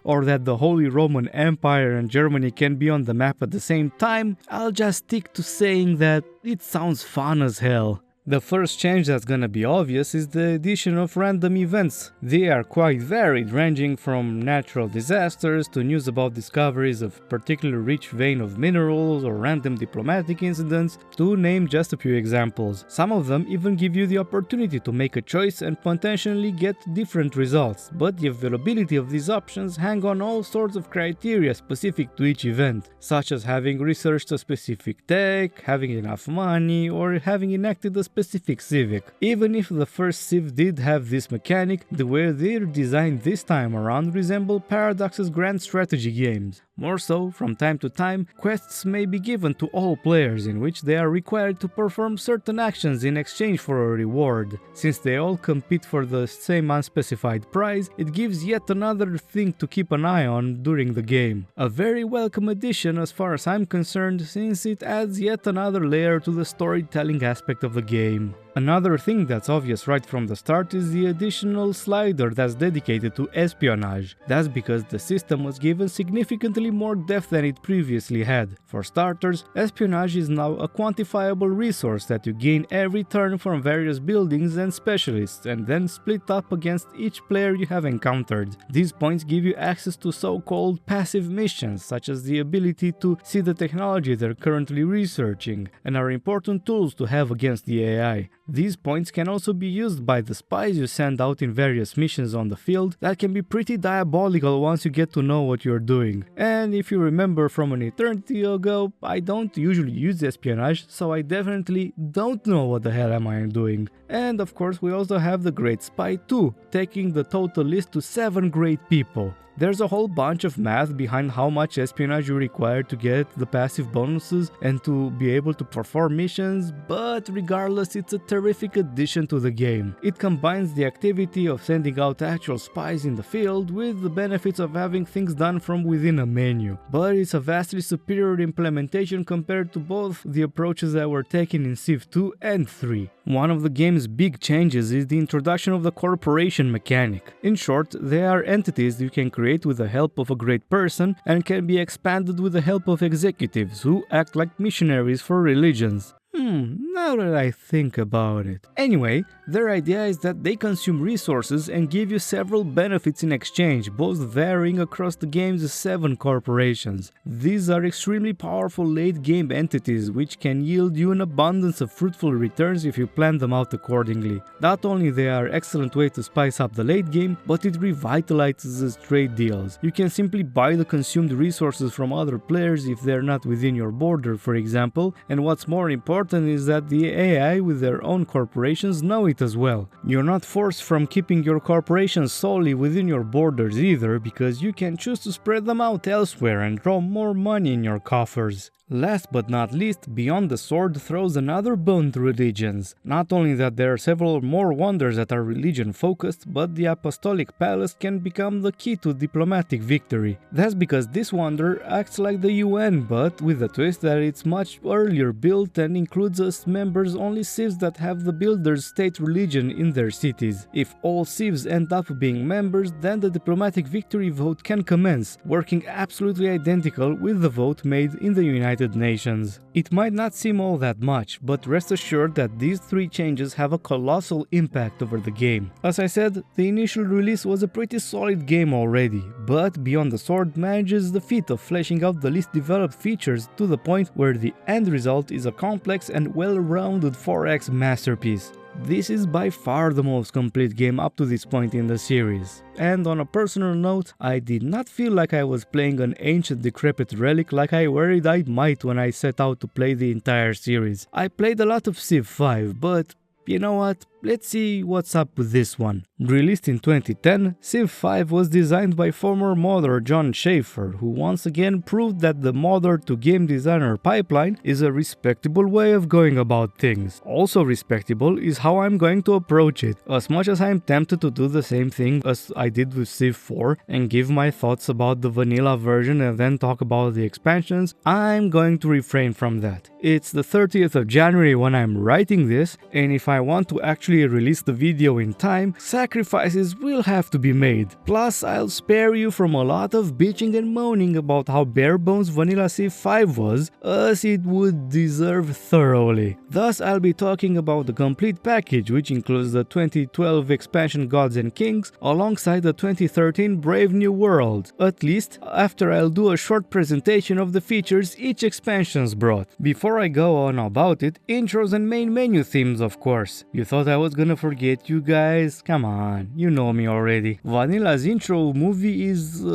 or that the Holy Roman Empire and Germany can be on the map at the same time, I'll just stick to saying that it sounds fun as hell. The first change that's gonna be obvious is the addition of random events. They are quite varied, ranging from natural disasters to news about discoveries of particularly rich vein of minerals or random diplomatic incidents, to name just a few examples. Some of them even give you the opportunity to make a choice and potentially get different results, but the availability of these options hang on all sorts of criteria specific to each event, such as having researched a specific tech, having enough money, or having enacted a specific civic. Even if the first Civ did have this mechanic, the way they're designed this time around resemble Paradox's grand strategy games. More so, from time to time, quests may be given to all players in which they are required to perform certain actions in exchange for a reward. Since they all compete for the same unspecified prize, it gives yet another thing to keep an eye on during the game. A very welcome addition as far as I'm concerned, since it adds yet another layer to the storytelling aspect of the game. Another thing that's obvious right from the start is the additional slider that's dedicated to espionage. That's because the system was given significantly more depth than it previously had. For starters, espionage is now a quantifiable resource that you gain every turn from various buildings and specialists, and then split up against each player you have encountered. These points give you access to so-called passive missions, such as the ability to see the technology they're currently researching, and are important tools to have against the AI. These points can also be used by the spies you send out in various missions on the field that can be pretty diabolical once you get to know what you're doing. And if you remember from an eternity ago, I don't usually use espionage, so I definitely don't know what the hell am I doing. And of course we also have the Great Spy too, taking the total list to 7 great people. There's a whole bunch of math behind how much espionage you require to get the passive bonuses and to be able to perform missions, but regardless, it's a terrific addition to the game. It combines the activity of sending out actual spies in the field with the benefits of having things done from within a menu, but it's a vastly superior implementation compared to both the approaches that were taken in Civ 2 and 3. One of the game's big changes is the introduction of the corporation mechanic. In short, they are entities you can create with the help of a great person and can be expanded with the help of executives who act like missionaries for religions. Now that I think about it. Anyway, their idea is that they consume resources and give you several benefits in exchange, both varying across the game's 7 corporations. These are extremely powerful late-game entities which can yield you an abundance of fruitful returns if you plan them out accordingly. Not only they are an excellent way to spice up the late game, but it revitalizes trade deals. You can simply buy the consumed resources from other players if they're not within your border, for example, and what's more important is that the AI with their own corporations know it as well. You're not forced from keeping your corporations solely within your borders either, because you can choose to spread them out elsewhere and draw more money in your coffers. Last but not least, Beyond the Sword throws another bone to religions. Not only that there are several more wonders that are religion focused, but the Apostolic Palace can become the key to diplomatic victory. That's because this wonder acts like the UN, but with the twist that it's much earlier built and includes as members only civs that have the builder's state religion in their cities. If all civs end up being members, then the diplomatic victory vote can commence, working absolutely identical with the vote made in the United Nations. It might not seem all that much, but rest assured that these 3 changes have a colossal impact over the game. As I said, the initial release was a pretty solid game already, but Beyond the Sword manages the feat of fleshing out the least developed features to the point where the end result is a complex and well-rounded 4X masterpiece. This is by far the most complete game up to this point in the series. And on a personal note, I did not feel like I was playing an ancient decrepit relic like I worried I might when I set out to play the entire series. I played a lot of Civ 5, but you know what? Let's see what's up with this one. Released in 2010, Civ 5 was designed by former modder John Schaefer, who once again proved that the modder to game designer pipeline is a respectable way of going about things. Also respectable is how I'm going to approach it. As much as I'm tempted to do the same thing as I did with Civ 4 and give my thoughts about the vanilla version and then talk about the expansions, I'm going to refrain from that. It's the 30th of January when I'm writing this, and if I want to actually release the video in time, sacrifices will have to be made. Plus, I'll spare you from a lot of bitching and moaning about how bare bones vanilla Civ 5 was, as it would deserve thoroughly. Thus, I'll be talking about the complete package, which includes the 2012 expansion Gods and Kings, alongside the 2013 Brave New World, at least after I'll do a short presentation of the features each expansion's brought. Before I go on about it, intros and main menu themes of course. You thought I was gonna forget you guys? Come on, you know me already. Vanilla's intro movie is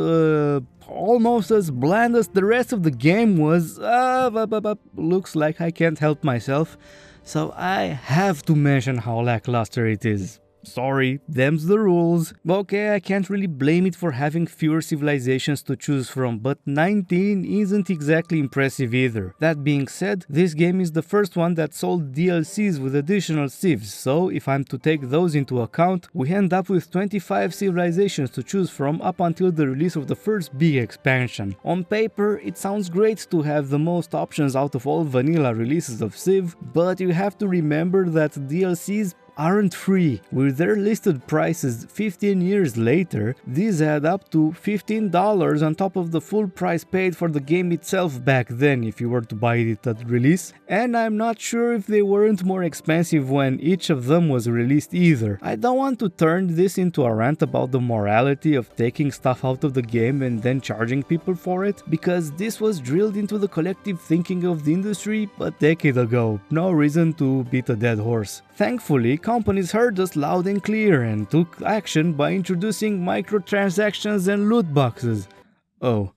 almost as bland as the rest of the game was. Looks like I can't help myself, so I have to mention how lackluster it is. Sorry, them's the rules. Okay, I can't really blame it for having fewer civilizations to choose from, but 19 isn't exactly impressive either. That being said, this game is the first one that sold DLCs with additional civs, so if I'm to take those into account, we end up with 25 civilizations to choose from up until the release of the first big expansion. On paper, it sounds great to have the most options out of all vanilla releases of Civ, but you have to remember that DLCs aren't free. With their listed prices 15 years later, these add up to $15 on top of the full price paid for the game itself back then if you were to buy it at release, and I'm not sure if they weren't more expensive when each of them was released either. I don't want to turn this into a rant about the morality of taking stuff out of the game and then charging people for it, because this was drilled into the collective thinking of the industry a decade ago. No reason to beat a dead horse. Thankfully, companies heard us loud and clear and took action by introducing microtransactions and loot boxes. Oh.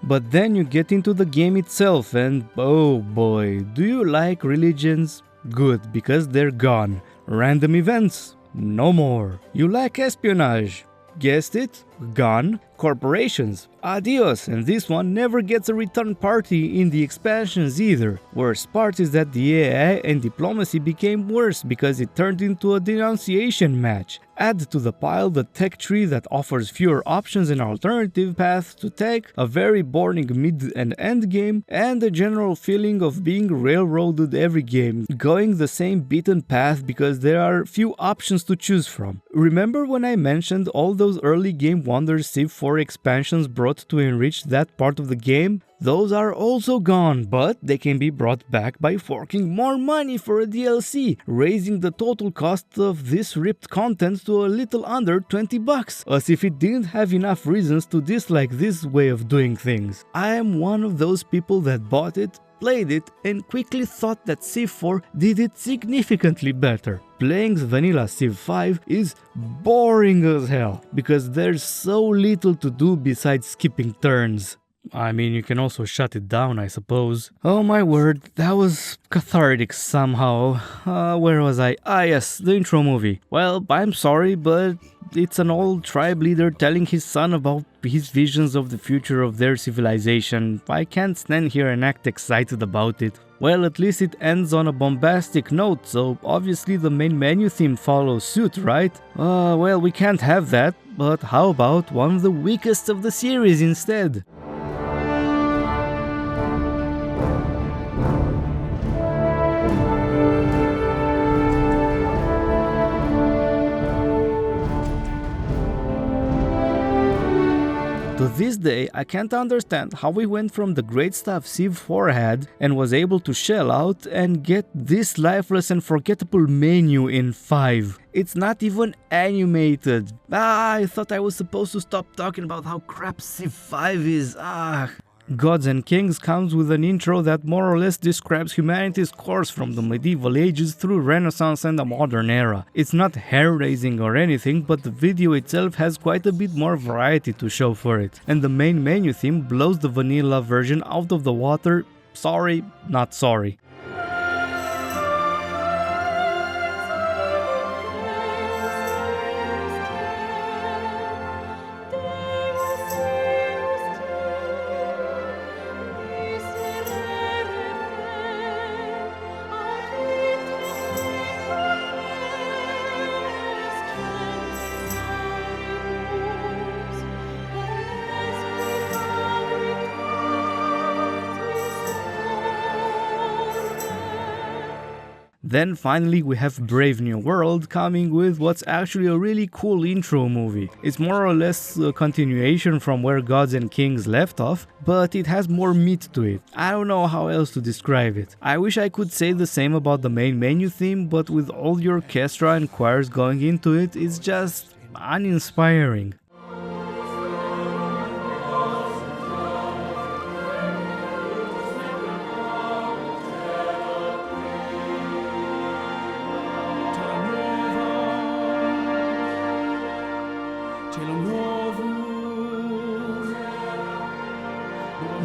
But then you get into the game itself and oh boy, do you like religions? Good, because they're gone. Random events? No more. You like espionage? Guessed it? Gone. Corporations? Adios, and this one never gets a return party in the expansions either. Worst part is that the AI and diplomacy became worse because it turned into a denunciation match. Add to the pile the tech tree that offers fewer options and alternative paths to take, a very boring mid and end game, and a general feeling of being railroaded every game, going the same beaten path because there are few options to choose from. Remember when I mentioned all those early game wonders Civ 4 expansions brought to enrich that part of the game? Those are also gone, but they can be brought back by forking more money for a DLC, raising the total cost of this ripped content to a little under $20, as if it didn't have enough reasons to dislike this way of doing things. I am one of those people that bought it, played it, and quickly thought that Civ 4 did it significantly better. Playing vanilla Civ 5 is boring as hell, because there's so little to do besides skipping turns. I mean, you can also shut it down, I suppose. Oh my word, that was cathartic somehow. Where was I? Ah yes, the intro movie. Well, I'm sorry, but it's an old tribe leader telling his son about his visions of the future of their civilization. I can't stand here and act excited about it. Well, at least it ends on a bombastic note, so obviously the main menu theme follows suit, right? Well, we can't have that, but how about one of the weakest of the series instead? To this day, I can't understand how we went from the great stuff Civ 4 had and was able to shell out and get this lifeless and forgettable menu in 5. It's not even animated. I thought I was supposed to stop talking about how crap Civ 5 is. Gods and Kings comes with an intro that more or less describes humanity's course from the medieval ages through Renaissance and the modern era. It's not hair-raising or anything, but the video itself has quite a bit more variety to show for it. And the main menu theme blows the vanilla version out of the water. Sorry, not sorry. Then finally we have Brave New World coming with what's actually a really cool intro movie. It's more or less a continuation from where Gods and Kings left off, but it has more meat to it. I don't know how else to describe it. I wish I could say the same about the main menu theme, but with all the orchestra and choirs going into it, it's just uninspiring.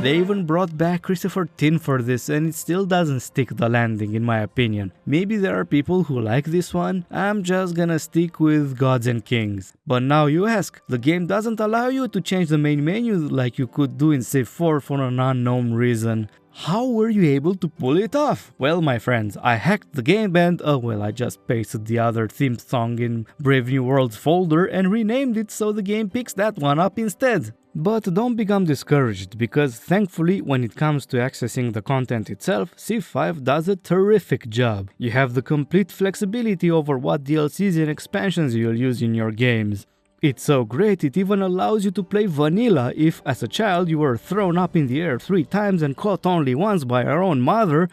They even brought back Christopher Tin for this, and it still doesn't stick the landing in my opinion. Maybe there are people who like this one, I'm just gonna stick with Gods and Kings. But now you ask, the game doesn't allow you to change the main menu like you could do in Civ 4 for an unknown reason. How were you able to pull it off? Well, my friends, I hacked the game and, I just pasted the other theme song in Brave New Worlds folder and renamed it so the game picks that one up instead. But don't become discouraged, because thankfully when it comes to accessing the content itself, Civ 5 does a terrific job. You have the complete flexibility over what DLCs and expansions you'll use in your games. It's so great it even allows you to play vanilla if, as a child, you were thrown up in the air 3 times and caught only once by your own mother.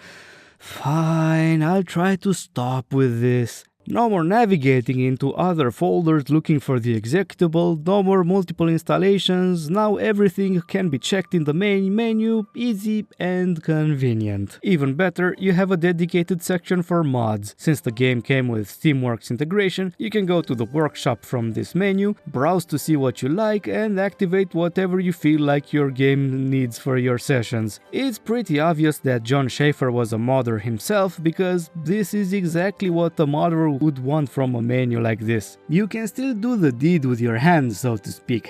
Fine, I'll try to stop with this. No more navigating into other folders looking for the executable, no more multiple installations, now everything can be checked in the main menu, easy and convenient. Even better, you have a dedicated section for mods. Since the game came with Steamworks integration, you can go to the workshop from this menu, browse to see what you like and activate whatever you feel like your game needs for your sessions. It's pretty obvious that John Schaefer was a modder himself, because this is exactly what a modder would want from a menu like this. You can still do the deed with your hands, so to speak.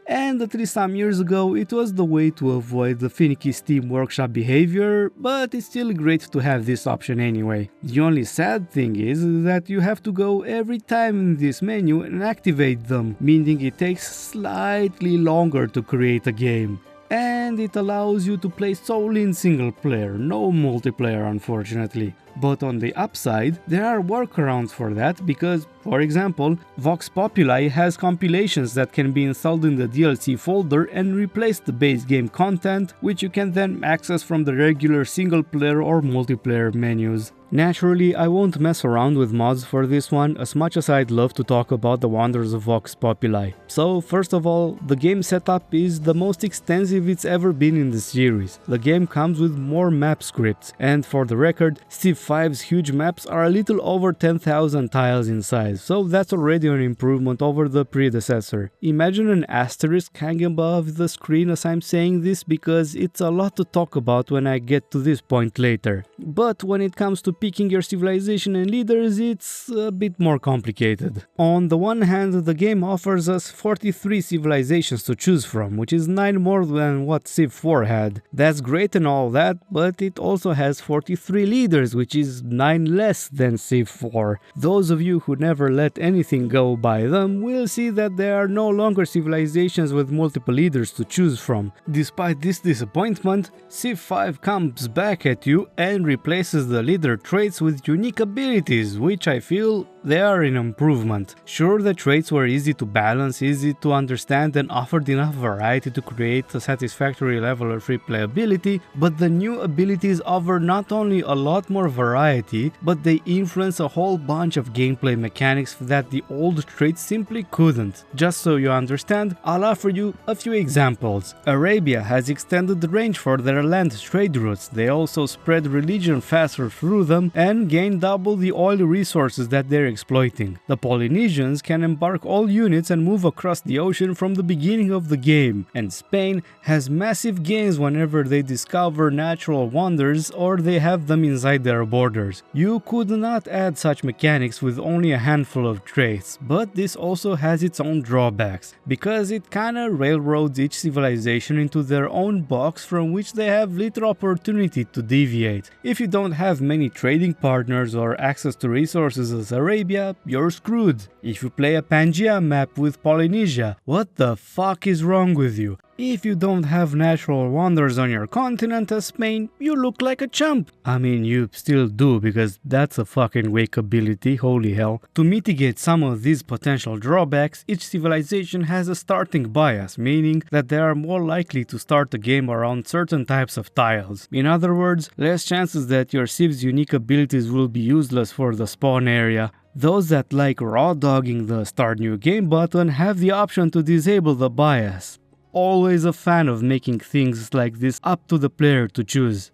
And at least some years ago it was the way to avoid the finicky Steam Workshop behavior, but it's still great to have this option anyway. The only sad thing is that you have to go every time in this menu and activate them, meaning it takes slightly longer to create a game. And it allows you to play solely in single player, no multiplayer unfortunately. But on the upside, there are workarounds for that because, for example, Vox Populi has compilations that can be installed in the DLC folder and replace the base game content, which you can then access from the regular single player or multiplayer menus. Naturally, I won't mess around with mods for this one, as much as I'd love to talk about the wonders of Vox Populi. So, first of all, the game setup is the most extensive it's ever been in the series. The game comes with more map scripts, and for the record, Civ 5's huge maps are a little over 10,000 tiles in size, so that's already an improvement over the predecessor. Imagine an asterisk hanging above the screen as I'm saying this, because it's a lot to talk about when I get to this point later. But when it comes to picking your civilization and leaders, it's a bit more complicated. On the one hand, the game offers us 43 civilizations to choose from, which is 9 more than what Civ 4 had. That's great and all that, but it also has 43 leaders, which is 9 less than Civ 4. Those of you who never let anything go by them will see that there are no longer civilizations with multiple leaders to choose from. Despite this disappointment, Civ 5 comes back at you and replaces the leader traits with unique abilities, which I feel they are an improvement. Sure, the traits were easy to balance, easy to understand, and offered enough variety to create a satisfactory level of replayability, but the new abilities offer not only a lot more variety, but they influence a whole bunch of gameplay mechanics that the old traits simply couldn't. Just so you understand, I'll offer you a few examples. Arabia has extended the range for their land trade routes, they also spread religion faster through them and gain double the oil resources that they're exploiting. The Polynesians can embark all units and move across the ocean from the beginning of the game, and Spain has massive gains whenever they discover natural wonders or they have them inside their borders. You could not add such mechanics with only a handful of traits, but this also has its own drawbacks, because it kinda railroads each civilization into their own box from which they have little opportunity to deviate. If you don't have many trading partners or access to resources as Arabia, you're screwed. If you play a Pangaea map with Polynesia, what the fuck is wrong with you? If you don't have natural wonders on your continent as Spain, you look like a chump. I mean, you still do, because that's a fucking weak ability, holy hell. To mitigate some of these potential drawbacks, each civilization has a starting bias, meaning that they are more likely to start the game around certain types of tiles. In other words, less chances that your civ's unique abilities will be useless for the spawn area. Those that like raw dogging the start new game button have the option to disable the bias. Always a fan of making things like this up to the player to choose.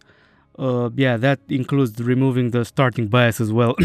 Yeah, that includes removing the starting bias as well.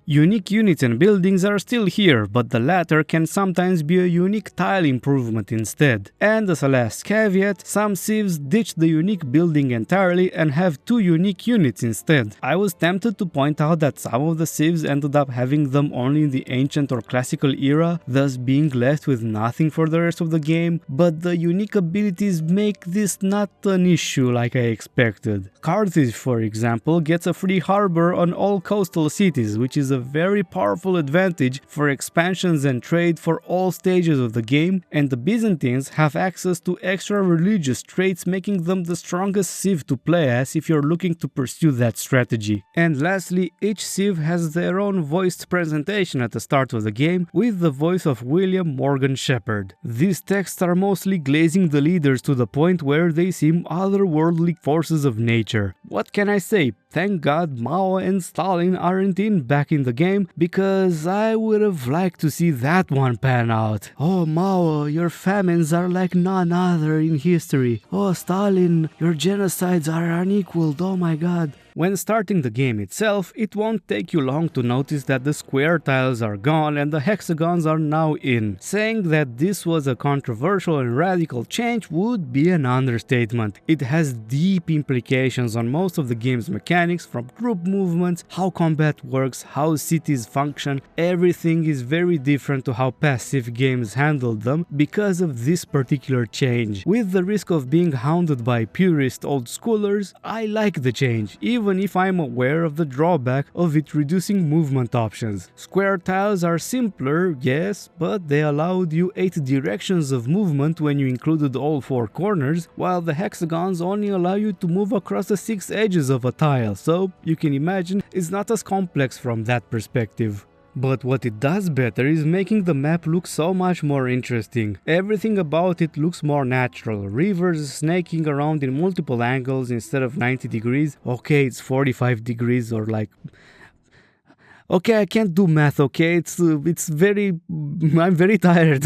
Unique units and buildings are still here, but the latter can sometimes be a unique tile improvement instead. And as a last caveat, some civs ditch the unique building entirely and have 2 unique units instead. I was tempted to point out that some of the civs ended up having them only in the ancient or classical era, thus being left with nothing for the rest of the game, but the unique abilities make this not an issue like I expected. Carthage, for example, gets a free harbor on all coastal cities, which is a very powerful advantage for expansions and trade for all stages of the game, and the Byzantines have access to extra religious traits, making them the strongest civ to play as if you're looking to pursue that strategy. And lastly, each civ has their own voiced presentation at the start of the game, with the voice of William Morgan Shepherd. These texts are mostly glazing the leaders to the point where they seem otherworldly forces of nature. What can I say? Thank God Mao and Stalin aren't back in the game, because I would have liked to see that one pan out. Oh Mao, your famines are like none other in history. Oh Stalin, your genocides are unequaled, oh my god. When starting the game itself, it won't take you long to notice that the square tiles are gone and the hexagons are now in. Saying that this was a controversial and radical change would be an understatement. It has deep implications on most of the game's mechanics, from group movements, how combat works, how cities function. Everything is very different to how passive games handled them because of this particular change. With the risk of being hounded by purist old schoolers, I like the change, even if I'm aware of the drawback of it reducing movement options. Square tiles are simpler, yes, but they allowed you 8 directions of movement when you included all 4 corners, while the hexagons only allow you to move across the 6 edges of a tile, so you can imagine it's not as complex from that perspective. But what it does better is making the map look so much more interesting. Everything about it looks more natural. Rivers snaking around in multiple angles instead of 90 degrees. Okay, it's 45 degrees or like... Okay, I can't do math, okay? It's very... I'm very tired.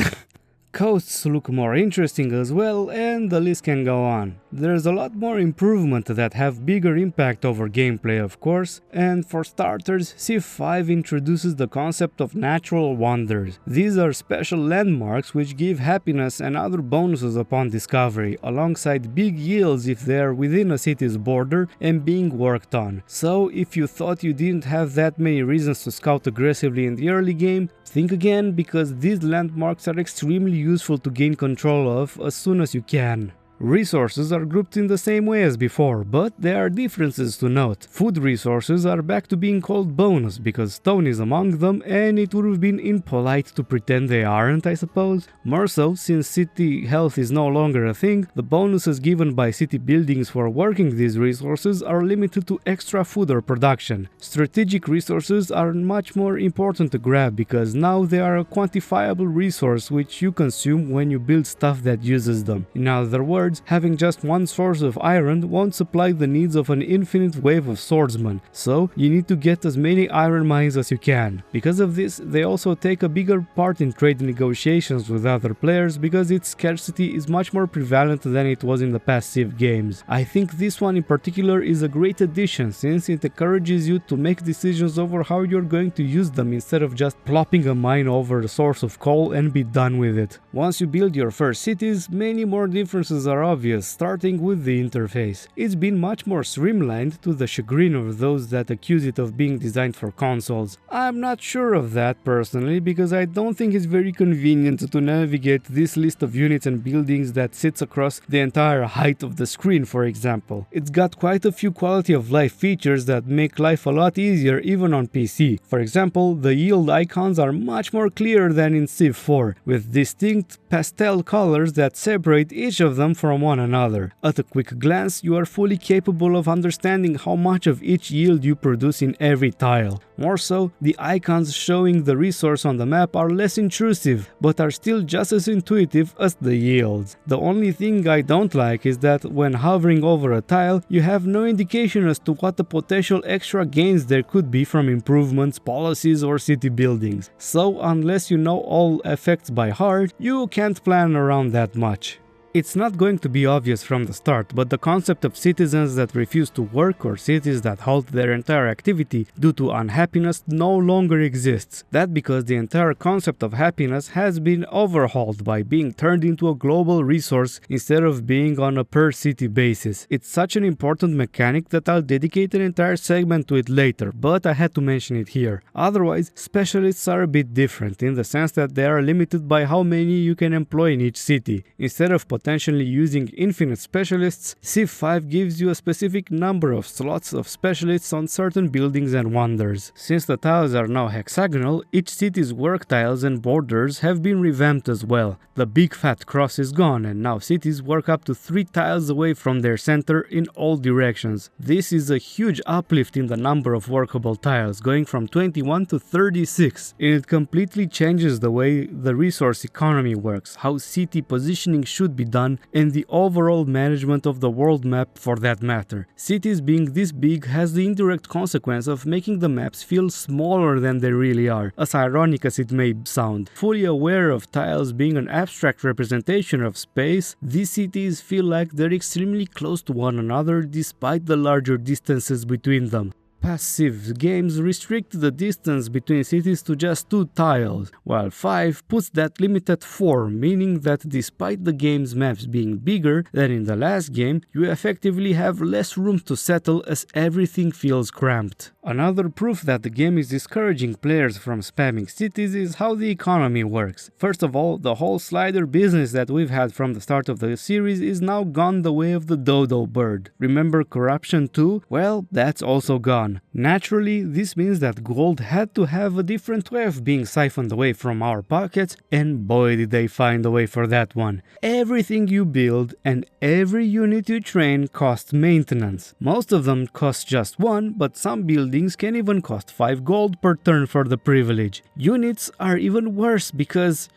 Coasts look more interesting as well, and the list can go on. There's a lot more improvement that have bigger impact over gameplay, of course, and for starters, Civ 5 introduces the concept of natural wonders. These are special landmarks which give happiness and other bonuses upon discovery, alongside big yields if they are within a city's border and being worked on. So if you thought you didn't have that many reasons to scout aggressively in the early game, think again, because these landmarks are extremely useful to gain control of as soon as you can. Resources are grouped in the same way as before, but there are differences to note. Food resources are back to being called bonus because stone is among them, and it would have been impolite to pretend they aren't, I suppose. More so, since city health is no longer a thing, the bonuses given by city buildings for working these resources are limited to extra food or production. Strategic resources are much more important to grab because now they are a quantifiable resource which you consume when you build stuff that uses them. In other words, having just one source of iron won't supply the needs of an infinite wave of swordsmen, so you need to get as many iron mines as you can. Because of this, they also take a bigger part in trade negotiations with other players because its scarcity is much more prevalent than it was in the past Civ games. I think this one in particular is a great addition since it encourages you to make decisions over how you're going to use them instead of just plopping a mine over a source of coal and be done with it. Once you build your first cities, many more differences are obvious, starting with the interface. It's been much more streamlined, to the chagrin of those that accuse it of being designed for consoles. I'm not sure of that personally, because I don't think it's very convenient to navigate this list of units and buildings that sits across the entire height of the screen, for example. It's got quite a few quality of life features that make life a lot easier even on PC. For example, the yield icons are much more clear than in Civ 4, with distinct pastel colors that separate each of them from one another. At a quick glance, you are fully capable of understanding how much of each yield you produce in every tile. More so, the icons showing the resource on the map are less intrusive, but are still just as intuitive as the yields. The only thing I don't like is that when hovering over a tile, you have no indication as to what the potential extra gains there could be from improvements, policies, or city buildings. So unless you know all effects by heart, you can't plan around that much. It's not going to be obvious from the start, but the concept of citizens that refuse to work or cities that halt their entire activity due to unhappiness no longer exists. That because the entire concept of happiness has been overhauled by being turned into a global resource instead of being on a per city basis. It's such an important mechanic that I'll dedicate an entire segment to it later, but I had to mention it here. Otherwise, specialists are a bit different in the sense that they are limited by how many you can employ in each city. Instead of potentially using infinite specialists, Civ 5 gives you a specific number of slots of specialists on certain buildings and wonders. Since the tiles are now hexagonal, each city's work tiles and borders have been revamped as well. The big fat cross is gone, and now cities work up to 3 tiles away from their center in all directions. This is a huge uplift in the number of workable tiles, going from 21 to 36, and it completely changes the way the resource economy works, how city positioning should be done, and the overall management of the world map for that matter. Cities being this big has the indirect consequence of making the maps feel smaller than they really are, as ironic as it may sound. Fully aware of tiles being an abstract representation of space, these cities feel like they're extremely close to one another despite the larger distances between them. Passive games restrict the distance between cities to just 2 tiles, while 5 puts that limit at 4, meaning that despite the game's maps being bigger than in the last game, you effectively have less room to settle as everything feels cramped. Another proof that the game is discouraging players from spamming cities is how the economy works. First of all, the whole slider business that we've had from the start of the series is now gone the way of the dodo bird. Remember corruption too? Well, that's also gone. Naturally, this means that gold had to have a different way of being siphoned away from our pockets, and boy did they find a way for that one. Everything you build and every unit you train costs maintenance. Most of them cost just 1, but some buildings can even cost 5 gold per turn for the privilege. Units are even worse because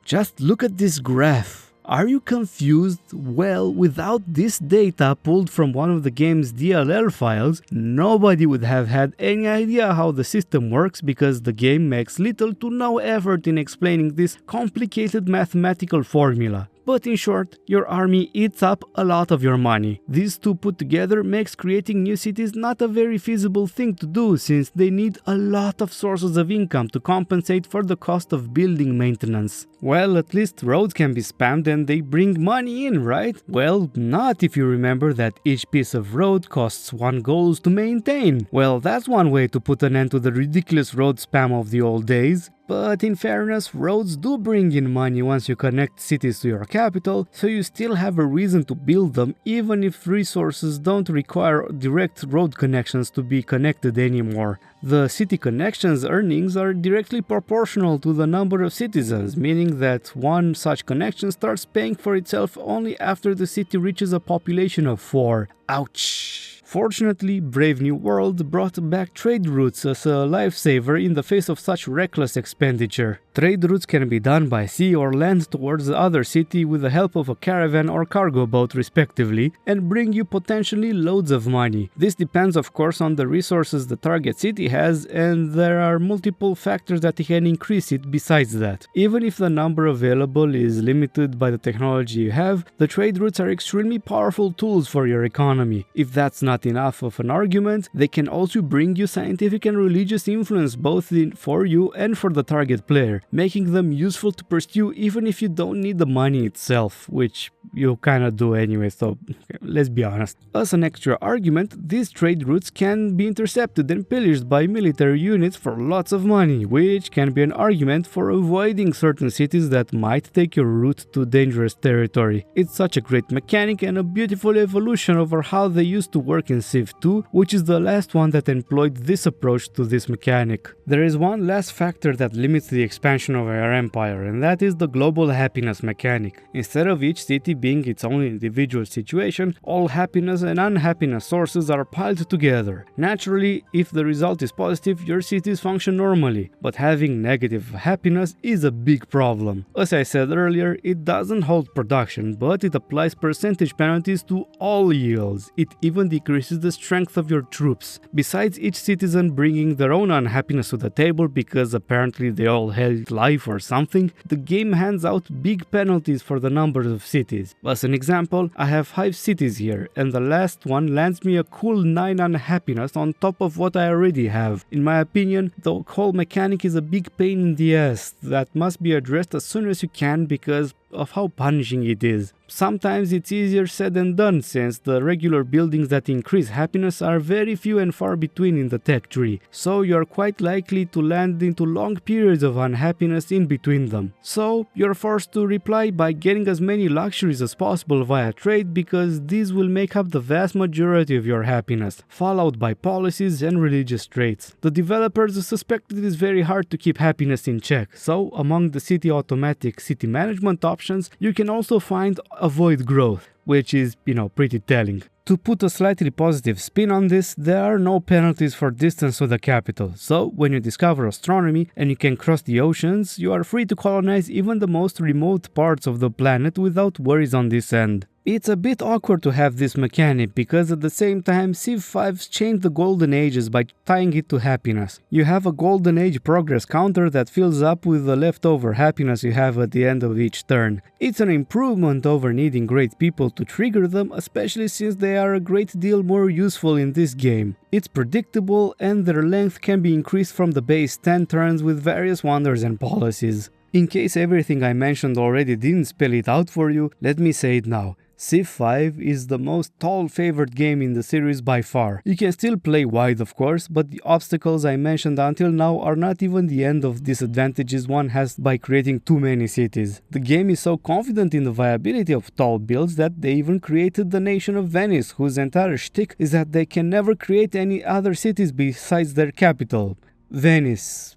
just look at this graph. Are you confused? Well, without this data pulled from one of the game's DLL files, nobody would have had any idea how the system works because the game makes little to no effort in explaining this complicated mathematical formula. But in short, your army eats up a lot of your money. These two put together makes creating new cities not a very feasible thing to do since they need a lot of sources of income to compensate for the cost of building maintenance. Well, at least roads can be spammed and they bring money in, right? Well, not if you remember that each piece of road costs 1 gold to maintain. Well, that's one way to put an end to the ridiculous road spam of the old days. But in fairness, roads do bring in money once you connect cities to your capital, so you still have a reason to build them even if resources don't require direct road connections to be connected anymore. The city connections earnings are directly proportional to the number of citizens, meaning that one such connection starts paying for itself only after the city reaches a population of 4. Ouch! Fortunately, Brave New World brought back trade routes as a lifesaver in the face of such reckless expenditure. Trade routes can be done by sea or land towards the other city with the help of a caravan or cargo boat respectively, and bring you potentially loads of money. This depends of course on the resources the target city has, and there are multiple factors that can increase it besides that. Even if the number available is limited by the technology you have, the trade routes are extremely powerful tools for your economy. If that's not enough of an argument, they can also bring you scientific and religious influence both for you and for the target player, making them useful to pursue even if you don't need the money itself, which you kinda do anyway, so let's be honest. As an extra argument, these trade routes can be intercepted and pillaged by military units for lots of money, which can be an argument for avoiding certain cities that might take your route to dangerous territory. It's such a great mechanic and a beautiful evolution over how they used to work in Civ 2, which is the last one that employed this approach to this mechanic. There is one last factor that limits the expansion of our empire, and that is the global happiness mechanic. Instead of each city being its own individual situation, production, all happiness and unhappiness sources are piled together. Naturally, if the result is positive, your cities function normally, but having negative happiness is a big problem. As I said earlier, it doesn't hold production, but it applies percentage penalties to all yields. It even decreases the strength of your troops. Besides each citizen bringing their own unhappiness to the table because apparently they all held life or something, the game hands out big penalties for the number of cities. As an example, I have 5 cities here, and the last one lands me a cool 9 unhappiness on top of what I already have. In my opinion, the whole mechanic is a big pain in the ass that must be addressed as soon as you can because of how punishing it is. Sometimes it's easier said than done, since the regular buildings that increase happiness are very few and far between in the tech tree, so you're quite likely to land into long periods of unhappiness in between them. So you're forced to reply by getting as many luxuries as possible via trade, because these will make up the vast majority of your happiness, followed by policies and religious traits. The developers suspect it is very hard to keep happiness in check, so among the automatic city management options, you can also find avoid growth, which is, pretty telling. To put a slightly positive spin on this, there are no penalties for distance to the capital, so when you discover astronomy and you can cross the oceans, you are free to colonize even the most remote parts of the planet without worries on this end. It's a bit awkward to have this mechanic because at the same time Civ 5's changed the golden ages by tying it to happiness. You have a golden age progress counter that fills up with the leftover happiness you have at the end of each turn. It's an improvement over needing great people to trigger them, especially since they are a great deal more useful in this game. It's predictable and their length can be increased from the base 10 turns with various wonders and policies. In case everything I mentioned already didn't spell it out for you, let me say it now. Civ 5 is the most favored game in the series by far. You can still play wide of course, but the obstacles I mentioned until now are not even the end of disadvantages one has by creating too many cities. The game is so confident in the viability of tall builds that they even created the nation of Venice, whose entire shtick is that they can never create any other cities besides their capital. Venice,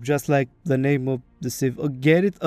just like the name of the Civ. Get it?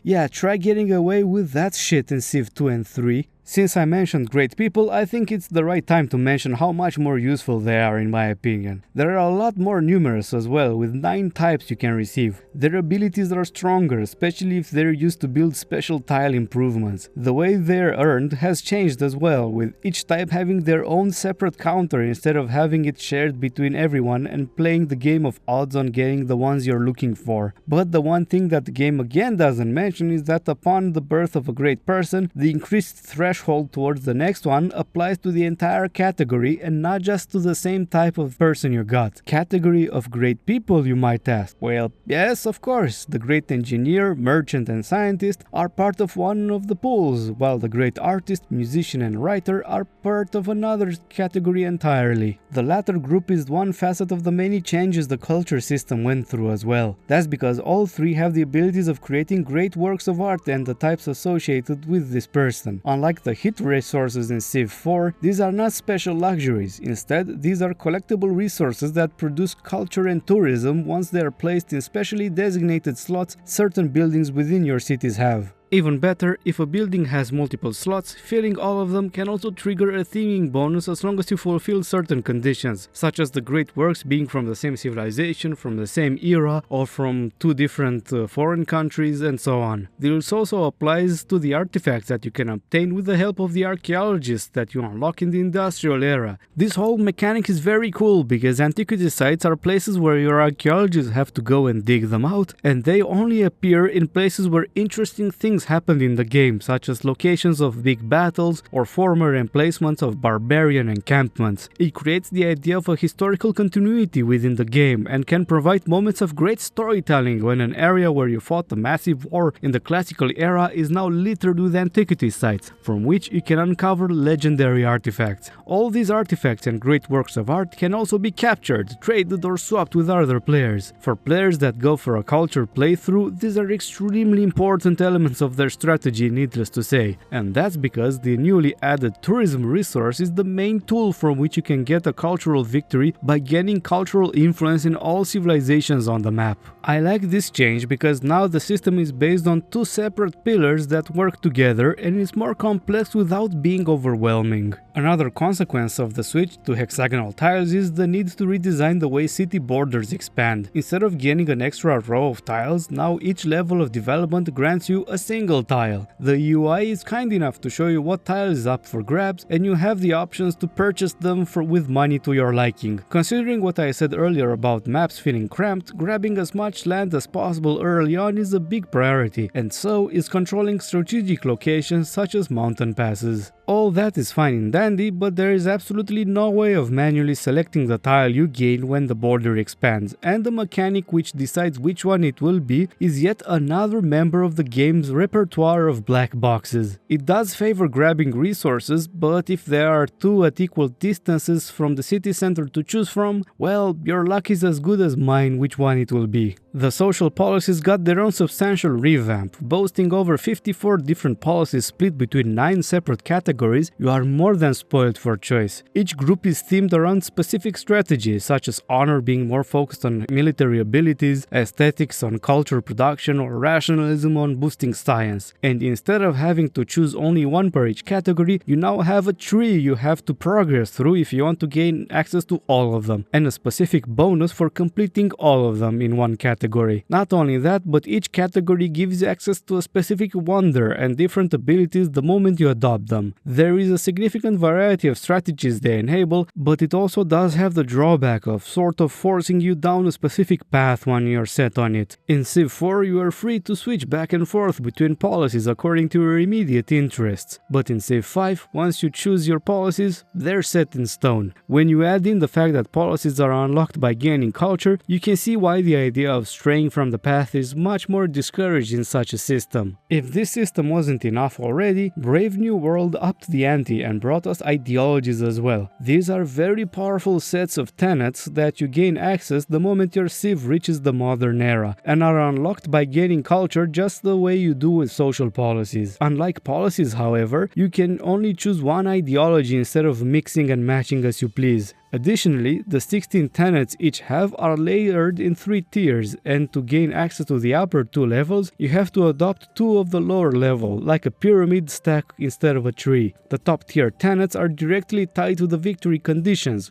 Yeah, try getting away with that shit in Civ 2 and 3. Since I mentioned great people, I think it's the right time to mention how much more useful they are in my opinion. They are a lot more numerous as well, with 9 types you can receive. Their abilities are stronger, especially if they're used to build special tile improvements. The way they're earned has changed as well, with each type having their own separate counter instead of having it shared between everyone and playing the game of odds on getting the ones you're looking for. But the one thing that the game again doesn't mention is that upon the birth of a great person, the increased threshold towards the next one applies to the entire category and not just to the same type of person you got. Category of great people, you might ask. Well, yes, of course, the great engineer, merchant and scientist are part of one of the pools, while the great artist, musician and writer are part of another category entirely. The latter group is one facet of the many changes the culture system went through as well. That's because all 3 have the abilities of creating great works of art and the types associated with this person. Unlike the hit resources in Civ 4, these are not special luxuries. Instead, these are collectible resources that produce culture and tourism once they are placed in specially designated slots certain buildings within your cities have. Even better, if a building has multiple slots, filling all of them can also trigger a theming bonus as long as you fulfill certain conditions, such as the great works being from the same civilization, from the same era, or from 2 different foreign countries, and so on. This also applies to the artifacts that you can obtain with the help of the archaeologists that you unlock in the industrial era. This whole mechanic is very cool because antiquity sites are places where your archaeologists have to go and dig them out, and they only appear in places where interesting things happened in the game, such as locations of big battles or former emplacements of barbarian encampments. It creates the idea of a historical continuity within the game and can provide moments of great storytelling when an area where you fought a massive war in the classical era is now littered with antiquity sites, from which you can uncover legendary artifacts. All these artifacts and great works of art can also be captured, traded or swapped with other players. For players that go for a culture playthrough, these are extremely important elements of of their strategy, needless to say. And that's because the newly added tourism resource is the main tool from which you can get a cultural victory by gaining cultural influence in all civilizations on the map. I like this change because now the system is based on two separate pillars that work together and is more complex without being overwhelming. Another consequence of the switch to hexagonal tiles is the need to redesign the way city borders expand. Instead of gaining an extra row of tiles, now each level of development grants you a single tile. The UI is kind enough to show you what tile is up for grabs, and you have the options to purchase them with money to your liking. Considering what I said earlier about maps feeling cramped, grabbing as much land as possible early on is a big priority, and so is controlling strategic locations such as mountain passes. All that is fine and dandy, but there is absolutely no way of manually selecting the tile you gain when the border expands, and the mechanic which decides which one it will be is yet another member of the game's repertoire of black boxes. It does favor grabbing resources, but if there are two at equal distances from the city center to choose from, well, your luck is as good as mine which one it will be. The social policies got their own substantial revamp, boasting over 54 different policies split between 9 separate categories. You are more than spoiled for choice. Each group is themed around specific strategies, such as honor being more focused on military abilities, aesthetics on culture production, or rationalism on boosting science. And instead of having to choose only one per each category, you now have a tree you have to progress through if you want to gain access to all of them, and a specific bonus for completing all of them in one category. Not only that, but each category gives you access to a specific wonder and different abilities the moment you adopt them. There is a significant variety of strategies they enable, but it also does have the drawback of sort of forcing you down a specific path when you're set on it. In Civ 4, you are free to switch back and forth between policies according to your immediate interests, but in Civ 5, once you choose your policies, they're set in stone. When you add in the fact that policies are unlocked by gaining culture, you can see why the idea of straying from the path is much more discouraged in such a system. If this system wasn't enough already, Brave New World upped the ante and brought us ideologies as well. These are very powerful sets of tenets that you gain access the moment your civ reaches the modern era, and are unlocked by gaining culture just the way you do with social policies. Unlike policies, however, you can only choose one ideology instead of mixing and matching as you please. Additionally, the 16 tenets each have are layered in 3 tiers, and to gain access to the upper 2 levels, you have to adopt 2 of the lower level, like a pyramid stack instead of a tree. The top tier tenets are directly tied to the victory conditions.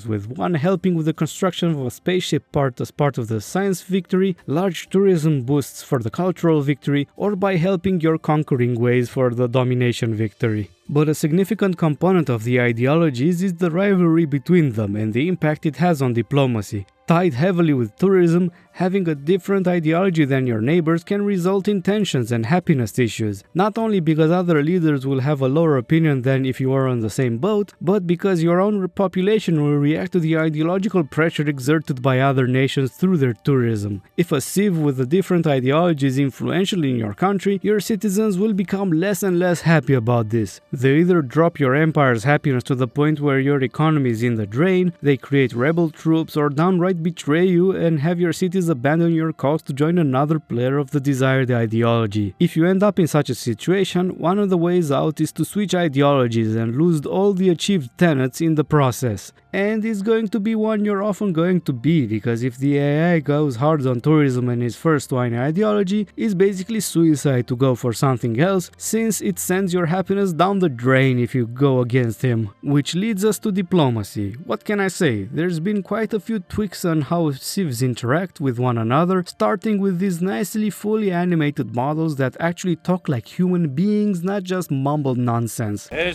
With one helping with the construction of a spaceship part as part of the science victory, large tourism boosts for the cultural victory, or by helping your conquering ways for the domination victory. But a significant component of the ideologies is the rivalry between them and the impact it has on diplomacy. Tied heavily with tourism, having a different ideology than your neighbors can result in tensions and happiness issues, not only because other leaders will have a lower opinion than if you are on the same boat, but because your own population will react to the ideological pressure exerted by other nations through their tourism. If a civ with a different ideology is influential in your country, your citizens will become less and less happy about this. They either drop your empire's happiness to the point where your economy is in the drain, they create rebel troops, or downright betray you and have your cities abandon your cause to join another player of the desired ideology. If you end up in such a situation, one of the ways out is to switch ideologies and lose all the achieved tenets in the process. And it's going to be one you're often going to be, because if the AI goes hard on tourism and his first one ideology, it's basically suicide to go for something else, since it sends your happiness down the drain if you go against him. Which leads us to diplomacy. What can I say? There's been quite a few tweaks on how civs interact with one another, starting with these nicely fully animated models that actually talk like human beings, not just mumbled nonsense. They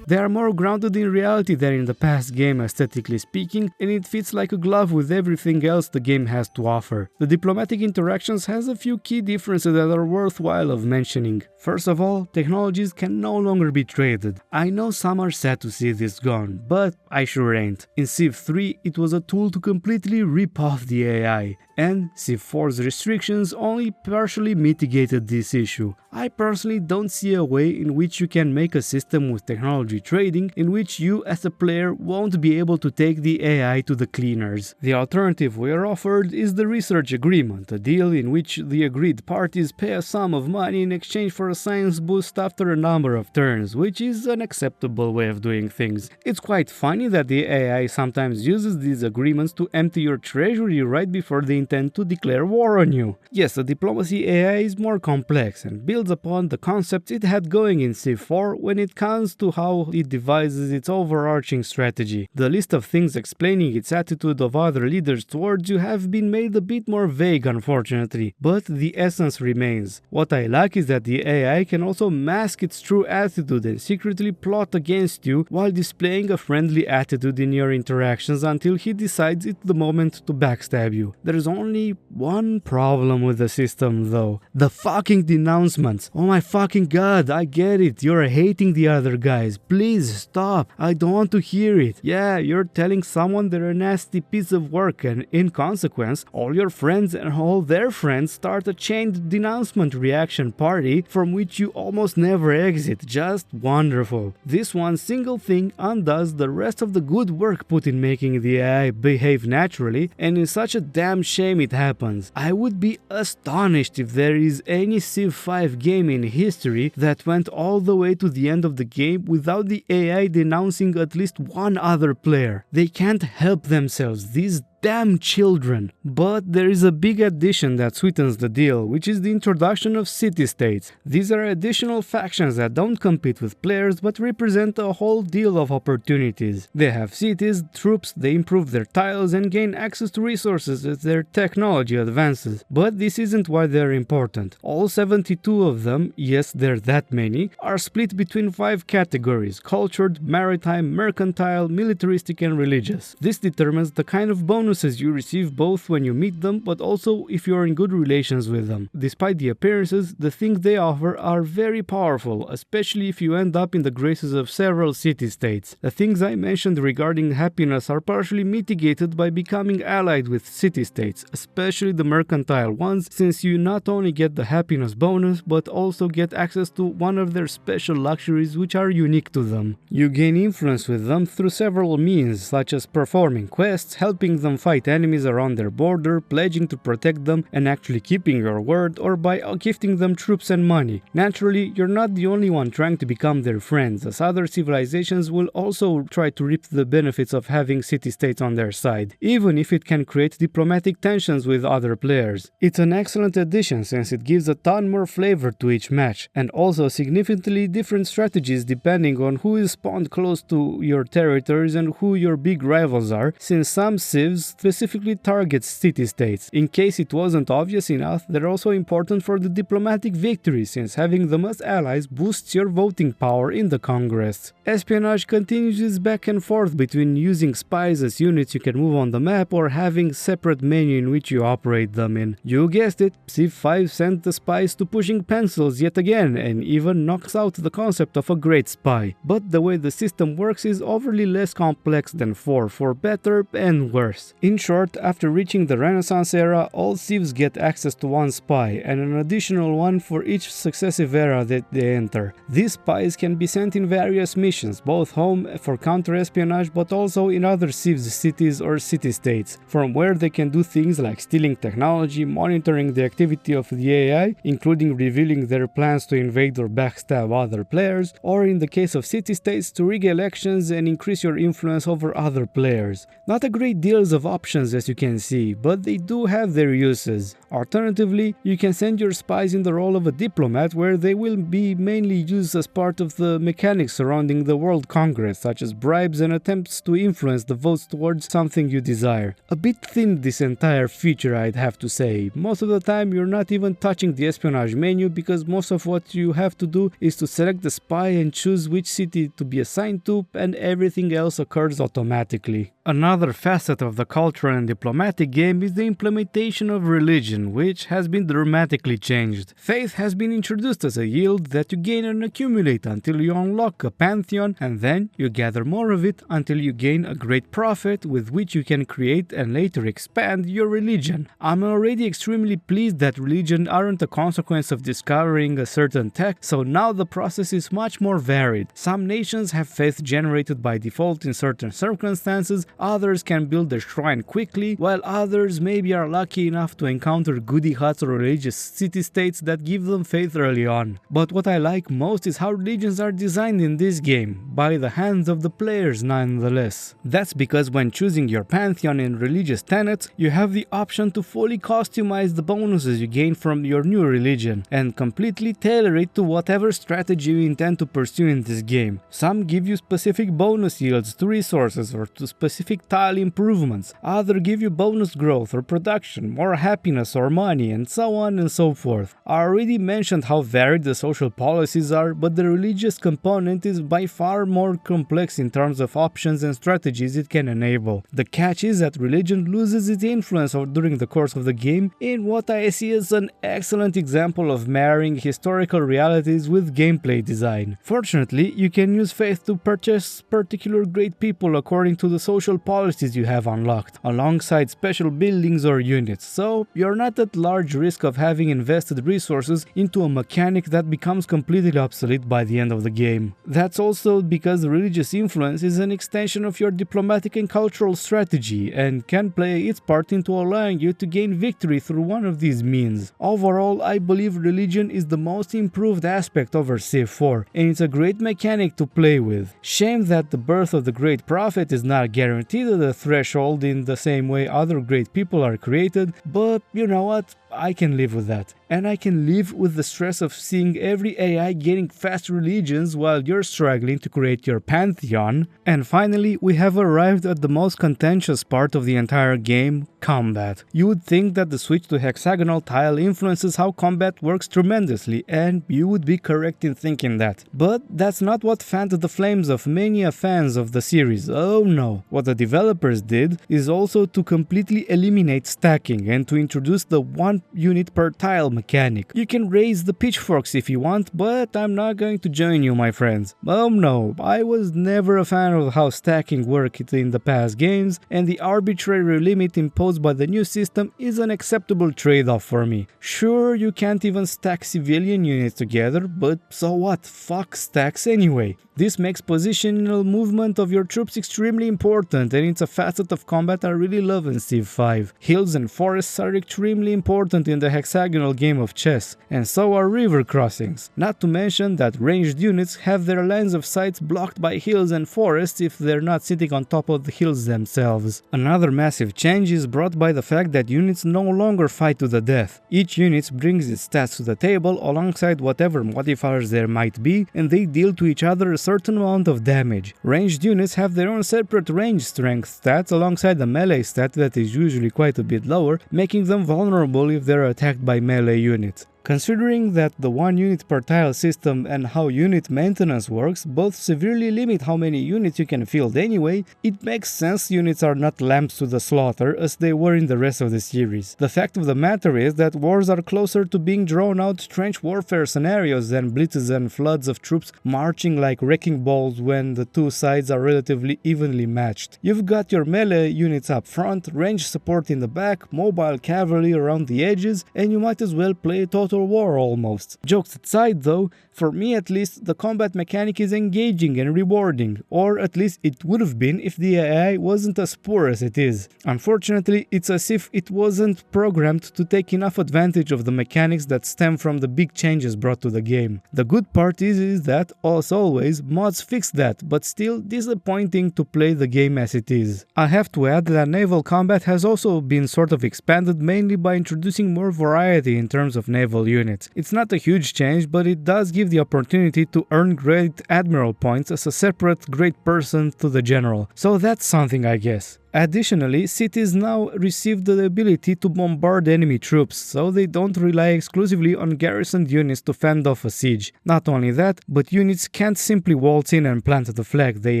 are more grounded in reality than in the past game, aesthetically speaking, and it fits like a glove with everything else the game has to offer. The diplomatic interactions has a few key differences that are worthwhile of mentioning. First of all, technologies can no longer be traded. I know some are sad to see this gone, but I sure ain't. In Civ 3, it was a tool to completely rip off the AI, and Civ 4's restrictions only partially mitigated this issue. I personally don't see a way in which you can make a system with technology trading in which you as a player won't be able to take the AI to the cleaners. The alternative we are offered is the research agreement, a deal in which the agreed parties pay a sum of money in exchange for a science boost after a number of turns, which is an acceptable way of doing things. It's quite funny that the AI sometimes uses these agreements to empty your treasury right before they intend to declare war on you. Yes, the diplomacy AI is more complex and builds upon the concepts it had going in Civ 4 when it comes to how it devises its overarching strategy. The list of things explaining its attitude of other leaders towards you have been made a bit more vague, unfortunately, but the essence remains. What I like is that the AI can also mask its true attitude and secretly plot against you while displaying a friendly attitude in your interactions until he decides it's the moment to backstab you. There's only one problem with the system though. The fucking denouncements. Oh my fucking god, I get it. You're hating the other guys. Please stop. I don't want to hear it. Yeah, you're telling someone they're a nasty piece of work and in consequence, all your friends and all their friends start a chained denouncement reaction party from which you almost never exit. Just wonderful. This one single thing undoes the rest of the good work put in making the AI behave naturally, and it's such a damn shame it happens. I would be astonished if there is any Civ 5 game in history that went all the way to the end of the game without the AI denouncing at least one other player. They can't help themselves, these damn children. But there is a big addition that sweetens the deal, which is the introduction of city-states. These are additional factions that don't compete with players but represent a whole deal of opportunities. They have cities, troops, they improve their tiles and gain access to resources as their technology advances. But this isn't why they're important. All 72 of them, yes there are that many, are split between 5 categories: cultured, maritime, mercantile, militaristic and religious. This determines the kind of bonus you receive both when you meet them but also if you are in good relations with them. Despite the appearances, the things they offer are very powerful, especially if you end up in the graces of several city-states. The things I mentioned regarding happiness are partially mitigated by becoming allied with city-states, especially the mercantile ones, since you not only get the happiness bonus but also get access to one of their special luxuries which are unique to them. You gain influence with them through several means, such as performing quests, helping them fight enemies around their border, pledging to protect them and actually keeping your word, or by gifting them troops and money. Naturally, you're not the only one trying to become their friends, as other civilizations will also try to reap the benefits of having city-states on their side, even if it can create diplomatic tensions with other players. It's an excellent addition since it gives a ton more flavor to each match, and also significantly different strategies depending on who is spawned close to your territories and who your big rivals are, since some civs specifically targets city-states. In case it wasn't obvious enough, they're also important for the diplomatic victory, since having them as allies boosts your voting power in the Congress. Espionage continues its back and forth between using spies as units you can move on the map or having separate menu in which you operate them in. You guessed it, Civ 5 sent the spies to pushing pencils yet again and even knocks out the concept of a great spy. But the way the system works is overly less complex than 4, for better and worse. In short, after reaching the Renaissance era, all civs get access to one spy and an additional one for each successive era that they enter. These spies can be sent in various missions, both home for counter-espionage but also in other civs cities or city-states, from where they can do things like stealing technology, monitoring the activity of the AI, including revealing their plans to invade or backstab other players, or in the case of city-states to rig elections and increase your influence over other players. Not a great deal of options as you can see, but they do have their uses. Alternatively, you can send your spies in the role of a diplomat, where they will be mainly used as part of the mechanics surrounding the World Congress, such as bribes and attempts to influence the votes towards something you desire. A bit thin this entire feature, I'd have to say. Most of the time you're not even touching the espionage menu, because most of what you have to do is to select the spy and choose which city to be assigned to, and everything else occurs automatically. Another facet of the cultural and diplomatic game is the implementation of religion, which has been dramatically changed. Faith has been introduced as a yield that you gain and accumulate until you unlock a pantheon, and then you gather more of it until you gain a great profit with which you can create and later expand your religion. I'm already extremely pleased that religion aren't a consequence of discovering a certain tech, so now the process is much more varied. Some nations have faith generated by default in certain circumstances, others can build a shrine quickly, while others maybe are lucky enough to encounter goody huts or religious city-states that give them faith early on. But what I like most is how religions are designed in this game, by the hands of the players nonetheless. That's because when choosing your pantheon in religious tenets, you have the option to fully customize the bonuses you gain from your new religion, and completely tailor it to whatever strategy you intend to pursue in this game. Some give you specific bonus yields to resources or to specific tile improvements, others give you bonus growth or production, more happiness or money, and so on and so forth. I already mentioned how varied the social policies are, but the religious component is by far more complex in terms of options and strategies it can enable. The catch is that religion loses its influence during the course of the game in what I see as an excellent example of marrying historical realities with gameplay design. Fortunately, you can use faith to purchase particular great people according to the social policies you have unlocked, alongside special buildings or units, so you're not at large risk of having invested resources into a mechanic that becomes completely obsolete by the end of the game. That's also because religious influence is an extension of your diplomatic and cultural strategy and can play its part into allowing you to gain victory through one of these means. Overall, I believe religion is the most improved aspect over Civ 4, and it's a great mechanic to play with. Shame that the birth of the Great Prophet is not guaranteed at a threshold in the same way other great people are created, but you know what? I can live with that. And I can live with the stress of seeing every AI getting fast religions while you're struggling to create your pantheon. And finally, we have arrived at the most contentious part of the entire game, combat. You would think that the switch to hexagonal tile influences how combat works tremendously, and you would be correct in thinking that. But that's not what fanned the flames of many fans of the series. Oh no. What the developers did is also to completely eliminate stacking and to introduce the one unit per tile mechanic. You can raise the pitchforks if you want, but I'm not going to join you, my friends. Oh no, I was never a fan of how stacking worked in the past games, and the arbitrary limit imposed by the new system is an acceptable trade-off for me. Sure, you can't even stack civilian units together, but so what? Fuck stacks anyway. This makes positional movement of your troops extremely important, and it's a facet of combat I really love in Civ 5. Hills and forests are extremely important in the hexagonal game of chess, and so are river crossings. Not to mention that ranged units have their lines of sight blocked by hills and forests if they're not sitting on top of the hills themselves. Another massive change is brought by the fact that units no longer fight to the death. Each unit brings its stats to the table alongside whatever modifiers there might be, and they deal to each other a certain amount of damage. Ranged units have their own separate range strength stats alongside the melee stat that is usually quite a bit lower, making them vulnerable if they're attacked by melee units. Considering that the one unit per tile system and how unit maintenance works both severely limit how many units you can field anyway, it makes sense units are not lambs to the slaughter as they were in the rest of the series. The fact of the matter is that wars are closer to being drawn out trench warfare scenarios than blitzes and floods of troops marching like wrecking balls when the two sides are relatively evenly matched. You've got your melee units up front, range support in the back, mobile cavalry around the edges, and you might as well play Total War almost. Jokes aside though, for me at least, the combat mechanic is engaging and rewarding, or at least it would have been if the AI wasn't as poor as it is. Unfortunately, it's as if it wasn't programmed to take enough advantage of the mechanics that stem from the big changes brought to the game. The good part is that, as always, mods fix that, but still disappointing to play the game as it is. I have to add that naval combat has also been sort of expanded mainly by introducing more variety in terms of naval units. It's not a huge change, but it does give the opportunity to earn great admiral points as a separate great person to the general, so that's something I guess. Additionally, cities now receive the ability to bombard enemy troops, so they don't rely exclusively on garrisoned units to fend off a siege. Not only that, but units can't simply waltz in and plant the flag, they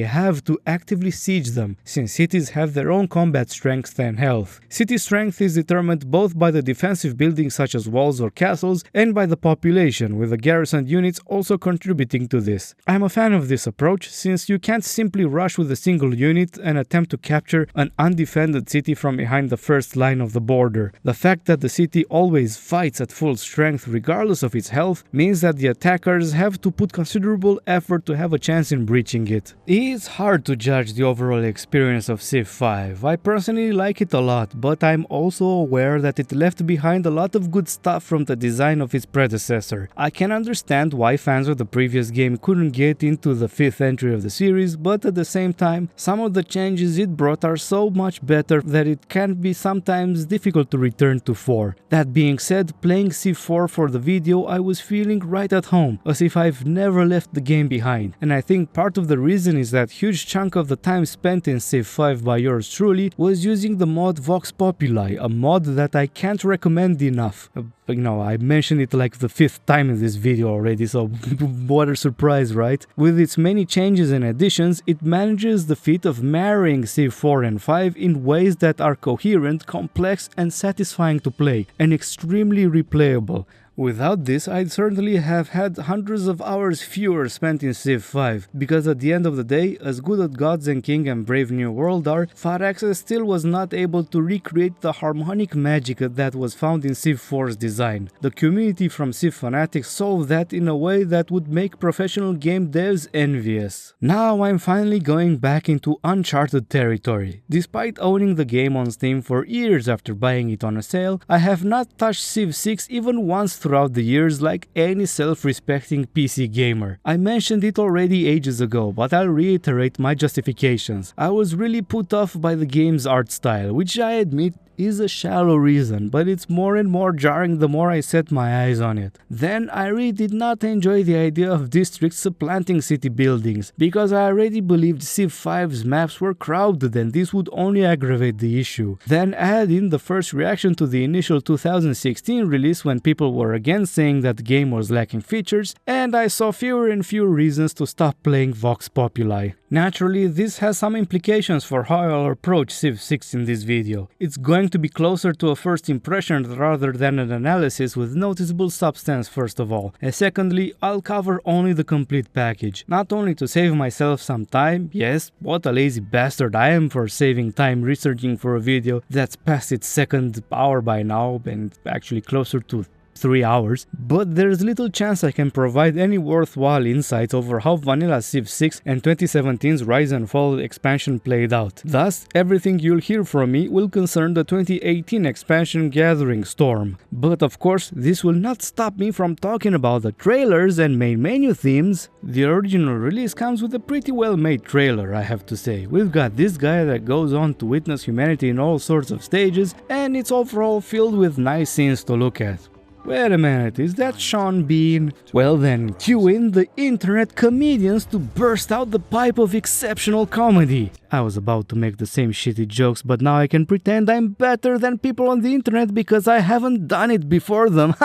have to actively siege them, since cities have their own combat strength and health. City strength is determined both by the defensive buildings such as walls or castles and by the population, with the garrisoned units also contributing to this. I'm a fan of this approach, since you can't simply rush with a single unit and attempt to capture an undefended city from behind the first line of the border. The fact that the city always fights at full strength regardless of its health means that the attackers have to put considerable effort to have a chance in breaching it. It's hard to judge the overall experience of Civ 5. I personally like it a lot, but I'm also aware that it left behind a lot of good stuff from the design of its predecessor. I can understand why fans of the previous game couldn't get into the 5th entry of the series, but at the same time, some of the changes it brought are so much better that it can be sometimes difficult to return to 4. That being said, playing Civ 4 for the video, I was feeling right at home, as if I've never left the game behind. And I think part of the reason is that huge chunk of the time spent in Civ 5 by yours truly was using the mod Vox Populi, a mod that I can't recommend enough. I mentioned it like the 5th time in this video already, so what a surprise, right? With its many changes and additions, it manages the feat of marrying Civ 4 and 5 in ways that are coherent, complex and satisfying to play, and extremely replayable. Without this, I'd certainly have had hundreds of hours fewer spent in Civ 5, because at the end of the day, as good as Gods and King and Brave New World are, Firaxis still was not able to recreate the harmonic magic that was found in Civ 4's design. The community from Civ Fanatics solved that in a way that would make professional game devs envious. Now I'm finally going back into uncharted territory. Despite owning the game on Steam for years after buying it on a sale, I have not touched Civ 6 even once throughout the years like any self-respecting PC gamer. I mentioned it already ages ago, but I'll reiterate my justifications. I was really put off by the game's art style, which I admit is a shallow reason, but it's more and more jarring the more I set my eyes on it. Then I really did not enjoy the idea of districts supplanting city buildings, because I already believed Civ 5's maps were crowded and this would only aggravate the issue. Then add in the first reaction to the initial 2016 release when people were again saying that the game was lacking features, and I saw fewer and fewer reasons to stop playing Vox Populi. Naturally, this has some implications for how I'll approach Civ 6 in this video. It's going to be closer to a first impression rather than an analysis with noticeable substance first of all, and secondly, I'll cover only the complete package, not only to save myself some time. Yes, what a lazy bastard I am for saving time researching for a video that's past its second hour by now and actually closer to 3 hours, but there's little chance I can provide any worthwhile insights over how vanilla Civ 6 and 2017's Rise and Fall expansion played out. Thus, everything you'll hear from me will concern the 2018 expansion Gathering Storm. But of course, this will not stop me from talking about the trailers and main menu themes. The original release comes with a pretty well made trailer, I have to say. We've got this guy that goes on to witness humanity in all sorts of stages, and it's overall filled with nice scenes to look at. Wait a minute, is that Sean Bean? Well then, cue in the internet comedians to burst out the pipe of exceptional comedy. I was about to make the same shitty jokes, but now I can pretend I'm better than people on the internet because I haven't done it before them.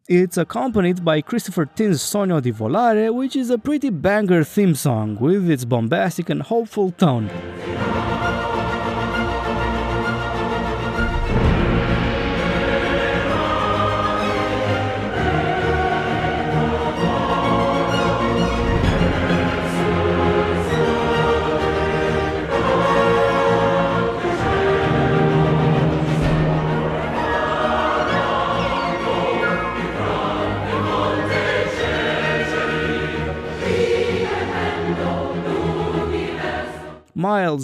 It's accompanied by Christopher Tin's Sogno di Volare, which is a pretty banger theme song with its bombastic and hopeful tone.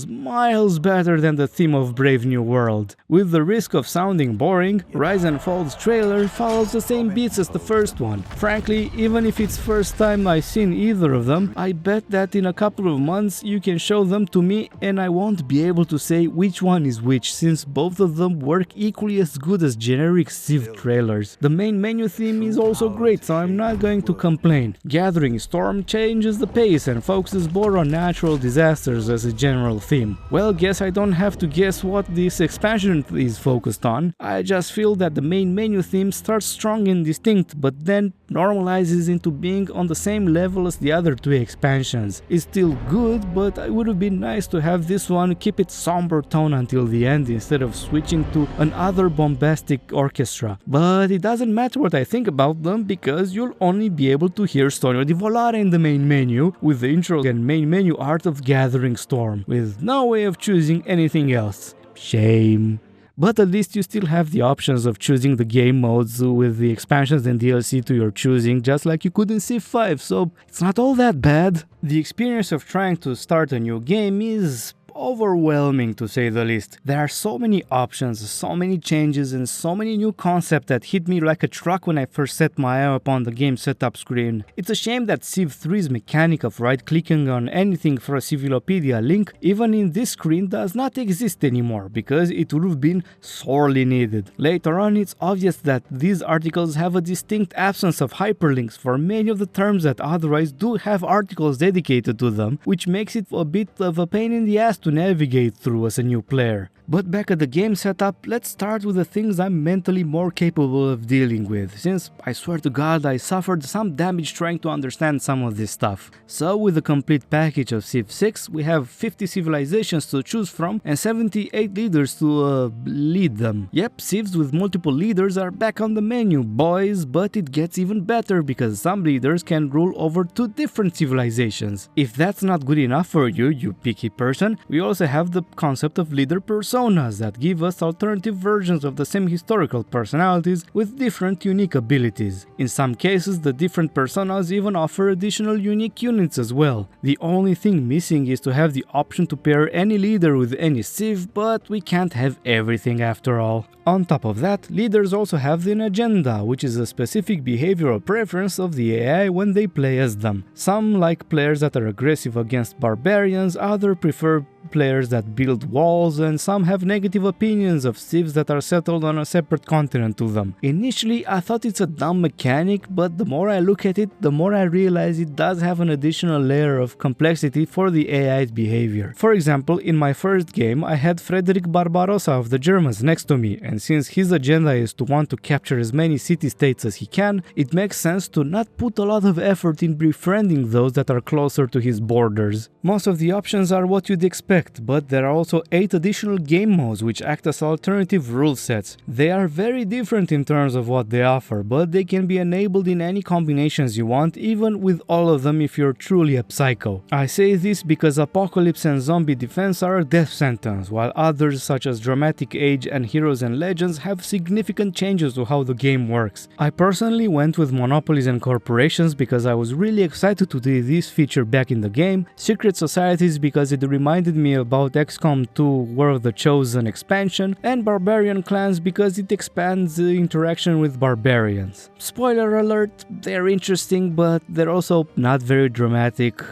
Miles better than the theme of Brave New World. With the risk of sounding boring, Rise and Fall's trailer follows the same beats as the first one. Frankly, even if it's first time I've seen either of them, I bet that in a couple of months you can show them to me and I won't be able to say which one is which, since both of them work equally as good as generic Civ trailers. The main menu theme is also great, so I'm not going to complain. Gathering Storm changes the pace and focuses more on natural disasters as it general theme? Well, guess I don't have to guess what this expansion is focused on. I just feel that the main menu theme starts strong and distinct, but then normalizes into being on the same level as the other two expansions. It's still good, but it would have been nice to have this one keep its somber tone until the end instead of switching to another bombastic orchestra. But it doesn't matter what I think about them because you'll only be able to hear Sogno di Volare in the main menu with the intro and main menu art of Gathering Storm, with no way of choosing anything else. Shame. But at least you still have the options of choosing the game modes with the expansions and DLC to your choosing, just like you could in Civ 5, so it's not all that bad. The experience of trying to start a new game is overwhelming, to say the least. There are so many options, so many changes, and so many new concepts that hit me like a truck when I first set my eye upon the game setup screen. It's a shame that Civ 3's mechanic of right-clicking on anything for a Civilopedia link, even in this screen, does not exist anymore, because it would have been sorely needed. Later on, it's obvious that these articles have a distinct absence of hyperlinks for many of the terms that otherwise do have articles dedicated to them, which makes it a bit of a pain in the ass to navigate through as a new player. But back at the game setup, let's start with the things I'm mentally more capable of dealing with, since I swear to God I suffered some damage trying to understand some of this stuff. So with the complete package of Civ 6, we have 50 civilizations to choose from and 78 leaders to lead them. Yep, civs with multiple leaders are back on the menu, boys, but it gets even better because some leaders can rule over 2 different civilizations. If that's not good enough for you, you picky person, we also have the concept of leader personas that give us alternative versions of the same historical personalities with different unique abilities. In some cases, the different personas even offer additional unique units as well. The only thing missing is to have the option to pair any leader with any civ, but we can't have everything after all. On top of that, leaders also have an agenda, which is a specific behavioral preference of the AI when they play as them. Some like players that are aggressive against barbarians, others prefer players that build walls, and some have negative opinions of civs that are settled on a separate continent to them. Initially, I thought it's a dumb mechanic, but the more I look at it, the more I realize it does have an additional layer of complexity for the AI's behavior. For example, in my first game, I had Frederick Barbarossa of the Germans next to me, and since his agenda is to want to capture as many city-states as he can, it makes sense to not put a lot of effort in befriending those that are closer to his borders. Most of the options are what you'd expect, but there are also 8 additional game modes which act as alternative rule sets. They are very different in terms of what they offer, but they can be enabled in any combinations you want, even with all of them if you're truly a psycho. I say this because Apocalypse and Zombie Defense are a death sentence, while others such as Dramatic Age and Heroes and Legends have significant changes to how the game works. I personally went with Monopolies and Corporations because I was really excited to see this feature back in the game, Secret Societies because it reminded me about XCOM 2 War of the Chosen expansion, and Barbarian Clans because it expands the interaction with barbarians. Spoiler alert, they're interesting, but they're also not very dramatic,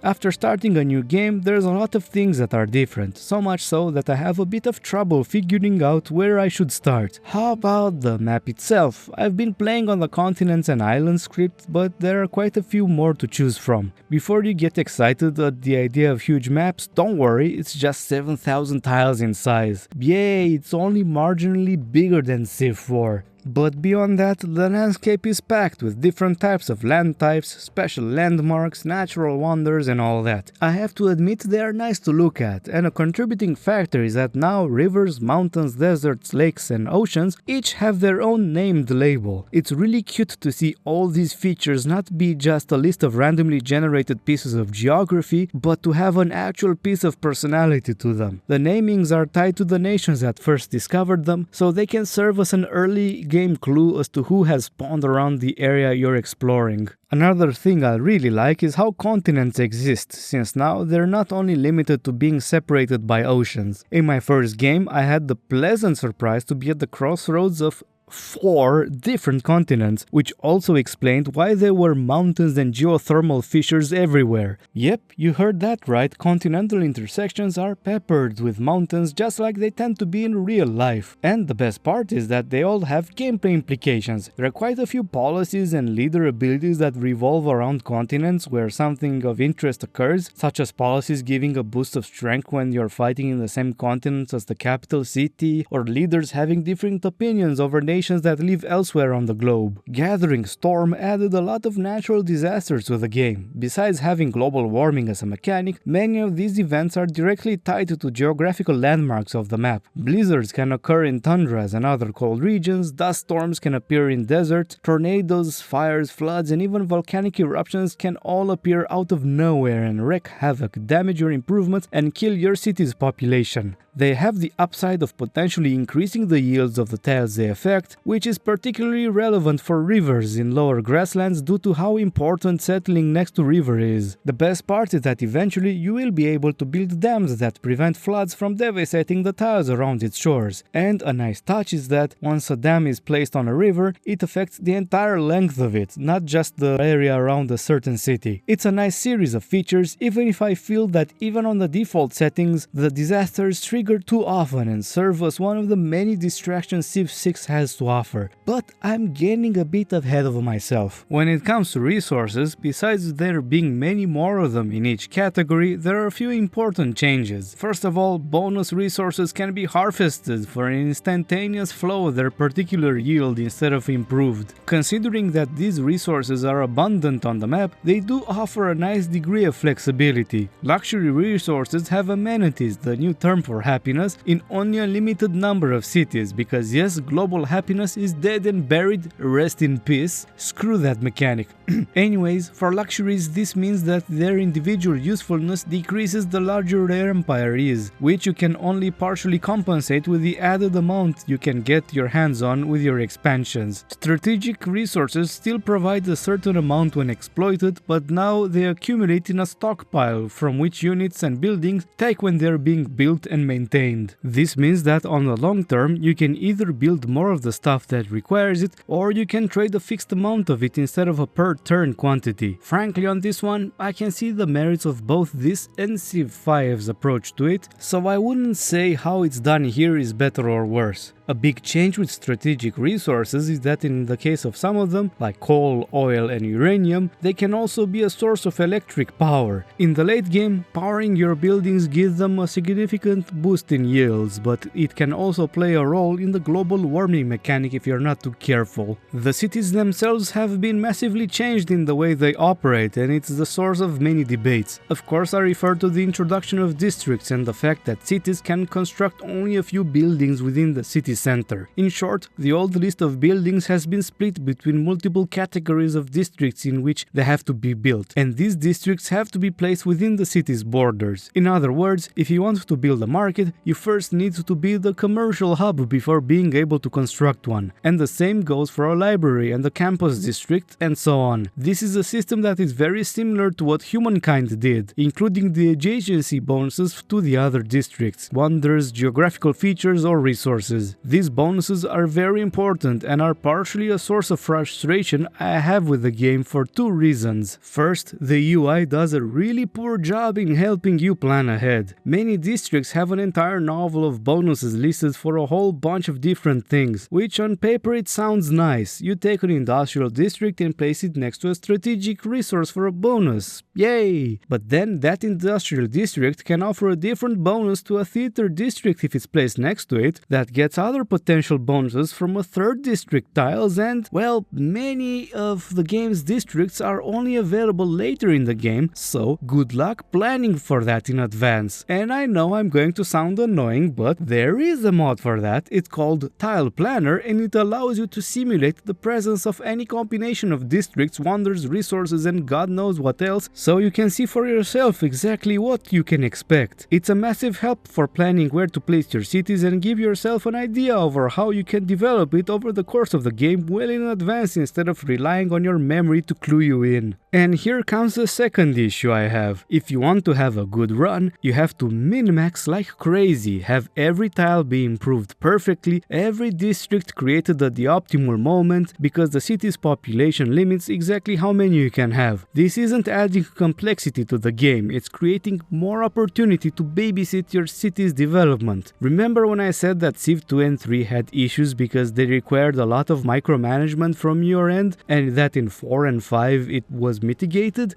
After starting a new game, there's a lot of things that are different, so much so that I have a bit of trouble figuring out where I should start. How about the map itself? I've been playing on the continents and islands script, but there are quite a few more to choose from. Before you get excited at the idea of huge maps, don't worry, it's just 7,000 tiles in size. Yay, it's only marginally bigger than Civ 4. But beyond that, the landscape is packed with different types of land types, special landmarks, natural wonders and all that. I have to admit they are nice to look at, and a contributing factor is that now rivers, mountains, deserts, lakes and oceans each have their own named label. It's really cute to see all these features not be just a list of randomly generated pieces of geography, but to have an actual piece of personality to them. The namings are tied to the nations that first discovered them, so they can serve as an early game clue as to who has spawned around the area you're exploring. Another thing I really like is how continents exist, since now they're not only limited to being separated by oceans. In my first game, I had the pleasant surprise to be at the crossroads of 4 different continents, which also explained why there were mountains and geothermal fissures everywhere. Yep, you heard that right, continental intersections are peppered with mountains just like they tend to be in real life. And the best part is that they all have gameplay implications. There are quite a few policies and leader abilities that revolve around continents where something of interest occurs, such as policies giving a boost of strength when you're fighting in the same continent as the capital city, or leaders having different opinions over nations that live elsewhere on the globe. Gathering Storm added a lot of natural disasters to the game. Besides having global warming as a mechanic, many of these events are directly tied to geographical landmarks of the map. Blizzards can occur in tundras and other cold regions, dust storms can appear in deserts, tornadoes, fires, floods, and even volcanic eruptions can all appear out of nowhere and wreak havoc, damage your improvements, and kill your city's population. They have the upside of potentially increasing the yields of the tiles they affect, which is particularly relevant for rivers in lower grasslands due to how important settling next to river is. The best part is that eventually you will be able to build dams that prevent floods from devastating the tiles around its shores. And a nice touch is that once a dam is placed on a river, it affects the entire length of it, not just the area around a certain city. It's a nice series of features, even if I feel that even on the default settings, the disasters trigger too often and serve as one of the many distractions Civ 6 has to offer. But I'm getting a bit ahead of myself. When it comes to resources, besides there being many more of them in each category, there are a few important changes. First of all, bonus resources can be harvested for an instantaneous flow of their particular yield instead of improved. Considering that these resources are abundant on the map, they do offer a nice degree of flexibility. Luxury resources have amenities, the new term for happiness, in only a limited number of cities, because yes, global happiness is dead and buried, rest in peace, screw that mechanic. Anyways, for luxuries this means that their individual usefulness decreases the larger their empire is, which you can only partially compensate with the added amount you can get your hands on with your expansions. Strategic resources still provide a certain amount when exploited, but now they accumulate in a stockpile from which units and buildings take when they're being built and maintained. This means that on the long term you can either build more of the stuff that requires it, or you can trade a fixed amount of it instead of a per turn quantity. Frankly, on this one, I can see the merits of both this and Civ 5's approach to it, so I wouldn't say how it's done here is better or worse. A big change with strategic resources is that in the case of some of them, like coal, oil and uranium, they can also be a source of electric power. In the late game, powering your buildings gives them a significant boost in yields, but it can also play a role in the global warming mechanic if you're not too careful. The cities themselves have been massively changed in the way they operate, and it's the source of many debates. Of course, I refer to the introduction of districts and the fact that cities can construct only a few buildings within the city center. In short, the old list of buildings has been split between multiple categories of districts in which they have to be built, and these districts have to be placed within the city's borders. In other words, if you want to build a market, you first need to build a commercial hub before being able to construct one. And the same goes for a library and a campus district and so on. This is a system that is very similar to what Humankind did, including the adjacency bonuses to the other districts, wonders, geographical features or resources. These bonuses are very important and are partially a source of frustration I have with the game for two reasons. First, the UI does a really poor job in helping you plan ahead. Many districts have an entire novel of bonuses listed for a whole bunch of different things, which on paper it sounds nice. You take an industrial district and place it next to a strategic resource for a bonus. Yay! But then that industrial district can offer a different bonus to a theater district if it's placed next to it that gets other potential bonuses from a third district tiles, and, well, many of the game's districts are only available later in the game, so good luck planning for that in advance. And I know I'm going to sound annoying, but there is a mod for that. It's called Tile Planner, and it allows you to simulate the presence of any combination of districts, wonders, resources, and God knows what else, so you can see for yourself exactly what you can expect. It's a massive help for planning where to place your cities and give yourself an idea idea over how you can develop it over the course of the game well in advance instead of relying on your memory to clue you in. And here comes the second issue I have. If you want to have a good run, you have to min-max like crazy, have every tile be improved perfectly, every district created at the optimal moment, because the city's population limits exactly how many you can have. This isn't adding complexity to the game, it's creating more opportunity to babysit your city's development. Remember when I said that Civ 2 and 3 had issues because they required a lot of micromanagement from your end, and that in 4 and 5 it was mitigated?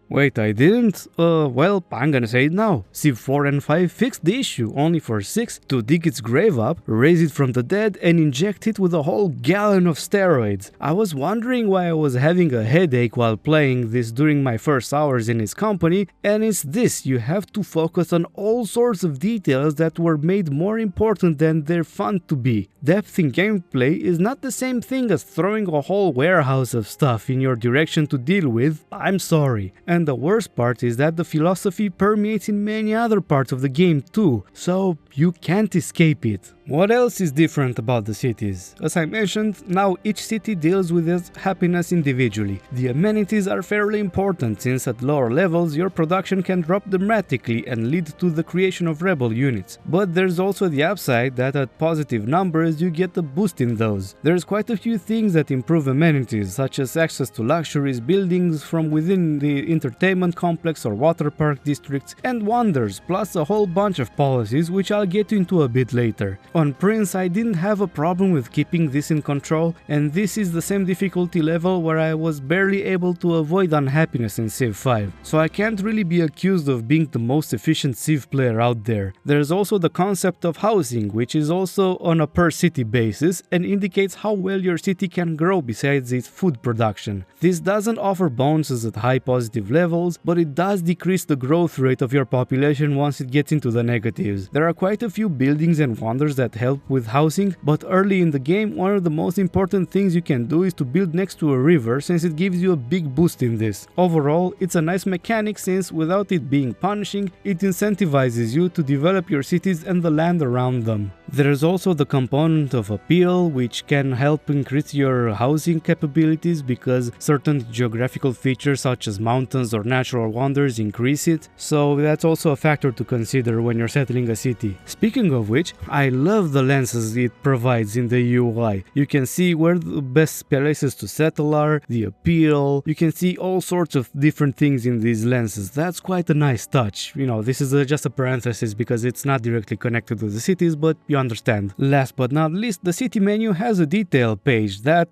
Wait, I didn't? Well, I'm gonna say it now. Civ 4 and 5 fixed the issue, only for 6 to dig its grave up, raise it from the dead, and inject it with a whole gallon of steroids. I was wondering why I was having a headache while playing this during my first hours in his company, and it's this: you have to focus on all sorts of details that were made more important than they're fun to be. Depth in gameplay is not the same thing as throwing a whole warehouse of stuff in your direction to deal with, I'm sorry. And the worst part is that the philosophy permeates in many other parts of the game too, so you can't escape it. What else is different about the cities? As I mentioned, now each city deals with its happiness individually. The amenities are fairly important since at lower levels your production can drop dramatically and lead to the creation of rebel units. But there's also the upside that at positive numbers you get a boost in those. There's quite a few things that improve amenities, such as access to luxuries, buildings from within the entertainment complex or water park districts, and wonders, plus a whole bunch of policies which I'll get into a bit later. On Prince, I didn't have a problem with keeping this in control, and this is the same difficulty level where I was barely able to avoid unhappiness in Civ 5, so I can't really be accused of being the most efficient Civ player out there. There's also the concept of housing, which is also on a per city basis and indicates how well your city can grow besides its food production. This doesn't offer bonuses at high positive levels, but it does decrease the growth rate of your population once it gets into the negatives. There are quite a few buildings and wonders that help with housing, but early in the game one of the most important things you can do is to build next to a river, since it gives you a big boost in this. Overall, it's a nice mechanic since without it being punishing, it incentivizes you to develop your cities and the land around them. There's also the component of appeal, which can help increase your housing capabilities because certain geographical features such as mountains or natural wonders increase it, so that's also a factor to consider when you're settling a city. Speaking of which, I love the lenses it provides in the UI. You can see where the best places to settle are, the appeal, you can see all sorts of different things in these lenses. That's quite a nice touch. You know, this is just a parenthesis because it's not directly connected with the cities, but you understand. Last but not least, the city menu has a detail page that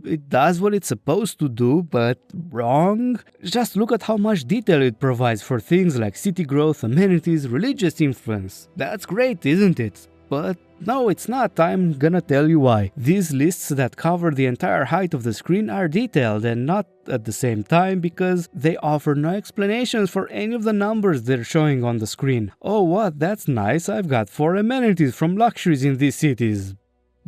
it does what it's supposed to do, but wrong. Just look at how much detail it provides for things like city growth, amenities, religious influence. That's great, isn't it? But no, it's not. I'm gonna tell you why. These lists that cover the entire height of the screen are detailed and not at the same time because they offer no explanations for any of the numbers they're showing on the screen. Oh what, that's nice, I've got 4 amenities from luxuries in these cities.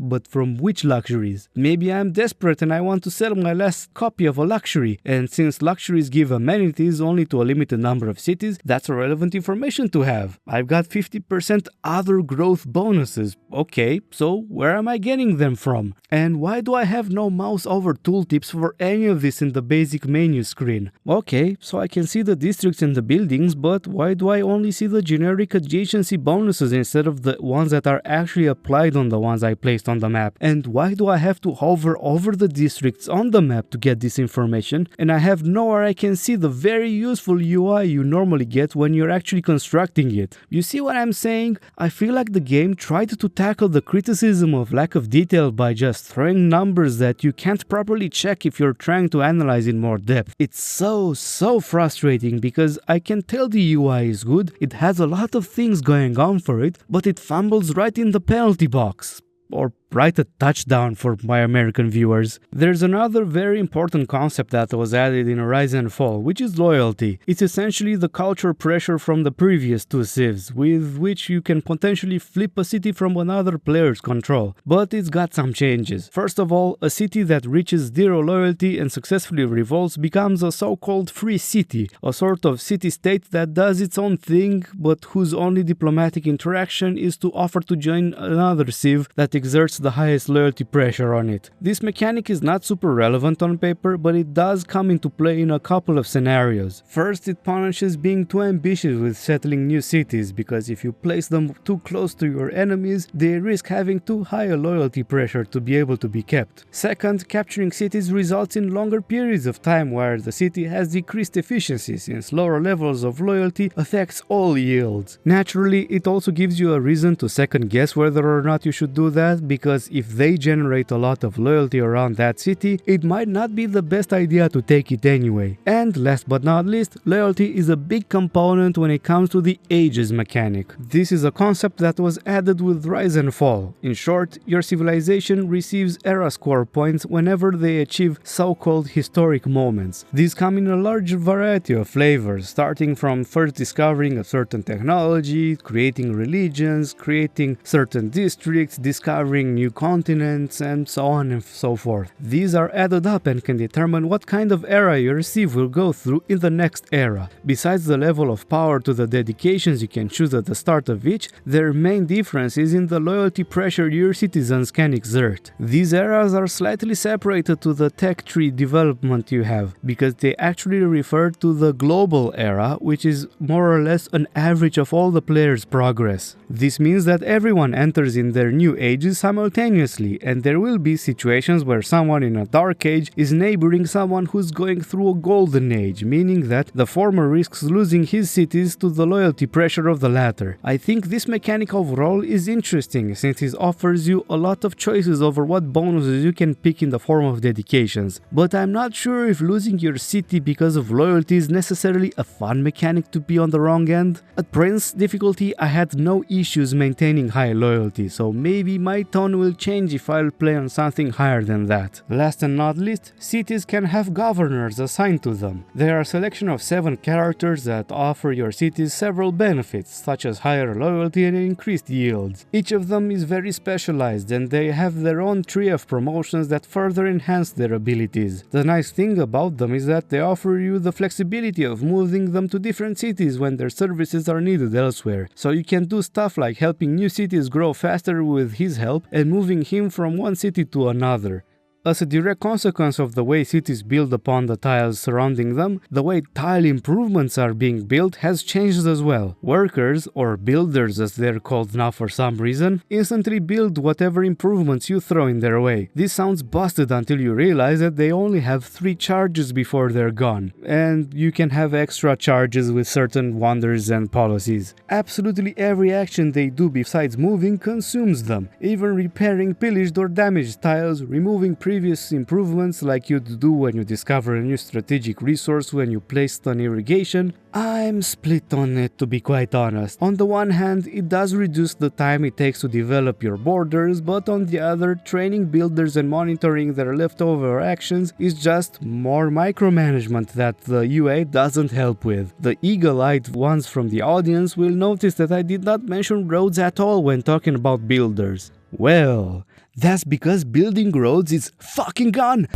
But from which luxuries? Maybe I'm desperate and I want to sell my last copy of a luxury, and since luxuries give amenities only to a limited number of cities, that's relevant information to have. I've got 50% other growth bonuses. Okay, so where am I getting them from? And why do I have no mouse over tooltips for any of this in the basic menu screen? Okay, so I can see the districts and the buildings, but why do I only see the generic adjacency bonuses instead of the ones that are actually applied on the ones I placed on the map? And why do I have to hover over the districts on the map to get this information, and I have nowhere I can see the very useful UI you normally get when you're actually constructing it? You see what I'm saying? I feel like the game tried to tackle the criticism of lack of detail by just throwing numbers that you can't properly check if you're trying to analyze in more depth. It's so frustrating because I can tell the UI is good, it has a lot of things going on for it, but it fumbles right in the penalty box. or write a touchdown for my American viewers. There's another very important concept that was added in Rise and Fall, which is loyalty. It's essentially the culture pressure from the previous two civs, with which you can potentially flip a city from another player's control. But it's got some changes. First of all, a city that reaches zero loyalty and successfully revolts becomes a so-called free city, a sort of city-state that does its own thing, but whose only diplomatic interaction is to offer to join another civ that exerts the highest loyalty pressure on it. This mechanic is not super relevant on paper, but it does come into play in a couple of scenarios. First, it punishes being too ambitious with settling new cities, because if you place them too close to your enemies, they risk having too high a loyalty pressure to be able to be kept. Second, capturing cities results in longer periods of time where the city has decreased efficiency, since lower levels of loyalty affects all yields. Naturally, it also gives you a reason to second guess whether or not you should do that, because if they generate a lot of loyalty around that city, it might not be the best idea to take it anyway. And last but not least, loyalty is a big component when it comes to the ages mechanic. This is a concept that was added with Rise and Fall. In short, your civilization receives era score points whenever they achieve so-called historic moments. These come in a large variety of flavors, starting from first discovering a certain technology, creating religions, creating certain districts, discovering new continents, and so on and so forth. These are added up and can determine what kind of era your civ will go through in the next era. Besides the level of power to the dedications you can choose at the start of each, their main difference is in the loyalty pressure your citizens can exert. These eras are slightly separated to the tech tree development you have, because they actually refer to the global era, which is more or less an average of all the players' progress. This means that everyone enters in their new ages simultaneously, and there will be situations where someone in a dark age is neighboring someone who's going through a golden age, meaning that the former risks losing his cities to the loyalty pressure of the latter. I think this mechanic overall is interesting, since it offers you a lot of choices over what bonuses you can pick in the form of dedications, but I'm not sure if losing your city because of loyalty is necessarily a fun mechanic to be on the wrong end. At Prince difficulty, I had no issues maintaining high loyalty, so maybe my tone will change if I'll play on something higher than that. Last and not least, cities can have governors assigned to them. They are a selection of 7 characters that offer your cities several benefits, such as higher loyalty and increased yields. Each of them is very specialized, and they have their own tree of promotions that further enhance their abilities. The nice thing about them is that they offer you the flexibility of moving them to different cities when their services are needed elsewhere, so you can do stuff like helping new cities grow faster with his help and moving him from one city to another. As a direct consequence of the way cities build upon the tiles surrounding them, the way tile improvements are being built has changed as well. Workers, or builders as they're called now for some reason, instantly build whatever improvements you throw in their way. This sounds busted until you realize that they only have 3 charges before they're gone, and you can have extra charges with certain wonders and policies. Absolutely every action they do besides moving consumes them, even repairing pillaged or damaged tiles, removing previous improvements like you'd do when you discover a new strategic resource when you placed an irrigation. I'm split on it, to be quite honest. On the one hand, it does reduce the time it takes to develop your borders, but on the other, training builders and monitoring their leftover actions is just more micromanagement that the UA doesn't help with. The eagle-eyed ones from the audience will notice that I did not mention roads at all when talking about builders. Well, that's because building roads is fucking gone!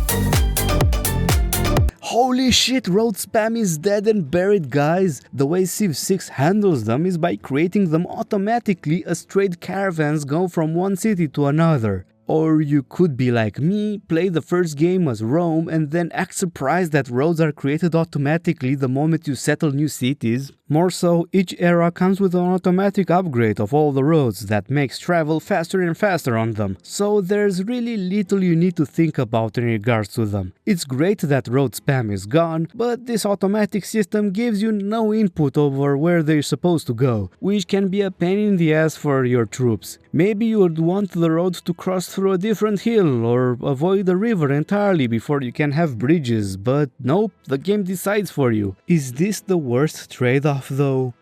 Holy shit, road spam is dead and buried, guys! The way Civ 6 handles them is by creating them automatically as trade caravans go from one city to another. Or you could be like me, play the first game as Rome and then act surprised that roads are created automatically the moment you settle new cities. More so, each era comes with an automatic upgrade of all the roads that makes travel faster and faster on them, so there's really little you need to think about in regards to them. It's great that road spam is gone, but this automatic system gives you no input over where they're supposed to go, which can be a pain in the ass for your troops. Maybe you would want the road to cross through a different hill or avoid a river entirely before you can have bridges, but nope, the game decides for you. Is this the worst trade-off though?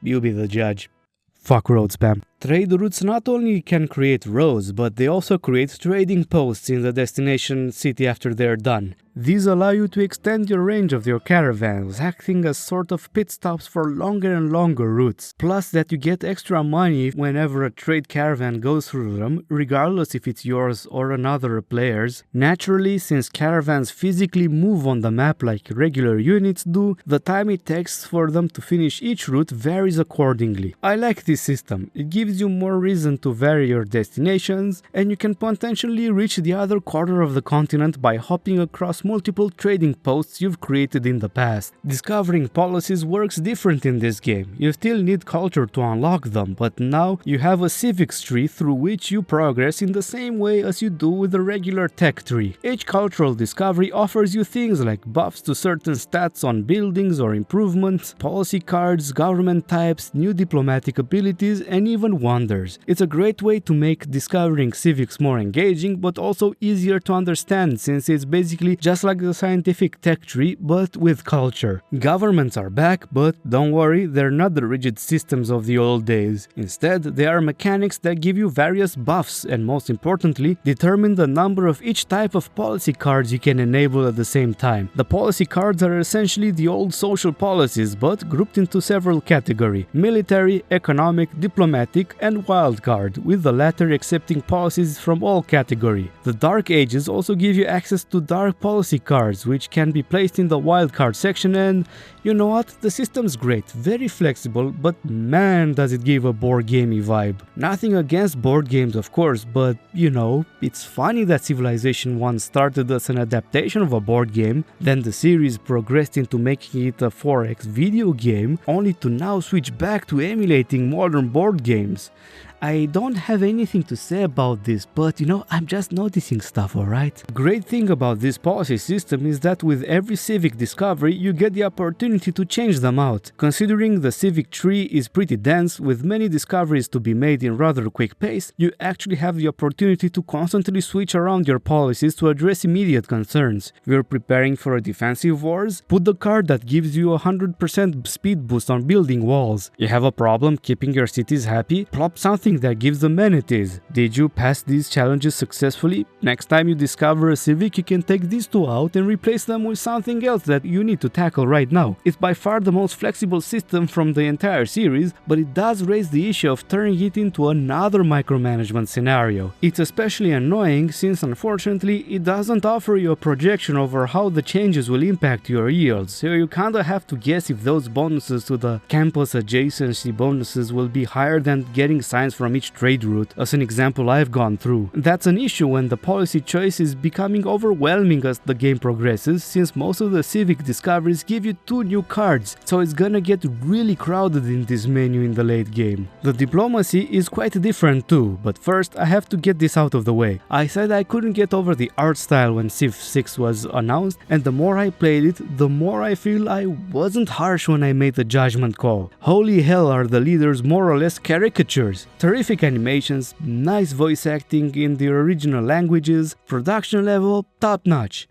You be the judge. Fuck road spam. Trade routes not only can create roads, but they also create trading posts in the destination city after they're done. These allow you to extend your range of your caravans, acting as sort of pit stops for longer and longer routes. Plus that you get extra money whenever a trade caravan goes through them, regardless if it's yours or another player's. Naturally, since caravans physically move on the map like regular units do, the time it takes for them to finish each route varies accordingly. I like this system. It gives you more reason to vary your destinations, and you can potentially reach the other quarter of the continent by hopping across multiple trading posts you've created in the past. Discovering policies works different in this game. You still need culture to unlock them, but now you have a civics tree through which you progress in the same way as you do with a regular tech tree. Each cultural discovery offers you things like buffs to certain stats on buildings or improvements, policy cards, government types, new diplomatic abilities, and even wonders. It's a great way to make discovering civics more engaging, but also easier to understand, since it's basically just like the scientific tech tree, but with culture. Governments are back, but don't worry, they're not the rigid systems of the old days. Instead, they are mechanics that give you various buffs and, most importantly, determine the number of each type of policy cards you can enable at the same time. The policy cards are essentially the old social policies, but grouped into several categories: military, economic, diplomatic, and wildcard, with the latter accepting policies from all categories. The Dark Ages also give you access to dark policy cards, which can be placed in the wildcard section, and you know what? The system's great, very flexible, but man does it give a board gamey vibe. Nothing against board games, of course, but you know, it's funny that Civilization 1 started as an adaptation of a board game, then the series progressed into making it a 4X video game, only to now switch back to emulating modern board games. I don't have anything to say about this, but you know, I'm just noticing stuff, alright? Great thing about this policy system is that with every civic discovery, you get the opportunity to change them out. Considering the civic tree is pretty dense, with many discoveries to be made in rather quick pace, you actually have the opportunity to constantly switch around your policies to address immediate concerns. If you're preparing for a defensive wars, put the card that gives you a 100% speed boost on building walls. You have a problem keeping your cities happy? Plop something that gives amenities. Did you pass these challenges successfully? Next time you discover a civic, you can take these two out and replace them with something else that you need to tackle right now. It's by far the most flexible system from the entire series, but it does raise the issue of turning it into another micromanagement scenario. It's especially annoying since unfortunately it doesn't offer you a projection over how the changes will impact your yields, so you kinda have to guess if those bonuses to the campus adjacency bonuses will be higher than getting signs from each trade route, as an example I've gone through. That's an issue when the policy choice is becoming overwhelming as the game progresses, since most of the civic discoveries give you 2 new cards, so it's gonna get really crowded in this menu in the late game. The diplomacy is quite different too, but first I have to get this out of the way. I said I couldn't get over the art style when Civ 6 was announced, and the more I played it, the more I feel I wasn't harsh when I made the judgment call. Holy hell, are the leaders more or less caricatures. Terrific animations, nice voice acting in the original languages, production level top notch.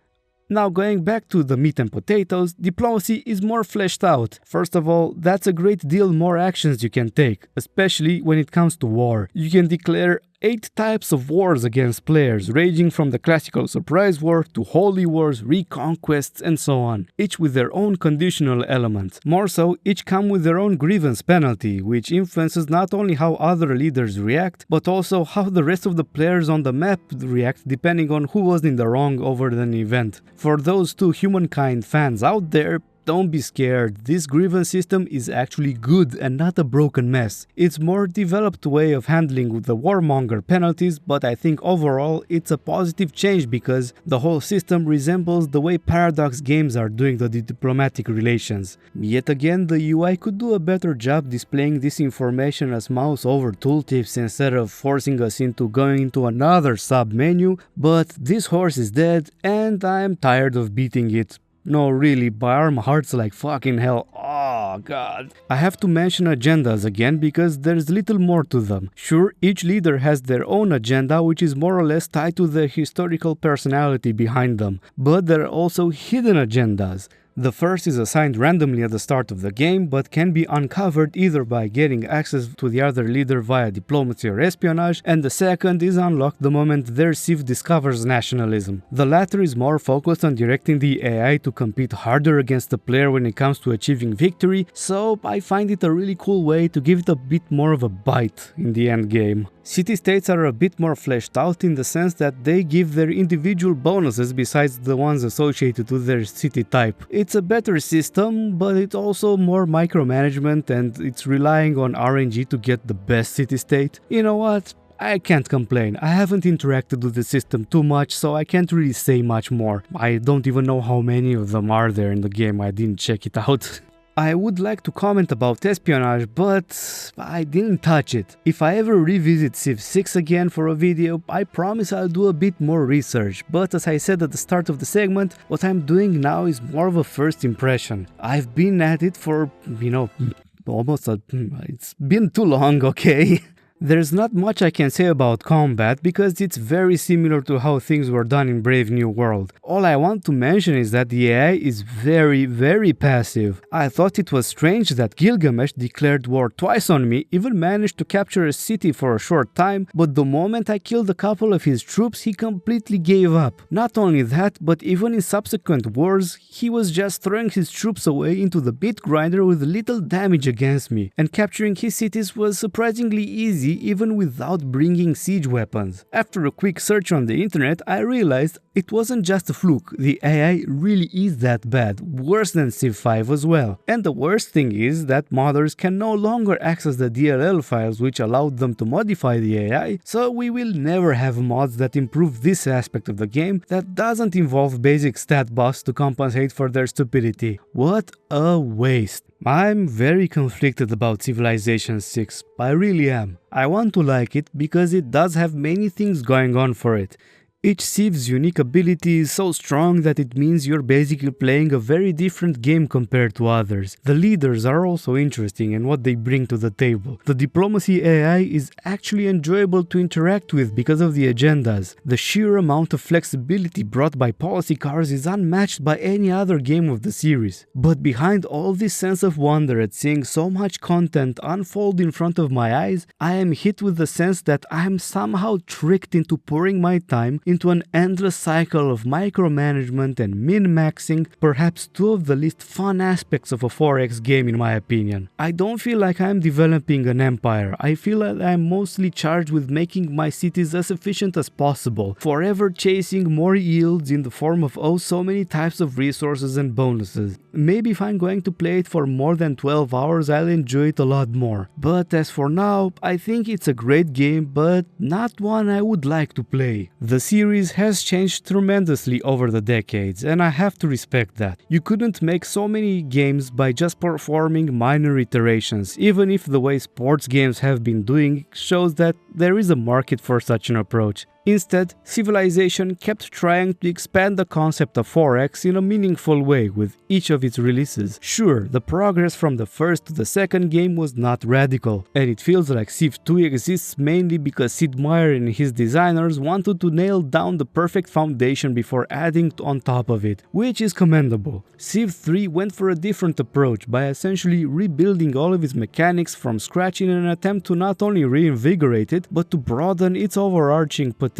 Now going back to the meat and potatoes, diplomacy is more fleshed out. First of all, that's a great deal more actions you can take, especially when it comes to war. You can declare 8 types of wars against players, ranging from the classical surprise war to holy wars, reconquests, and so on, each with their own conditional elements. More so, each come with their own grievance penalty, which influences not only how other leaders react, but also how the rest of the players on the map react depending on who was in the wrong over an event. For those 2 humankind fans out there, don't be scared, this grievance system is actually good and not a broken mess. It's more developed way of handling the warmonger penalties, but I think overall it's a positive change because the whole system resembles the way Paradox games are doing the diplomatic relations. Yet again, the UI could do a better job displaying this information as mouse over tooltips instead of forcing us into going into another sub-menu, but this horse is dead and I'm tired of beating it. No, really, my arm hurts like fucking hell. Oh god. I have to mention agendas again because there's little more to them. Sure, each leader has their own agenda which is more or less tied to the historical personality behind them, but there are also hidden agendas. The first is assigned randomly at the start of the game, but can be uncovered either by getting access to the other leader via diplomacy or espionage, and the second is unlocked the moment their Civ discovers nationalism. The latter is more focused on directing the AI to compete harder against the player when it comes to achieving victory, so I find it a really cool way to give it a bit more of a bite in the end game. City-states are a bit more fleshed out in the sense that they give their individual bonuses besides the ones associated with their city type. It's a better system, but it's also more micromanagement and it's relying on RNG to get the best city-state. You know what? I can't complain. I haven't interacted with the system too much, so I can't really say much more. I don't even know how many of them are there in the game, I didn't check it out. I would like to comment about espionage, but I didn't touch it. If I ever revisit Civ 6 again for a video, I promise I'll do a bit more research, but as I said at the start of the segment, what I'm doing now is more of a first impression. I've been at it for, it's been too long, okay? There's not much I can say about combat because it's very similar to how things were done in Brave New World. All I want to mention is that the AI is very passive. I thought it was strange that Gilgamesh declared war twice on me, even managed to capture a city for a short time, but the moment I killed a couple of his troops he completely gave up. Not only that, but even in subsequent wars, he was just throwing his troops away into the bit grinder with little damage against me, and capturing his cities was surprisingly easy even without bringing siege weapons. After a quick search on the internet, I realized it wasn't just a fluke, the AI really is that bad, worse than Civ 5 as well. And the worst thing is that modders can no longer access the DLL files which allowed them to modify the AI, so we will never have mods that improve this aspect of the game that doesn't involve basic stat buffs to compensate for their stupidity. What a waste. I'm very conflicted about Civilization 6, I really am. I want to like it because it does have many things going on for it. Each Civ's unique ability is so strong that it means you're basically playing a very different game compared to others. The leaders are also interesting in what they bring to the table. The diplomacy AI is actually enjoyable to interact with because of the agendas. The sheer amount of flexibility brought by policy cars is unmatched by any other game of the series. But behind all this sense of wonder at seeing so much content unfold in front of my eyes, I am hit with the sense that I am somehow tricked into pouring my time into an endless cycle of micromanagement and min-maxing, perhaps two of the least fun aspects of a 4X game in my opinion. I don't feel like I'm developing an empire, I feel like I'm mostly charged with making my cities as efficient as possible, forever chasing more yields in the form of oh so many types of resources and bonuses. Maybe if I'm going to play it for more than 12 hours I'll enjoy it a lot more, but as for now, I think it's a great game, but not one I would like to play. The series has changed tremendously over the decades, and I have to respect that. You couldn't make so many games by just performing minor iterations, even if the way sports games have been doing shows that there is a market for such an approach. Instead, Civilization kept trying to expand the concept of 4X in a meaningful way with each of its releases. Sure, the progress from the first to the second game was not radical, and it feels like Civ 2 exists mainly because Sid Meier and his designers wanted to nail down the perfect foundation before adding on top of it, which is commendable. Civ 3 went for a different approach by essentially rebuilding all of its mechanics from scratch in an attempt to not only reinvigorate it, but to broaden its overarching potential.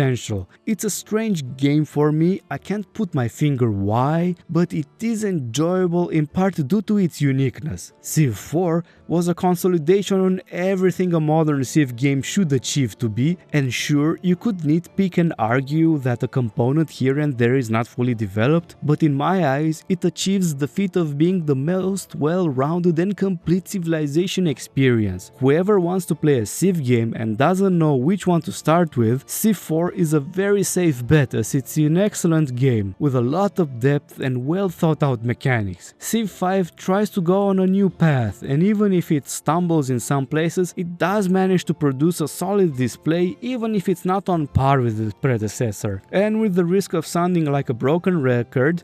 It's a strange game for me, I can't put my finger why, but it is enjoyable in part due to its uniqueness. Civ 4 was a consolidation on everything a modern Civ game should achieve to be, and sure, you could nitpick and argue that a component here and there is not fully developed, but in my eyes, it achieves the feat of being the most well-rounded and complete Civilization experience. Whoever wants to play a Civ game and doesn't know which one to start with, Civ 4 is a very safe bet as it's an excellent game, with a lot of depth and well thought out mechanics. Civ 5 tries to go on a new path, and even if it stumbles in some places, it does manage to produce a solid display even if it's not on par with its predecessor. And with the risk of sounding like a broken record,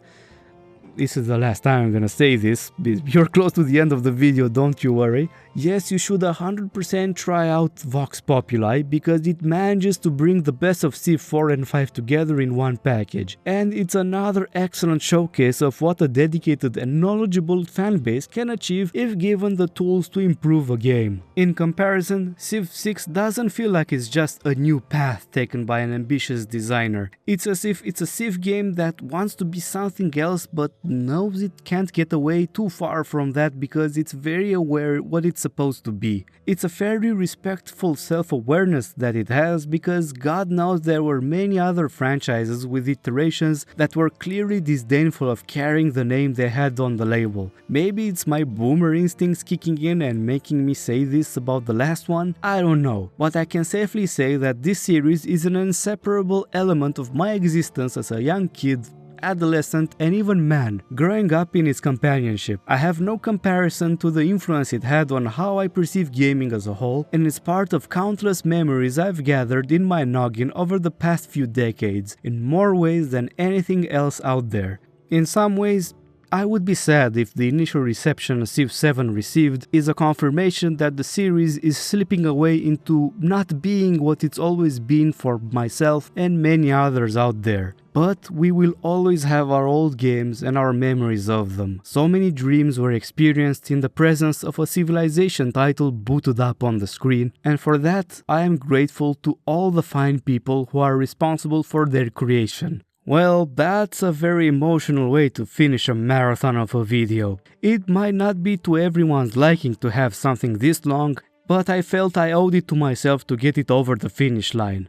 this is the last time I'm gonna say this, you're close to the end of the video, don't you worry. Yes, you should 100% try out Vox Populi because it manages to bring the best of Civ 4 and 5 together in one package. And it's another excellent showcase of what a dedicated and knowledgeable fanbase can achieve if given the tools to improve a game. In comparison, Civ 6 doesn't feel like it's just a new path taken by an ambitious designer. It's as if it's a Civ game that wants to be something else but knows it can't get away too far from that because it's very aware what it's supposed to be. It's a fairly respectful self-awareness that it has because God knows there were many other franchises with iterations that were clearly disdainful of carrying the name they had on the label. Maybe it's my boomer instincts kicking in and making me say this about the last one, I don't know, but I can safely say that this series is an inseparable element of my existence as a young kid, adolescent and even man, growing up in its companionship. I have no comparison to the influence it had on how I perceive gaming as a whole, and it's part of countless memories I've gathered in my noggin over the past few decades, in more ways than anything else out there. In some ways, I would be sad if the initial reception Civ 7 received is a confirmation that the series is slipping away into not being what it's always been for myself and many others out there. But we will always have our old games and our memories of them. So many dreams were experienced in the presence of a civilization title booted up on the screen, and for that I am grateful to all the fine people who are responsible for their creation. Well, that's a very emotional way to finish a marathon of a video. It might not be to everyone's liking to have something this long, but I felt I owed it to myself to get it over the finish line.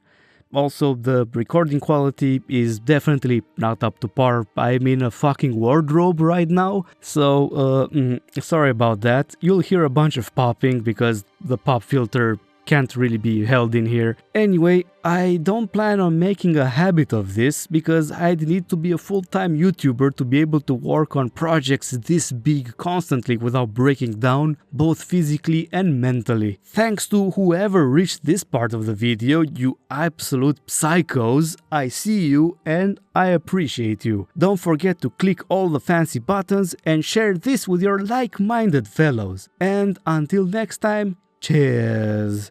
Also, the recording quality is definitely not up to par. I'm in a fucking wardrobe right now, so sorry about that. You'll hear a bunch of popping because the pop filter can't really be held in here. Anyway, I don't plan on making a habit of this because I'd need to be a full-time YouTuber to be able to work on projects this big constantly without breaking down, both physically and mentally. Thanks to whoever reached this part of the video, you absolute psychos, I see you and I appreciate you. Don't forget to click all the fancy buttons and share this with your like-minded fellows. And until next time, cheers!